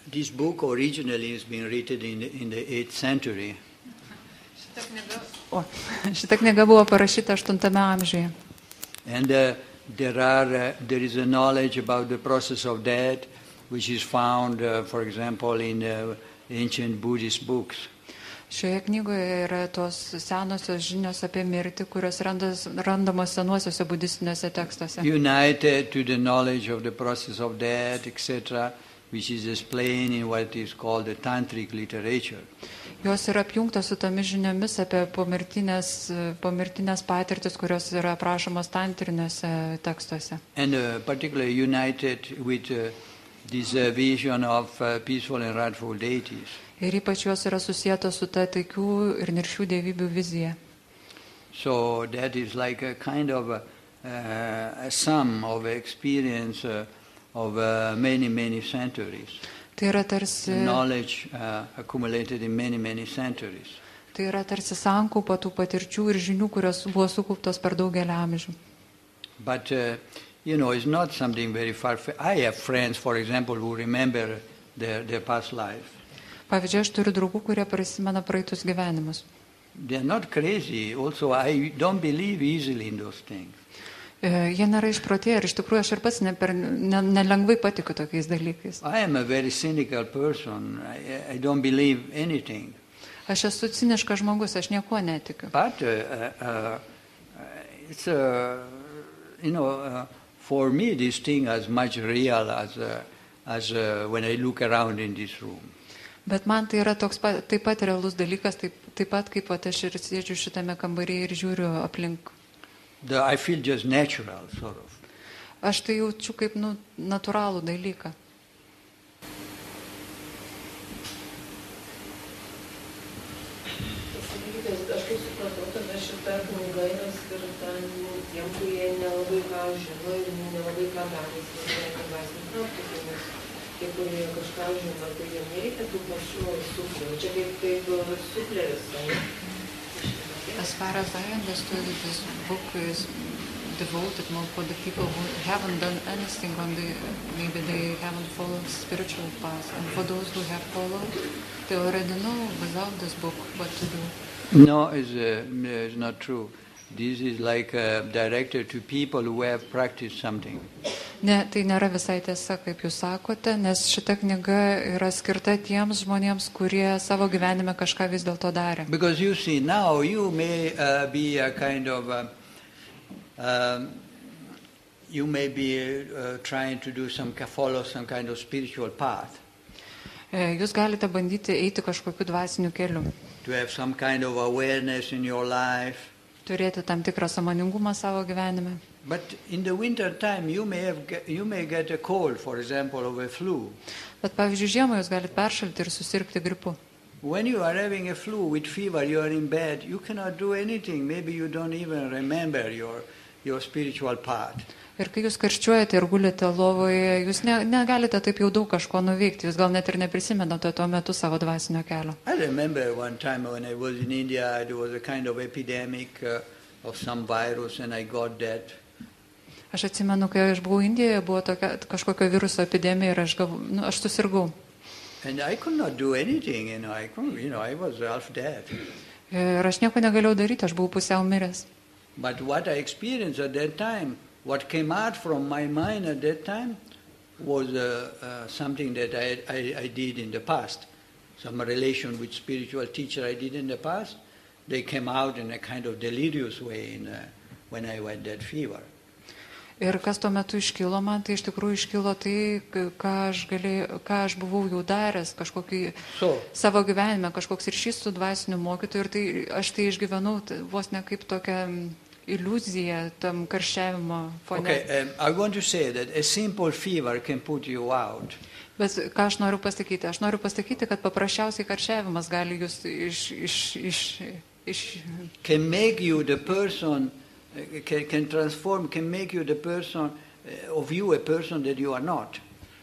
this book originally has been written in the 8th century. Šita knyga buvo parašyta 8 amžiuje. And there is a knowledge about the process of death, which is found, for example, in ancient Buddhist books. Šioje knygoje yra tos senosios žinios apie mirtį, kurios randamos senuosiuose budistiniuose tekstuose. United to the knowledge of the process of death, etc., which is explained in what is called the tantric literature. Jos yra apjungtos su tomis žiniomis apie pomirtinės patirtis, kurios yra aprašomos tantriniuose tekstuose. And particularly united with this vision of peaceful and wrathful deities. Ir ypač jos yra susietos su ta taikių ir niršių dievybių vizija. So that is like a kind of a sum of experience of many centuries. Tai yra tarsi Knowledge accumulated in many centuries. Tai yra tarsi sankaupa tų patirčių ir žinių, kurios buvo sukauptos per daugelį amžių. But it's not something very far. I have friends, for example, who remember their past life. Pavyzdžiui, aš turiu draugų, kurie prisimena praeitus gyvenimus. They are not crazy. Also, I don't believe easily in those things. Jie nėra išprotėję ir iš tikrųjų aš ir pats nelengvai patikiu tokiais dalykais. I am a very cynical person. I don't believe anything. Aš esu ciniškas žmogus, aš nieko netikiu. But it's for me this thing is much real as when I look around in this room. Bet man tai yra taip pat realus dalykas, taip pat kaip aš ir sėdžiu šitame kambaryje ir žiūriu aplink. I feel just natural, sort of. Aš tai jaučiu kaip natūralų dalyką. nereikia dvasinį praktiką, nes tie, kurie kažką žino, tai jiem nereikia tų pačių suflerių. Čia kaip sufleris. As far as I understood, this book is devoted more for the people who haven't done anything maybe they haven't followed spiritual path. And for those who have followed, they already know without this book what to do. No, it's not true. This is like directed to people who have practiced something. Ne, tai nėra visai tiesa, kaip jūs sakote, nes šita knyga yra skirta tiems žmonėms, kurie savo gyvenime kažką vis dėlto darė. Because you see, now you may be a kind of, you may be trying to do follow some kind of spiritual path. Jūs galite bandyti eiti kažkokiu dvasiniu keliu. To have some kind of awareness in your life. Turėti tam tikrą sąmoningumą savo gyvenime. But in the winter time you may get a cold, for example, of a flu. Bet pavyzdžiui, žiemą jūs galite peršalti ir susirgti gripu. When you are having a flu with fever, you are in bed, you cannot do anything. Maybe you don't even remember your spiritual path. Ir kai jūs karščiuojate ir gulite lovoje, jūs negalite taip jau daug kažko nuveikti, jūs gal net ir neprisimenate tuo metu savo dvasinio kelio. I remember one time when I was in India, there was a kind of epidemic of some virus and I got that. Aš atsimenu, kai aš buvau Indijoje, buvo kažkokio viruso epidemija ir aš susirgau. And I could not do anything, I was half dead. Ir aš nieko negalėjau daryti, aš buvau pusiau miręs. But what I experienced at that time, what came out from my mind at that time was something that I did in the past. Some relation with spiritual teacher I did in the past. They came out in a kind of delirious way when I had that fever. Ir kas tuo metu iškilo man, tai iš tikrųjų iškilo tai, ką aš buvau jau daręs kažkokį savo gyvenime, kažkoks ryšys su dvasiniu mokytoju ir tai aš tai išgyvenau vos ne kaip tokia iliuzija tam karščiavimo fone. Okay, I want to say that a simple fever can put you out. Bet ką aš noriu pasakyti? Aš noriu pasakyti, kad paprasčiausiai karščiavimas gali jūs can make you the person, can transform, can make you the person of you a person that you are not.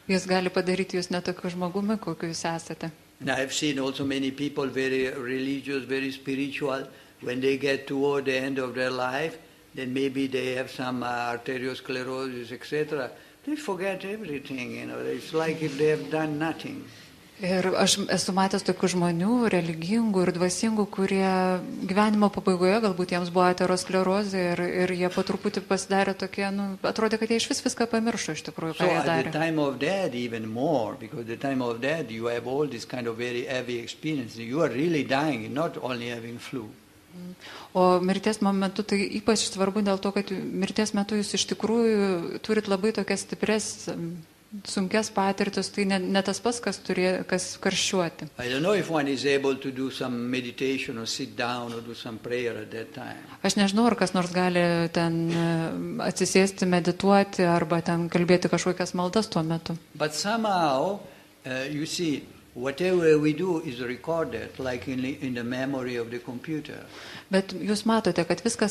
Jis gali padaryti jūs netokiu žmogumi, kokiu jūs esate. And I have seen also many people very religious, very spiritual. When they get toward the end of their life, then maybe they have some arteriosclerosis, etc. They forget everything, It's like if they have done nothing. Ir aš esu matęs tokių žmonių, religingų ir dvasingų, kurie gyvenimo pabaigoje galbūt jiems buvo aterosklerozė ir jie po truputį pasidarė tokie, atrodė, kad jie iš viską pamiršo iš tikrųjų, ką jie darė. So at the time of death even more, because the time of death you have all this kind of very heavy experience. You are really dying, not only having flu. O mirties metu tai ypač svarbu dėl to, kad mirties metu jūs iš tikrųjų turit labai tokias stipres, sunkias patirtis, tai ne tas pats, kas karščiuoti. I don't know if one is able to do some meditation or sit down or do some prayer at that time. Aš nežinau, ar kas nors gali ten atsisėsti, medituoti arba ten kalbėti kažkokias maldas tuo metu. But somehow, you see, whatever we do is recorded, like in the memory of the computer. Bet jūs matote, kad visa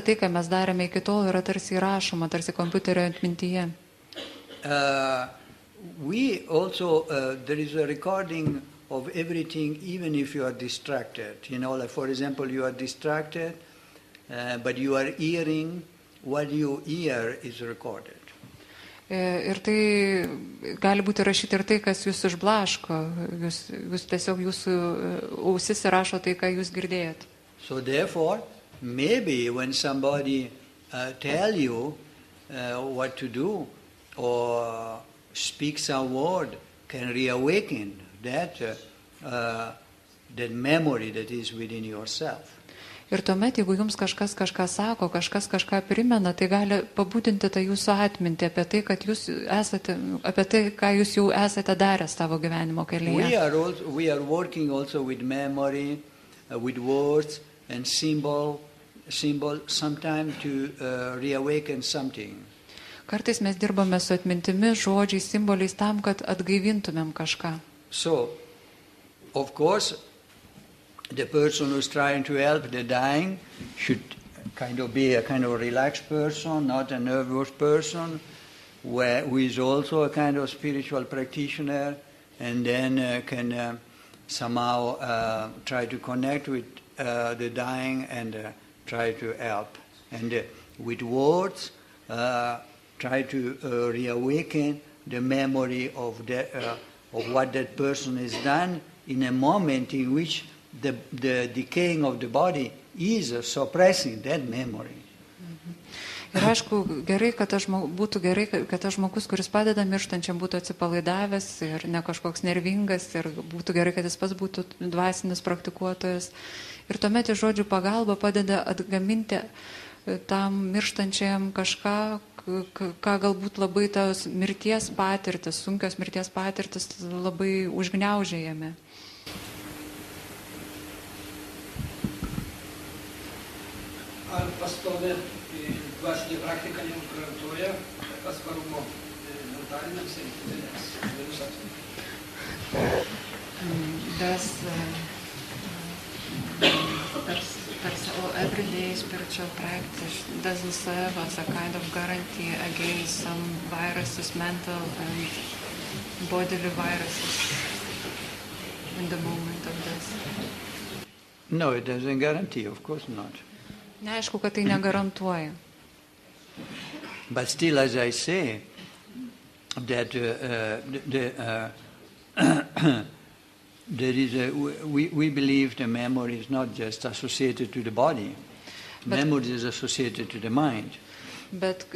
tai, ką mes darėme iki tol, yra tarsi įrašoma, tarsi kompiuterio atmintyje. We also, there is a recording of everything, even if you are distracted. Like for example, you are distracted, but you are hearing, what you hear is recorded. Ir tai gali būti rašyti ir tai, kas jūs išblaško, jūs tiesiog jūsų ausis įrašo tai, ką jūs girdėjot. So therefore, maybe when somebody tell you what to do or speak some word, can reawaken that memory that is within yourself. Ir tuomet, jeigu jums kažkas kažką sako, kažkas kažką primena, tai gali pabudinti tą jūsų atmintį apie tai, kad jūs esate, apie tai, ką jūs jau esate daręs savo gyvenimo kelyje. We are working also with memory, with words and symbol sometimes to reawaken something. Kartais mes dirbame su atmintimi, žodžiais, simboliais tam, kad atgaivintumėm kažką. So, of course, the person who is trying to help the dying should kind of be a kind of relaxed person, not a nervous person. who is also a kind of spiritual practitioner, and then can somehow try to connect with the dying and try to help. And with words, try to reawaken the memory of what that person has done in a moment in which the decaying of the body is suppressing that memory. Ir aišku, būtų gerai, kad tas žmogus, kuris padeda mirštančiam, būtų atsipalaidavęs ir ne kažkoks nervingas, ir būtų gerai, kad jis pats būtų dvasinis praktikuotojas. Ir tuomet iš žodžių pagalba padeda atgaminti tam mirštančiam kažką, ką galbūt labai tas mirties patirtis, sunkios mirties patirtis labai užgniaužė jame. Ar pastovi dvasinė praktika neužgarantuoja pasvarumo mentaliniams ir fiziniams virusams? Everyday spiritual practice doesn't serve as a kind of guarantee against some viruses, mental and bodily viruses in the moment of death. No, it doesn't guarantee, of course not. Neaišku, kad tai negarantuoja. But still, as I say, that there is we believe the memory is not just associated to the body. Memory is associated to the mind. Bet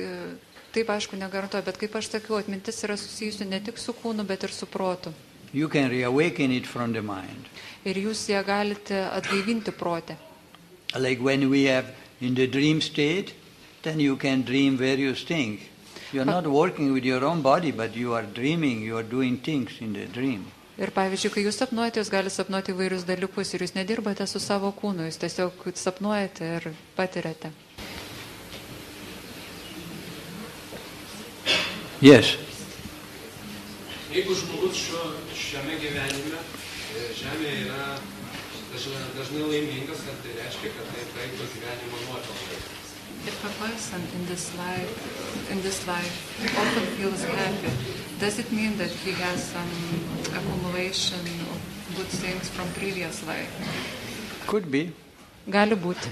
taip aišku negarantuoja, bet kaip aš sakiau, atmintis yra susijusi ne tik su kūnu, bet ir su protu. You can reawaken it from the mind. Ir jūs ją galite atgaivinti prote. Like when we have in the dream state, then you can dream various things. You are not working with your own body, but you are dreaming, you are doing things in the dream. Ir pavyzdžiui, kai jūs sapnuojate, jūs galite sapnuoti įvairius dalykus ir jūs nedirbate su savo kūnu, jūs tiesiog sapnuojate ir patiriate. Yes. Jeigu žmogus šiame gyvenime, žemėje yra dažnai laimingas, ar tai reiškia, kad tai praeito gyvenimo nuopelnai? If a person in this life often feels happy, does it mean that he has some accumulation of good things from previous life? Could be. Gali būti.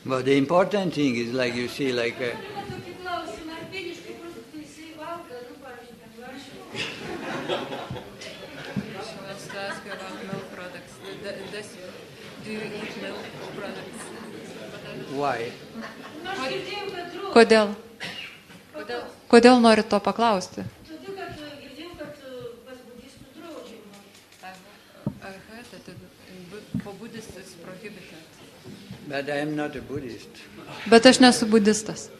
But the important thing is, like you see, like... Do you eat milk products? Why? Kodėl? Kodėl norit to paklausti? I heard that for Buddhists it's prohibited. But I am not a Buddhist. Bet aš nesu budistas.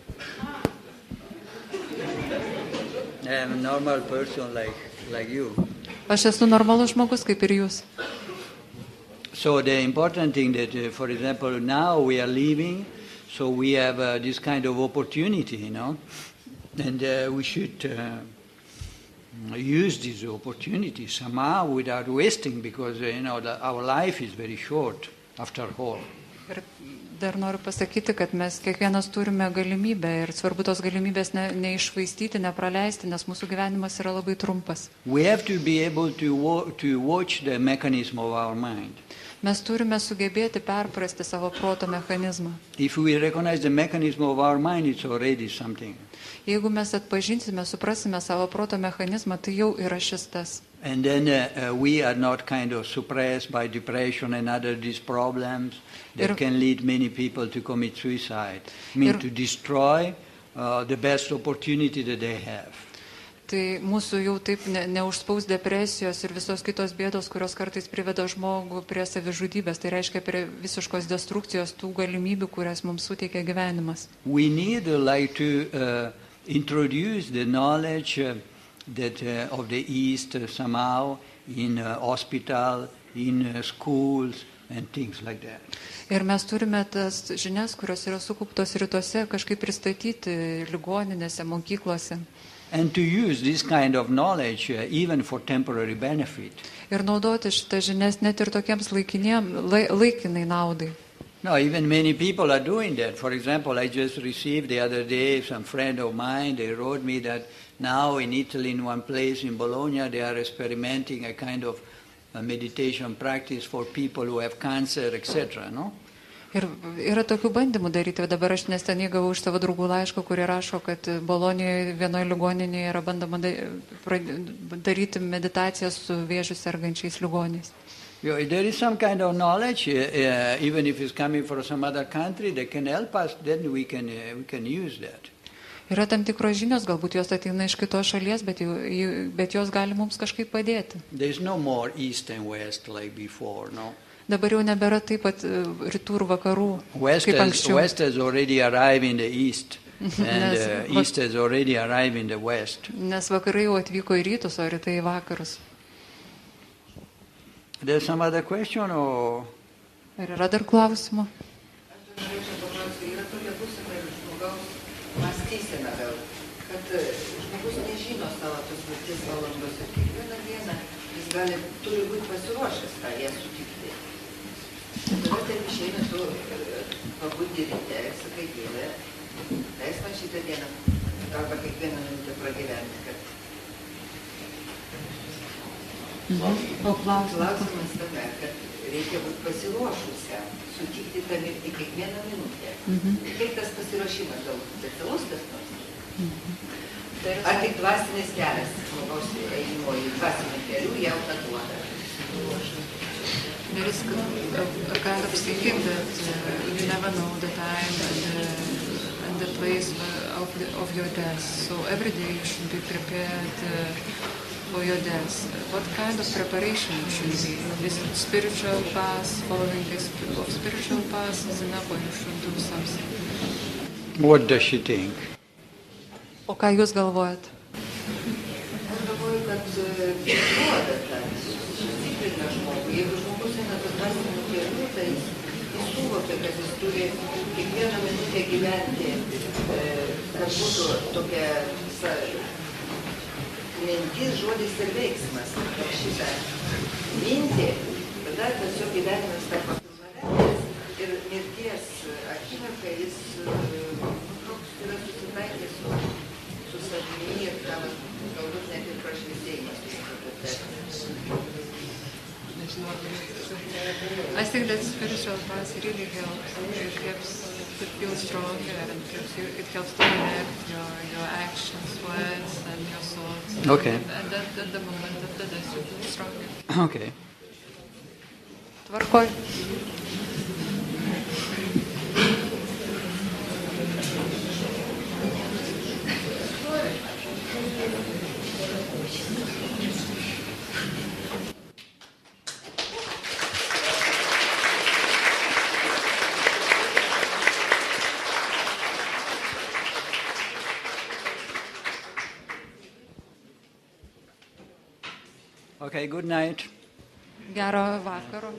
I am a normal person like you. Aš esu normalus žmogus kaip ir jūs. So the important thing that, for example, now we are living, so we have this kind of opportunity, you know, and we should use this opportunity somehow without wasting, because, our life is very short, after all. Ir dar noriu pasakyti, kad mes kiekvienas turime galimybę ir svarbu tos galimybės neišvaistyti, nepraleisti, nes mūsų gyvenimas yra labai trumpas. We have to be able to watch the mechanism of our mind. Mes turime sugebėti perprasti savo proto mechanizmą. If we recognize the mechanism of our mind, it's already something. Jeigu mes atpažinsime, suprasime savo proto mechanizmą, tai jau yra šis tas. And then we are not kind of suppressed by depression and other these problems that can lead many people to commit suicide. To destroy the best opportunity that they have. Tai mūsų jau taip neužspaus depresijos ir visos kitos bėdos, kurios kartais priveda žmogų prie savižudybės. Tai reiškia prie visiškos destrukcijos tų galimybių, kurias mums suteikia gyvenimas. We need to introduce the knowledge that of the East somehow in hospital, in schools and things like that. Ir mes turime tas žinias, kurios yra sukauptos rytuose, kažkaip pristatyti ligoninėse, mokyklose. And to use this kind of knowledge even for temporary benefit. Ir naudoti šitą žinias net ir tokiems laikinai naudai. No, even many people are doing that. For example, I just received the other day some friend of mine, they wrote me that now in Italy, in one place in Bologna, they are experimenting a kind of a meditation practice for people who have cancer, etc. No? Ir yra tokių bandymų daryti. Dabar aš neseniai gavau iš savo draugų laiško, kurie rašo, kad Bolonijoje vienoje ligoninėje yra bandoma daryti meditaciją su vėžiu sergančiais ligoniais. There is some kind of knowledge, even if it's coming from some other country, that can help us, then we can use that. Yra tam tikros žinios, galbūt jos ateina iš kitos šalies, bet jos gali mums kažkaip padėti. There is no more east and west like before, no? Dabar jau nebėra taip pat rytų ir vakarų, kaip anksčiau. West has already arrived in the east, and east has already arrived in the west. Nes vakarai jau atvyko į rytus, o rytai į vakarus. There's some other question, or? Ar yra dar klausimų? Aš norėčiau paklausti, yra tokia būsena ir žmogaus mąstysena gal, kad žmogus nežino savo tos mirties valandos ir kiekvieną dieną jis turi būti pasiruošęs tą ją sutikti. Tada taip išeina tu pabundi ryte ir sakai, Dieve, leis man šitą dieną arba kiekvieną minutę pragyventi, kad O klausimas tame, kad reikia būti pasiruošusiam, sutikti tą mirtį kiekvieną minutę. Kaip tas pasiruošimas, gal specialus kas nors? Ar tik dvasinis kelias, žmogaus ėjimo į dvasinį kelių jau tą duoda? There is a kind of thinking that you never know the time and the place of your death. So every day you should be prepared for your death. What kind of preparation should be? Is it spiritual path, following the spiritual path is enough, or you should do something? What does she think? O ką jūs galvojat? Aš galvoju, kad duoda tą, sustiprina žmogų. Jeigu žmogus eina tą dvasinį kelių, tai jis suvokia, kad jis turi kiekvieną minutę gyventi, kad būtų tokia mintis, žodis ir veiksmas. Per šitą mintį, tada tas jo gyvenimas tampa pilnavertis ir mirties akimirką jis yra susitaikęs su savimi ir tavas galbūt net ir prašvisėjimas. I think that spiritual path really helps. It helps to feel stronger and it helps to connect your actions, words and your thoughts. Okay. And at the moment of the death you feel stronger. Okay. Tvarkoj. Okay, good night. Gero vakaro.